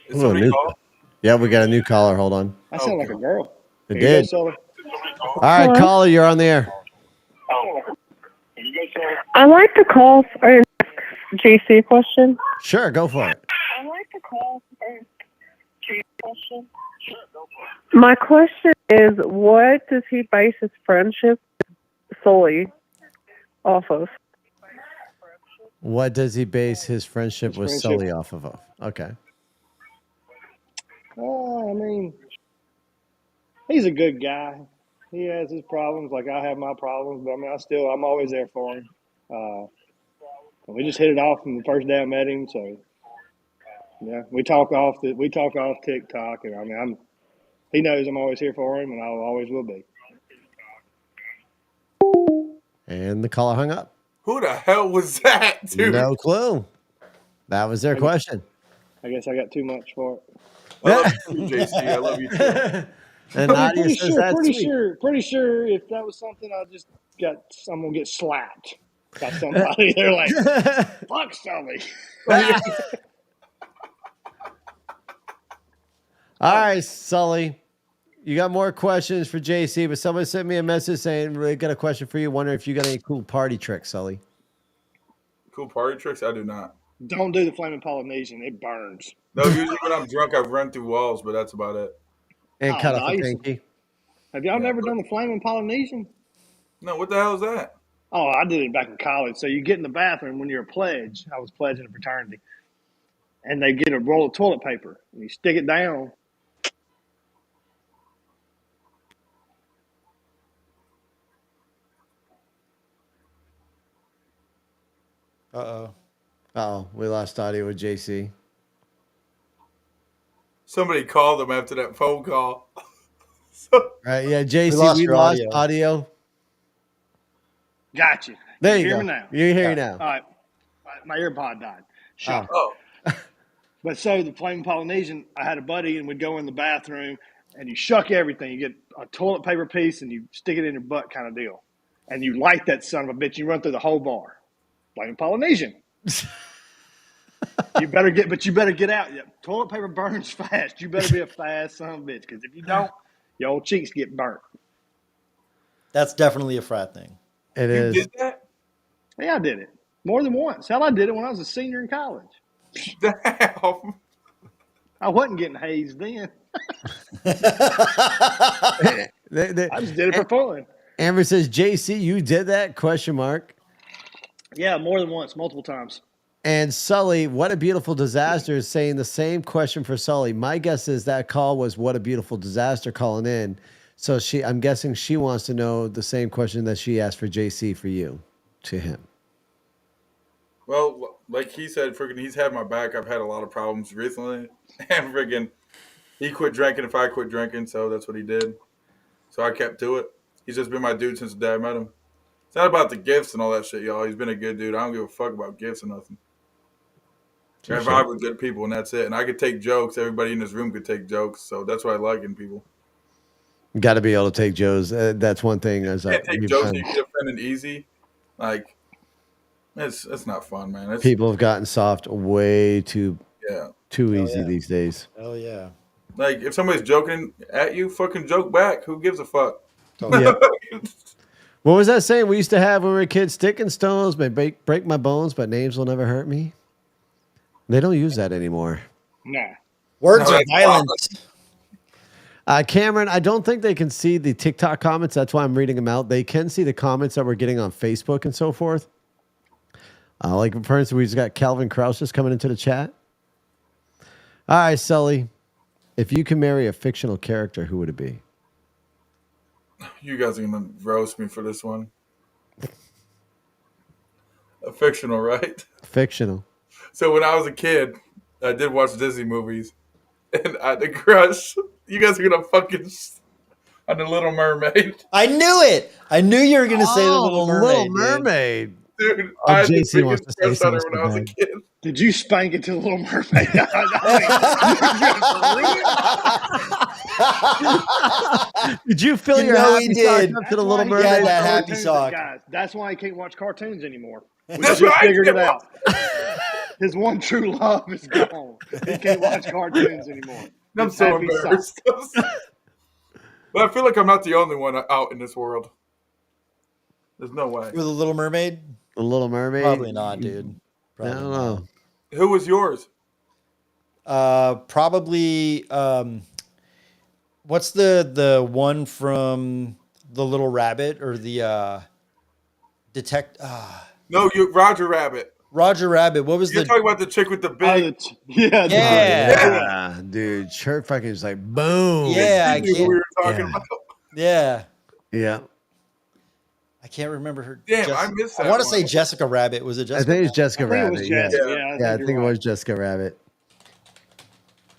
Is somebody call? Yeah, we got a new caller. Hold on. I sound like a girl. It Here you go, did. Sully. All right, caller, you're on the air. I'd like to call and ask JC a question. Sure, go for it. I'd like to call and ask JC a question. My question is, what does he base his friendship with Sully off of? What does he base his friendship with friendship. Sully off of? Okay. I mean, he's a good guy. He has his problems, like I have my problems. But I mean, I'm always there for him. We just hit it off from the first day I met him. So yeah, we talk off TikTok, and I mean, he knows I'm always here for him, and I always will be. And the caller hung up. Who the hell was that, dude? No clue. That was their question. I guess I got too much for it. I love you, JC. I love you too. And Nadia says that's pretty sweet. sure if that was something I'm gonna get slapped by somebody. They're like, fuck Sully. All right, Sully. You got more questions for JC, but somebody sent me a message saying we got a question for you. Wondering if you got any cool party tricks, Sully. Cool party tricks? I do not. Don't do the flaming Polynesian. It burns. No, usually when I'm drunk, I've run through walls, but that's about it. And cut off a nice. pinky. Have y'all never done the flaming Polynesian? No, what the hell is that? Oh, I did it back in college. So you get in the bathroom when you're a pledge. I was pledging a fraternity. And they get a roll of toilet paper and you stick it down. Oh, we lost audio with JC. Somebody called them after that phone call. Right, yeah, JC, we lost audio. Got you. There you you hear go. me now? You hear me now. All right. My earpod died. Shut Oh. But so the flaming Polynesian, I had a buddy and we'd go in the bathroom and you shuck everything. You get a toilet paper piece and you stick it in your butt kind of deal. And you light that son of a bitch. You run through the whole bar. Flaming Polynesian. you better get out. Yeah, toilet paper burns fast. You better be a fast son of a bitch. Because if you don't, your old cheeks get burnt. That's definitely a frat thing. It is. You did that? Yeah, I did it. More than once. Hell, I did it when I was a senior in college. Damn. I wasn't getting hazed then. I just did it for fun. Amber says, JC, you did that? Question mark. Yeah, more than once, multiple times. And Sully, what a beautiful disaster is saying the same question for Sully. My guess is that call was what a beautiful disaster calling in. So I'm guessing she wants to know the same question that she asked for JC for you to him. Well, like he said, freaking, he's had my back. I've had a lot of problems recently. And freaking, he quit drinking if I quit drinking, so that's what he did. So I kept to it. He's just been my dude since the day I met him. It's not about the gifts and all that shit, y'all. He's been a good dude. I don't give a fuck about gifts or nothing. I vibe with good people, and that's it. And I could take jokes. Everybody in this room could take jokes, so that's what I like in people. Got to be able to take Joe's. That's one thing. You can't take jokes and you get offended easy. Like, it's not fun, man. People have gotten soft way too easy these days. Oh yeah. Like if somebody's joking at you, fucking joke back. Who gives a fuck? Yeah. What was that saying we used to have when we were kids? Sticking stones may break my bones, but names will never hurt me. They don't use that anymore. Nah. Words of violence. Cameron, I don't think they can see the TikTok comments. That's why I'm reading them out. They can see the comments that we're getting on Facebook and so forth. Like, for instance, we just got Calvin Krause just coming into the chat. All right, Sully. If you can marry a fictional character, who would it be? You guys are gonna roast me for this one. A fictional, right? Fictional. So when I was a kid, I did watch Disney movies, and I had a crush. You guys are gonna fucking on the Little Mermaid. I knew it. I knew you were gonna say the Little Mermaid. Little Mermaid. Dude, Oh, I had the JC wants biggest to say crush on her something when I was a bad. kid. Did you spank it to the Little Mermaid? Did you fill You your know happy he sock did. up to the That's Little why he Mermaid? Yeah, can't that watch happy cartoons, sock. Guys, that's why he can't watch cartoons anymore. We That's just right, figured it yeah. out. His one true love is gone. He can't watch cartoons anymore. I'm It's so happy sock. embarrassed. But I feel like I'm not the only one out in this world. There's no way. With the Little Mermaid? The Little Mermaid? Probably not, dude. I Probably don't not. know. Who was yours? Probably. What's the one from the Little Rabbit or the No, Roger Rabbit. Roger Rabbit? What was You're the? talking about the chick with the Oh, big. yeah. Yeah, dude. Shirt fucking is like boom. Yeah, I You knew who we can't. were talking Yeah. about. Yeah, Yeah. I can't remember her. Damn, I missed that I want to one. say Jessica Rabbit. Was it I Jessica? think it's Jessica I think it Rabbit. was Yeah. Jessica. Yeah. Yeah, Yeah, I you're think it right. was Jessica Rabbit.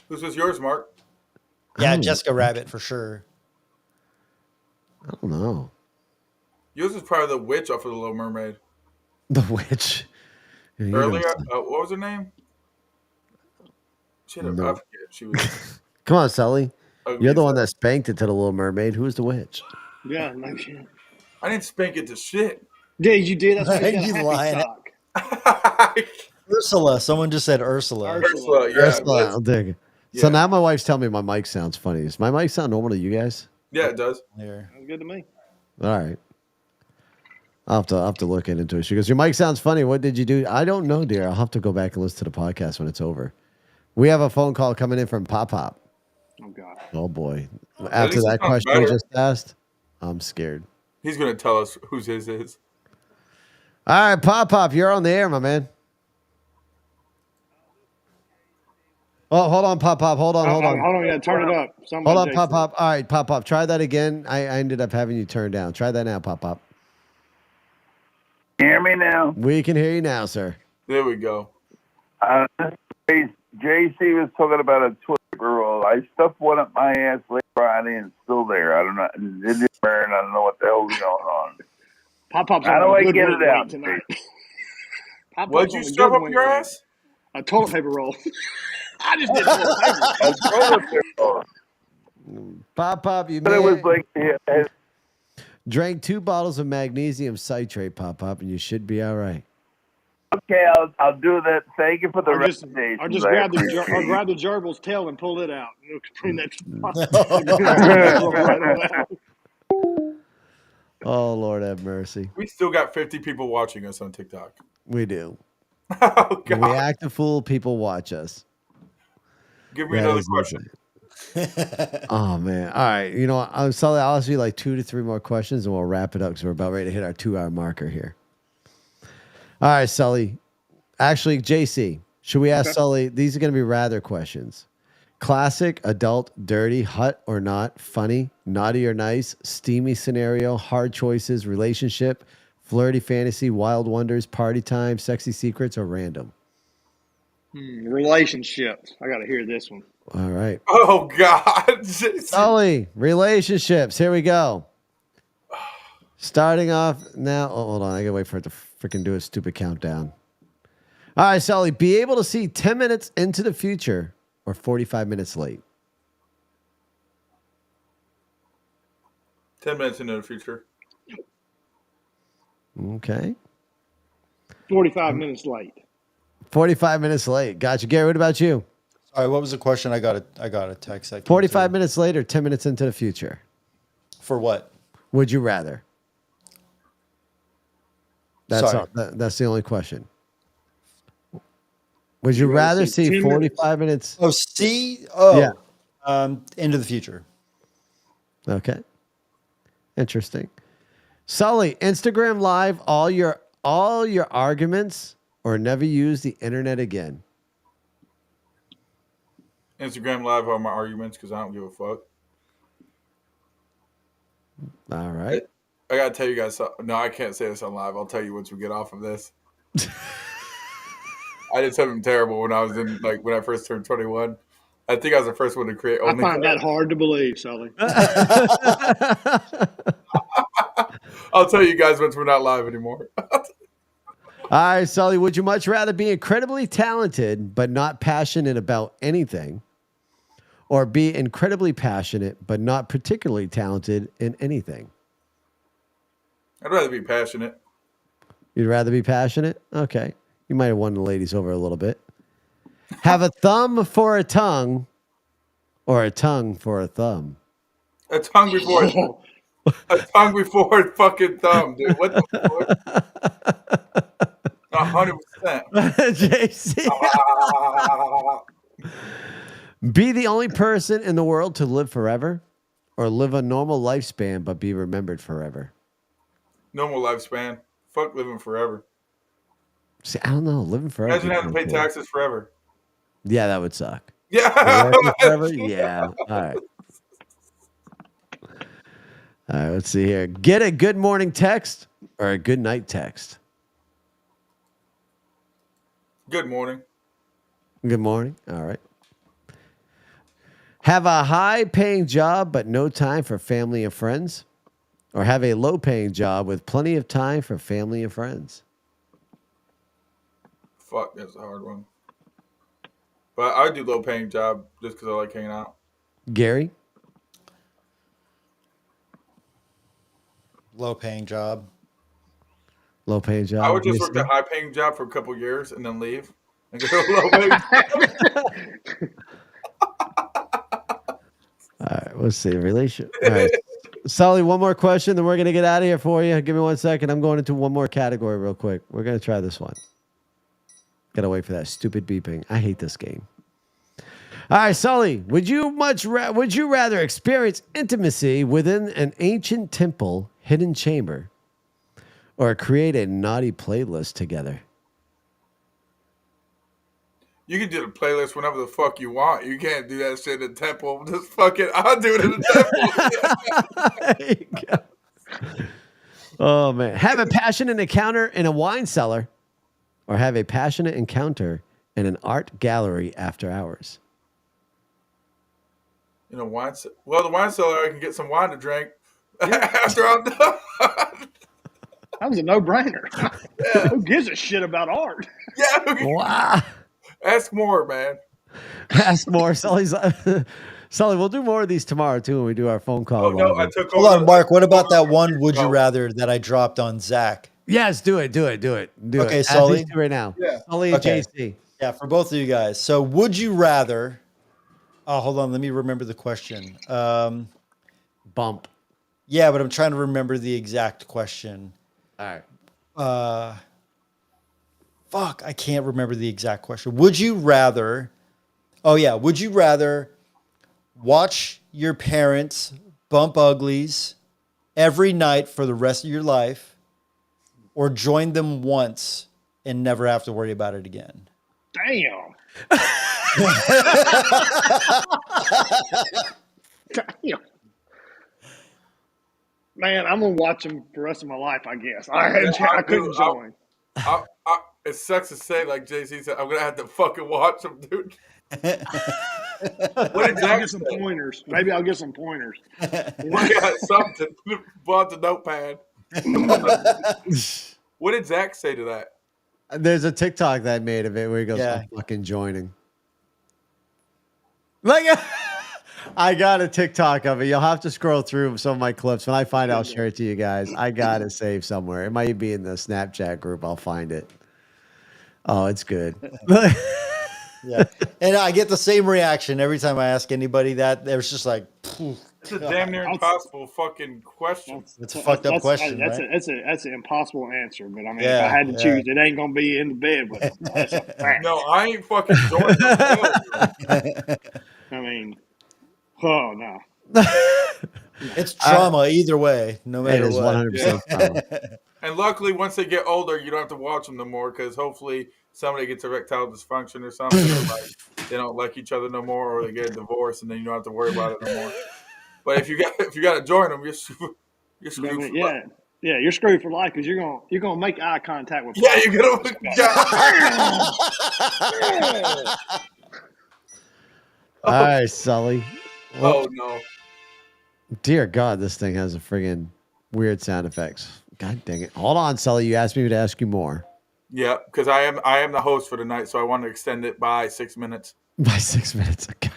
Whose was yours, Mark? Yeah, Oh. Jessica Rabbit for sure. I don't know. Yours was probably the witch off of the Little Mermaid. The witch. Yeah, you Earlier, know. what was her name? She had a, No. I forget. She was. Come on, Sully. ugly You're the as one hell. that spanked it to the Little Mermaid. Who's the witch? Yeah, no shit. I didn't spank it to shit. Yeah, you did. That's why you You got a happy lying. sock. Ursula. Someone just said Ursula. Ursula, yeah. Ursula, that's- I'll dig it. So Yeah. now my wife's telling me my mic sounds funny. Does my mic sound normal to you guys? Yeah, it does. There. Sounds good to me. All right. I'll have to look into it. She goes, your mic sounds funny. What did you do? I don't know, dear. I'll have to go back and listen to the podcast when it's over. We have a phone call coming in from Pop Pop. Oh, God. Oh, boy. After least that it sounds question we better. just asked, I'm scared. He's going to tell us whose his is. All right, Pop Pop, you're on the air, my man. Oh, hold on, Pop Pop. Hold on. Hold on. Yeah, turn it up. Something Hold about on, Pop Jason. Pop. All right, Pop Pop. Try that again. I ended up having you turn down. Try that now, Pop Pop. Hear me now? We can hear you now, sir. There we go. JC was talking about a toilet roll. I stuffed one up my ass late Friday and it's still there. I don't know. It didn't burn. I don't know what the hell's going on. Pop Pop's How on do a I good get wing it out? tonight. Pop What'd Pop's you on a stuff good up wing your tonight. ass? A toilet paper roll. I just did toilet paper. A toilet paper roll. Pop Pop, you But it was may like, drank 2 bottles of magnesium citrate, Pop Pop, and you should be all right. okay, I'll do that. Thank you for the Or just recommendations. grab the gerbil's tail and pull it out. You'll bring that. Oh, Lord have mercy. We still got 50 people watching us on TikTok. We do. Oh, When God. we act a fool, people watch us. Give me That another is question. Oh, man. All right. You know, Sully, I'll ask you like 2 to 3 more questions and we'll wrap it up because we're about ready to hit our 2-hour marker here. All right, Sully. Actually, JC, should we ask Sully? These are going to be rather questions. Classic, adult, dirty, hot or not, funny, naughty or nice, steamy scenario, hard choices, relationship, flirty fantasy, wild wonders, party time, sexy secrets, or random. Relationships. I got to hear this one. All right. Oh, God. Sully, relationships. Here we go. Starting off now. Oh, hold on. I got to wait for it to freaking do a stupid countdown. All right, Sully, be able to see 10 minutes into the future or 45 minutes late. 10 minutes into the future. Okay. 45 minutes late. 45 minutes late. Gotcha. Gary, what about you? Sorry, what was the question? I got a text. 45 minutes later, 10 minutes into the future. For what? Would you rather? That's Sorry. all, that's the only question. Would you rather see 45 minutes? Oh, see? Oh, Yeah. Into the future. Okay. Interesting. Sully, Instagram Live all your arguments or never use the internet again? Instagram Live all my arguments because I don't give a fuck. All right. I gotta tell you guys something. No, I can't say this on live. I'll tell you once we get off of this. I did something terrible when I was when I first turned 21. I think I was the first one to create I find that hard to believe, Sully. I'll tell you guys once we're not live anymore. All right, Sully, would you much rather be incredibly talented but not passionate about anything, or be incredibly passionate but not particularly talented in anything? I'd rather be passionate. You'd rather be passionate? Okay. You might have won the ladies over a little bit. Have a thumb for a tongue or a tongue for a thumb? A tongue before a tongue before a fucking thumb, dude. What the fuck? 100%. JC. Be the only person in the world to live forever, or live a normal lifespan but be remembered forever? Normal lifespan. Fuck living forever. See, I don't know. Living forever. Imagine having to pay taxes forever. Yeah, that would suck. Yeah. Forever? Yeah. All right. All right, let's see here. Get a good morning text or a good night text? Good morning. Good morning. All right. Have a high-paying job but no time for family and friends, or have a low-paying job with plenty of time for family and friends? Fuck, that's a hard one. But I do low-paying job just because I like hanging out. Gary? Low-paying job. Low-paying job. I would just work a high-paying job for a couple years and then leave and go to a low-paying job. All right, let's see. Relation. All right. Sully, one more question, then we're going to get out of here for you. Give me 1 second. I'm going into one more category real quick. We're going to try this one. Got to wait for that stupid beeping. I hate this game. All right, Sully, would you rather experience intimacy within an ancient temple hidden chamber, or create a naughty playlist together? You can do the playlist whenever the fuck you want. You can't do that shit in the temple. Just fucking, I'll do it in the temple. There you go. Oh, man. Have a passionate encounter in a wine cellar, or have a passionate encounter in an art gallery after hours? You know, well, the wine cellar, I can get some wine to drink after I'm done. That was a no-brainer. Yeah. Who gives a shit about art? Yeah. Wow. Ask more, man. Ask more. Sully, we'll do more of these tomorrow, too, when we do our phone call. Oh, no, I took Hold on, Mark. What about that one would you rather that I dropped on Zach? Yes, do it. Okay, Add Sully. these two right now. Yeah. Sully and Okay. JC. Yeah, for both of you guys. So would you rather... Oh, hold on. Let me remember the question. Bump. Yeah, but I'm trying to remember the exact question. All right. Fuck, I can't remember the exact question. Would you rather... Oh, yeah. Would you rather watch your parents bump uglies every night for the rest of your life, or join them once and never have to worry about it again? Damn. Damn. Man, I'm gonna watch them the rest of my life, I guess. I couldn't join. It sucks to say, like JC said, I'm gonna have to fucking watch them, dude. What did I'll Zach get some say? pointers. Maybe I'll get some pointers. We got something. Bought the notepad. What did Zach say to that? There's a TikTok that I made of it where he goes, Yeah. I'm fucking joining. Like, I got a TikTok of it. You'll have to scroll through some of my clips. When I find it, I'll share it to you guys. I got it saved somewhere. It might be in the Snapchat group. I'll find it. Oh, it's good. Yeah. And I get the same reaction every time I ask anybody that. There's just like, phew, It's a damn near impossible fucking question. it's a fucked up question, That's right? that's an impossible answer. But I mean, Yeah, if I had to yeah. choose, it ain't gonna be in the bed with them. That's a fact. No, I ain't fucking joining. I mean, oh no. It's trauma either way, no It matter is what. 100% trauma. And luckily, once they get older, you don't have to watch them no more because hopefully somebody gets erectile dysfunction or something. Or like they don't like each other no more, or they get a divorce, and then you don't have to worry about it no more. But if you got to join them, you're screwed for life. Yeah, you're screwed for life because you're gonna make eye contact with. Yeah, you're gonna. All right, Sully. Oh no! Dear God, this thing has a friggin' weird sound effects. God dang it! Hold on, Sully. You asked me to ask you more. Yeah, because I am the host for the night, so I want to extend it by 6 minutes. By 6 minutes. Okay.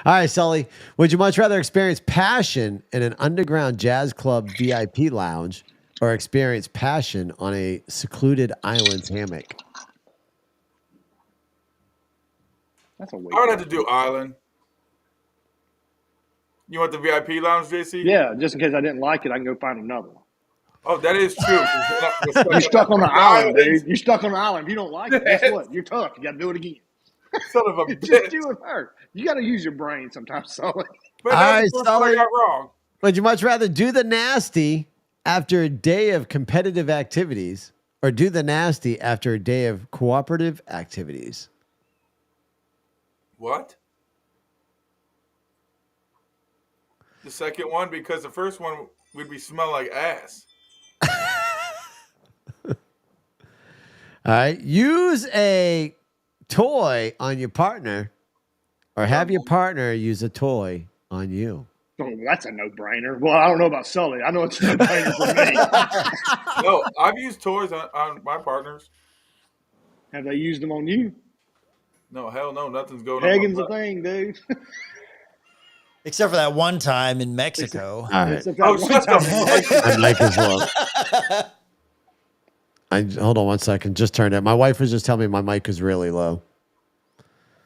All right, Sully. Would you much rather experience passion in an underground jazz club VIP lounge or experience passion on a secluded island's hammock? That's a weird. I would have to do island. You want the VIP lounge, JC? Yeah, just in case I didn't like it, I can go find another one. Oh, that is true. You're stuck on the island, dude. You're stuck on the island. If you don't like it, guess what? You're tough. You got to do it again. Son of a bitch. Just do it hurt. You got to use your brain sometimes, Sully. But all right, Sully. I got wrong. Would you much rather do the nasty after a day of competitive activities or do the nasty after a day of cooperative activities? What? The second one, because the first one would be smell like ass. All right. Use a toy on your partner or have your partner use a toy on you. Oh, that's a no-brainer. Well, I don't know about Sully. I know it's a no-brainer for me. No, I've used toys on my partners. Have they used them on you? No, hell no. Nothing's going on. Pegging's a thing, dude. Except for that one time in Mexico. All right. Oh, shut up. My mic is low. Hold on 1 second. Just turned it. My wife was just telling me my mic is really low.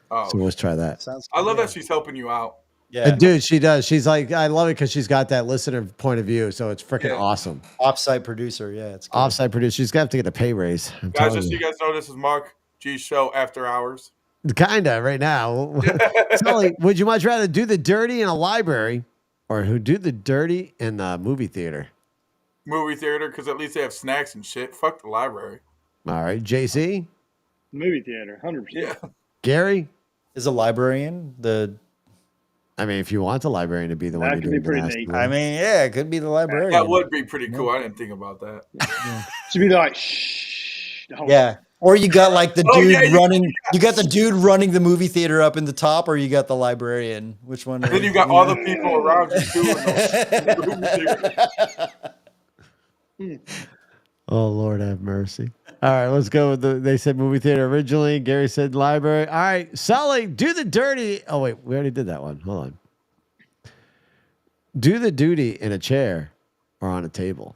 Oh, So let's try that. Sounds I love that she's helping you out. Yeah. Dude, she does. She's like, I love it because she's got that listener point of view. So it's freaking awesome. Offsite producer. Yeah. It's good. Offsite producer. She's going to have to get a pay raise. Guys, just so you guys know, this is Mark G's show after hours. Kinda right now. Sully, would you much rather do the dirty in a library or who do the dirty in the movie theater? Movie theater, because at least they have snacks and shit. Fuck the library. All right. JC? Movie theater, 100%. Yeah. Gary? Is a librarian the... I mean, if you want the librarian to be the one That to could do be pretty the neat. I mean, yeah, it could be the librarian. That would be pretty cool. I didn't think about that. Should be like, shh. Yeah. Or you got like the dude yeah, running. You got the dude running the movie theater up in the top, or you got the librarian. Which one? Then you got all the people around you doing Oh, Lord have mercy. All right, let's go with they said movie theater originally. Gary said library. All right, Sully, do the dirty. Oh, wait, we already did that one. Hold on. Do the duty in a chair or on a table.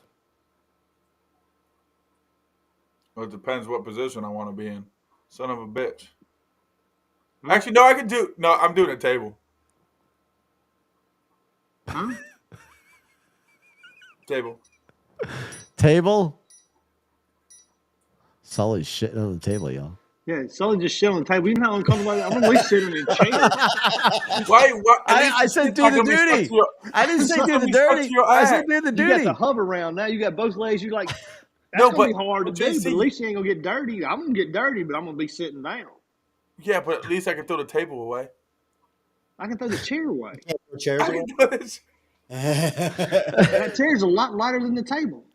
Well, it depends what position I want to be in. Son of a bitch. Actually, no, I can do. No, I'm doing a table. Huh? Table. Table? Sully's shitting on the table, y'all. Yeah, Sully just shit on the table. You know how uncomfortable I am? I'm always sitting in a chair. Why? I said do the duty. I didn't say do the dirty. I said do the You got duty. the hover around now. You got both legs. You like, that's No, going to but- be hard to but do, JC but at least you ain't going to get dirty. I'm going to get dirty, but I'm going to be sitting down. Yeah, but at least I can throw the table away. I can throw the chair away. Chairs I away? can do this. That chair's a lot lighter than the table.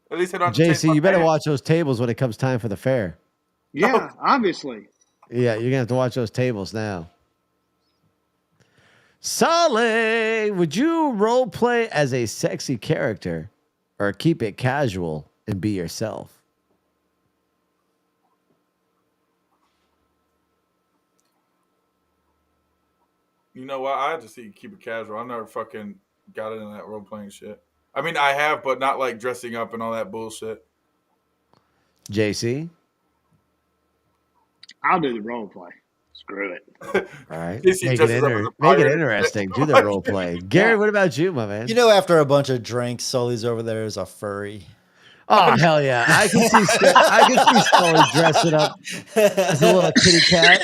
At least I don't have to take JC, my you better pants. watch those tables when it comes time for the fair. Yeah, obviously. Yeah, you're going to have to watch those tables now. Sully, would you role play as a sexy character or keep it casual and be yourself? You know what? I just keep it casual. I never fucking got into that role playing shit. I mean, I have, but not like dressing up and all that bullshit. JC? I'll do the role play. Screw it. All right. JC Make it, dresses up as a make it pirate. interesting. Do the role play. Gary, what about you, my man? You know, after a bunch of drinks, Sully's over there as a furry. Oh, hell yeah. I can see Sully dressing up as a little kitty cat.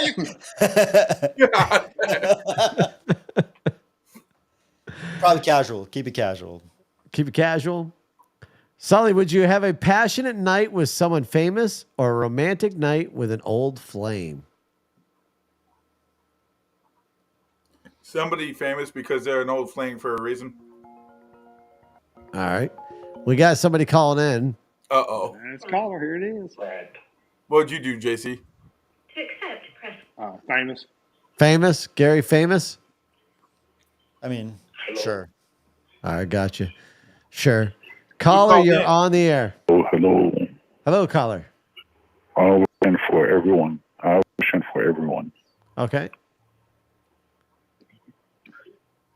Probably casual. Keep it casual. Keep it casual. Sully, would you have a passionate night with someone famous or a romantic night with an old flame? Somebody famous because they're an old flame for a reason. All right. We got somebody calling in. Uh-oh. Let's call her. Here it is. What'd you do, JC? Famous. Famous? Gary famous? I mean, sure. All right, gotcha. Sure. Caller, you're on the air. Oh, hello. Hello, caller. I was in for everyone. Okay.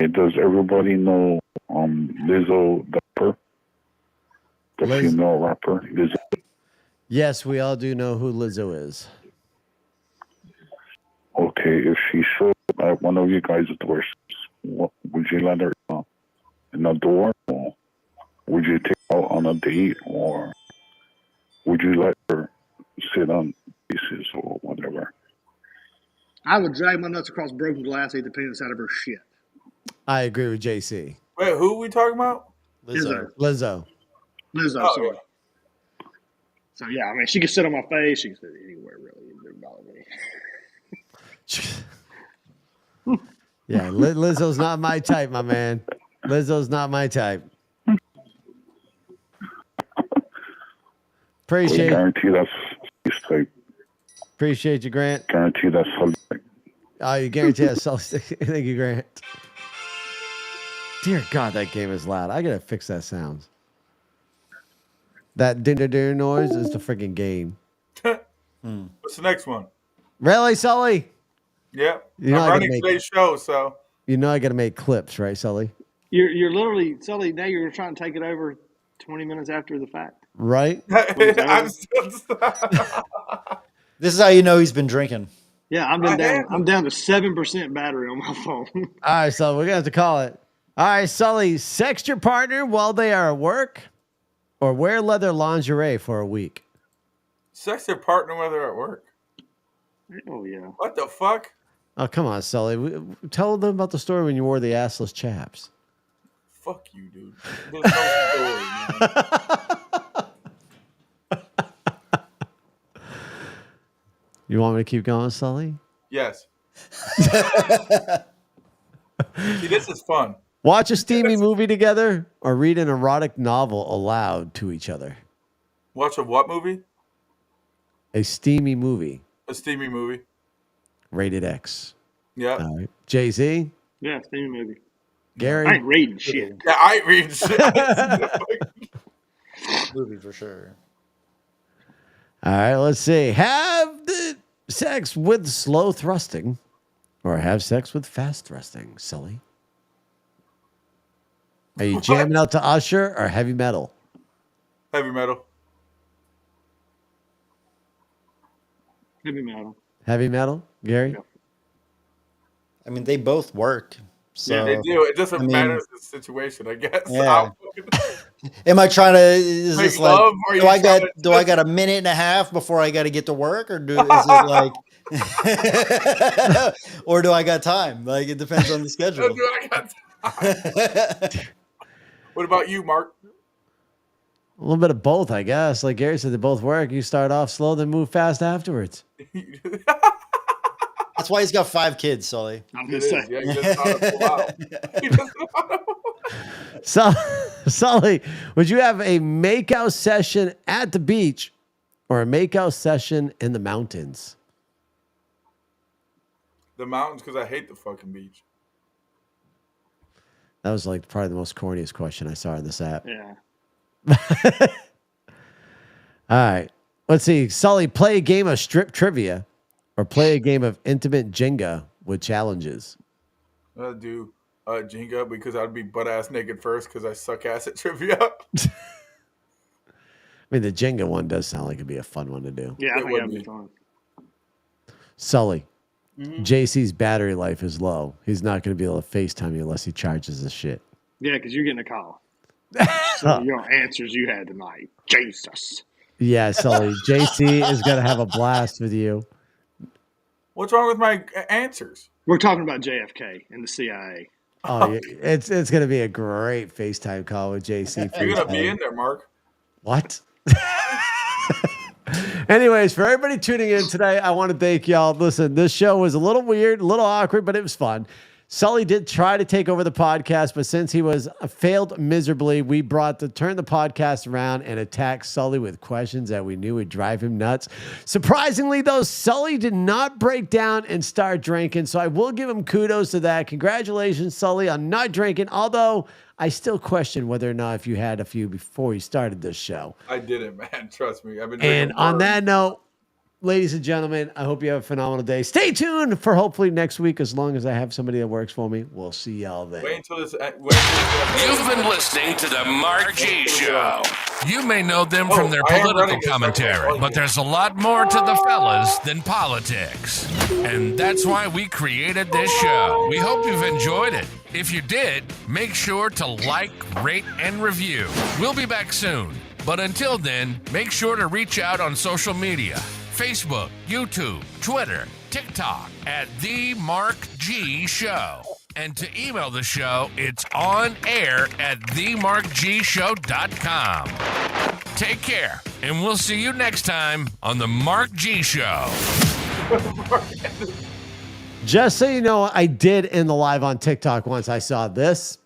Does everybody know Lizzo, the rapper? The female rapper, Lizzo? Yes, we all do know who Lizzo is. Okay, if she showed up at one of you guys' doors, would you let her in the door? Or would you take her out on a date? Or would you let her sit on pieces or whatever? I would drag my nuts across broken glass, eat the peanuts out of her shit. I agree with JC. Wait, who are we talking about? Lizzo. Lizzo, sorry. Yeah. So, yeah, I mean, she could sit on my face. She could sit anywhere, really. It doesn't bother me. Yeah, Lizzo's not my type, my man. Lizzo's not my type. Appreciate guarantee that's his type. Appreciate you, Grant. Guarantee that's Sully. Oh, you guarantee that's Sully. Thank you, Grant. Dear God, that game is loud. I gotta fix that sound. That din-din-din noise is the freaking game. What's the next one? Really, Sully? Yeah. You know I'm running today's show, so. You know I got to make clips, right, Sully? You're literally, Sully, now you're trying to take it over 20 minutes after the fact. Right? I'm still. This is how you know he's been drinking. Yeah, I'm down to 7% battery on my phone. All right, Sully, we're going to have to call it. All right, Sully, sext your partner while they are at work or wear leather lingerie for a week? Sex their partner while they're at work. Oh, yeah. What the fuck? Oh, come on, Sully. Tell them about the story when you wore the assless chaps. Fuck you, dude. There's no story, man. You want me to keep going, Sully? Yes. See, this is fun. Watch a steamy movie together or read an erotic novel aloud to each other. Watch a what movie? A steamy movie. A steamy movie. Rated X. Yeah. All right. Jay-Z? Yeah, steamy movie. Gary? I ain't reading shit. Yeah, I ain't reading shit. Movie for sure. All right, let's see. Have the sex with slow thrusting or have sex with fast thrusting, Sully? Are you jamming out to Usher or heavy metal? Heavy metal. Heavy metal. Heavy metal, Gary? Yeah. I mean, they both work. So, Yeah, they do. It doesn't matter the situation, I guess. Yeah. Am I trying to? Is this like? Love, Do I got a minute and a half before I got to get to work, or is it like? Or do I got time? Like it depends on the schedule. Do I got time? What about you, Mark? A little bit of both, I guess. Like Gary said, they both work. You start off slow, then move fast afterwards. That's why he's got 5 kids, Sully. I'm just saying. Yeah, he just So, Sully, would you have a makeout session at the beach or a makeout session in the mountains? The mountains, because I hate the fucking beach. That was like probably the most corniest question I saw in this app. Yeah. All right. Let's see. Sully, play a game of strip trivia or play a game of intimate Jenga with challenges. I'll do Jenga because I'd be butt ass naked first because I suck ass at trivia. I mean, the Jenga one does sound like it'd be a fun one to do. Yeah, I think that'd be fun. Sully, JC's battery life is low. He's not going to be able to FaceTime you unless he charges his shit. Yeah, because you're getting a call. So your answers you had tonight. Jesus. Yeah, Sully. JC is going to have a blast with you. What's wrong with my answers? We're talking about JFK and the CIA. Oh, yeah. It's going to be a great FaceTime call with JC. You're going to be in there, Mark. What? Anyways, for everybody tuning in today, I want to thank y'all. Listen, this show was a little weird, a little awkward, but it was fun. Sully did try to take over the podcast, but since he was failed miserably, we turned the podcast around and attacked Sully with questions that we knew would drive him nuts. Surprisingly, though, Sully did not break down and start drinking, so I will give him kudos to that. Congratulations, Sully, on not drinking, although I still question whether or not if you had a few before you started this show. I didn't, man. Trust me. I've been And drinking on water. that note, ladies and gentlemen, I hope you have a phenomenal day. Stay tuned for hopefully next week. As long as I have somebody that works for me, we'll see y'all then. Wait until this. You've been listening to the Mark G Show. You may know them from their I am political running this commentary, but there's a lot more to the fellas than politics. And that's why we created this show. We hope you've enjoyed it. If you did, make sure to like, rate, and review. We'll be back soon. But until then, make sure to reach out on social media. Facebook, YouTube, Twitter, TikTok at The Mark G Show. And to email the show, it's on air at themarkgshow.com. Take care, and we'll see you next time on The Mark G Show. Just so you know, I did end the live on TikTok once I saw this.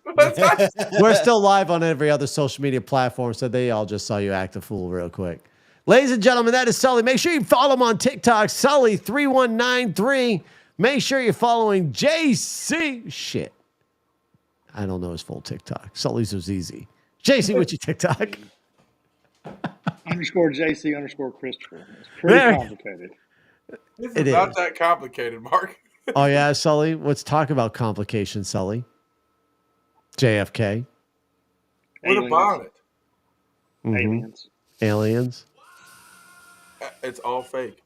We're still live on every other social media platform, so they all just saw you act a fool real quick. Ladies and gentlemen, that is Sully. Make sure you follow him on TikTok, Sully3193. Make sure you're following JC. Shit. I don't know his full TikTok. Sully's was easy. JC, what's your TikTok? _JC_Christopher. It's pretty complicated. This It is not is. that complicated, Mark. Oh, yeah, Sully. Let's talk about complications, Sully. JFK. What about it? Mhm. Aliens. Aliens. It's all fake.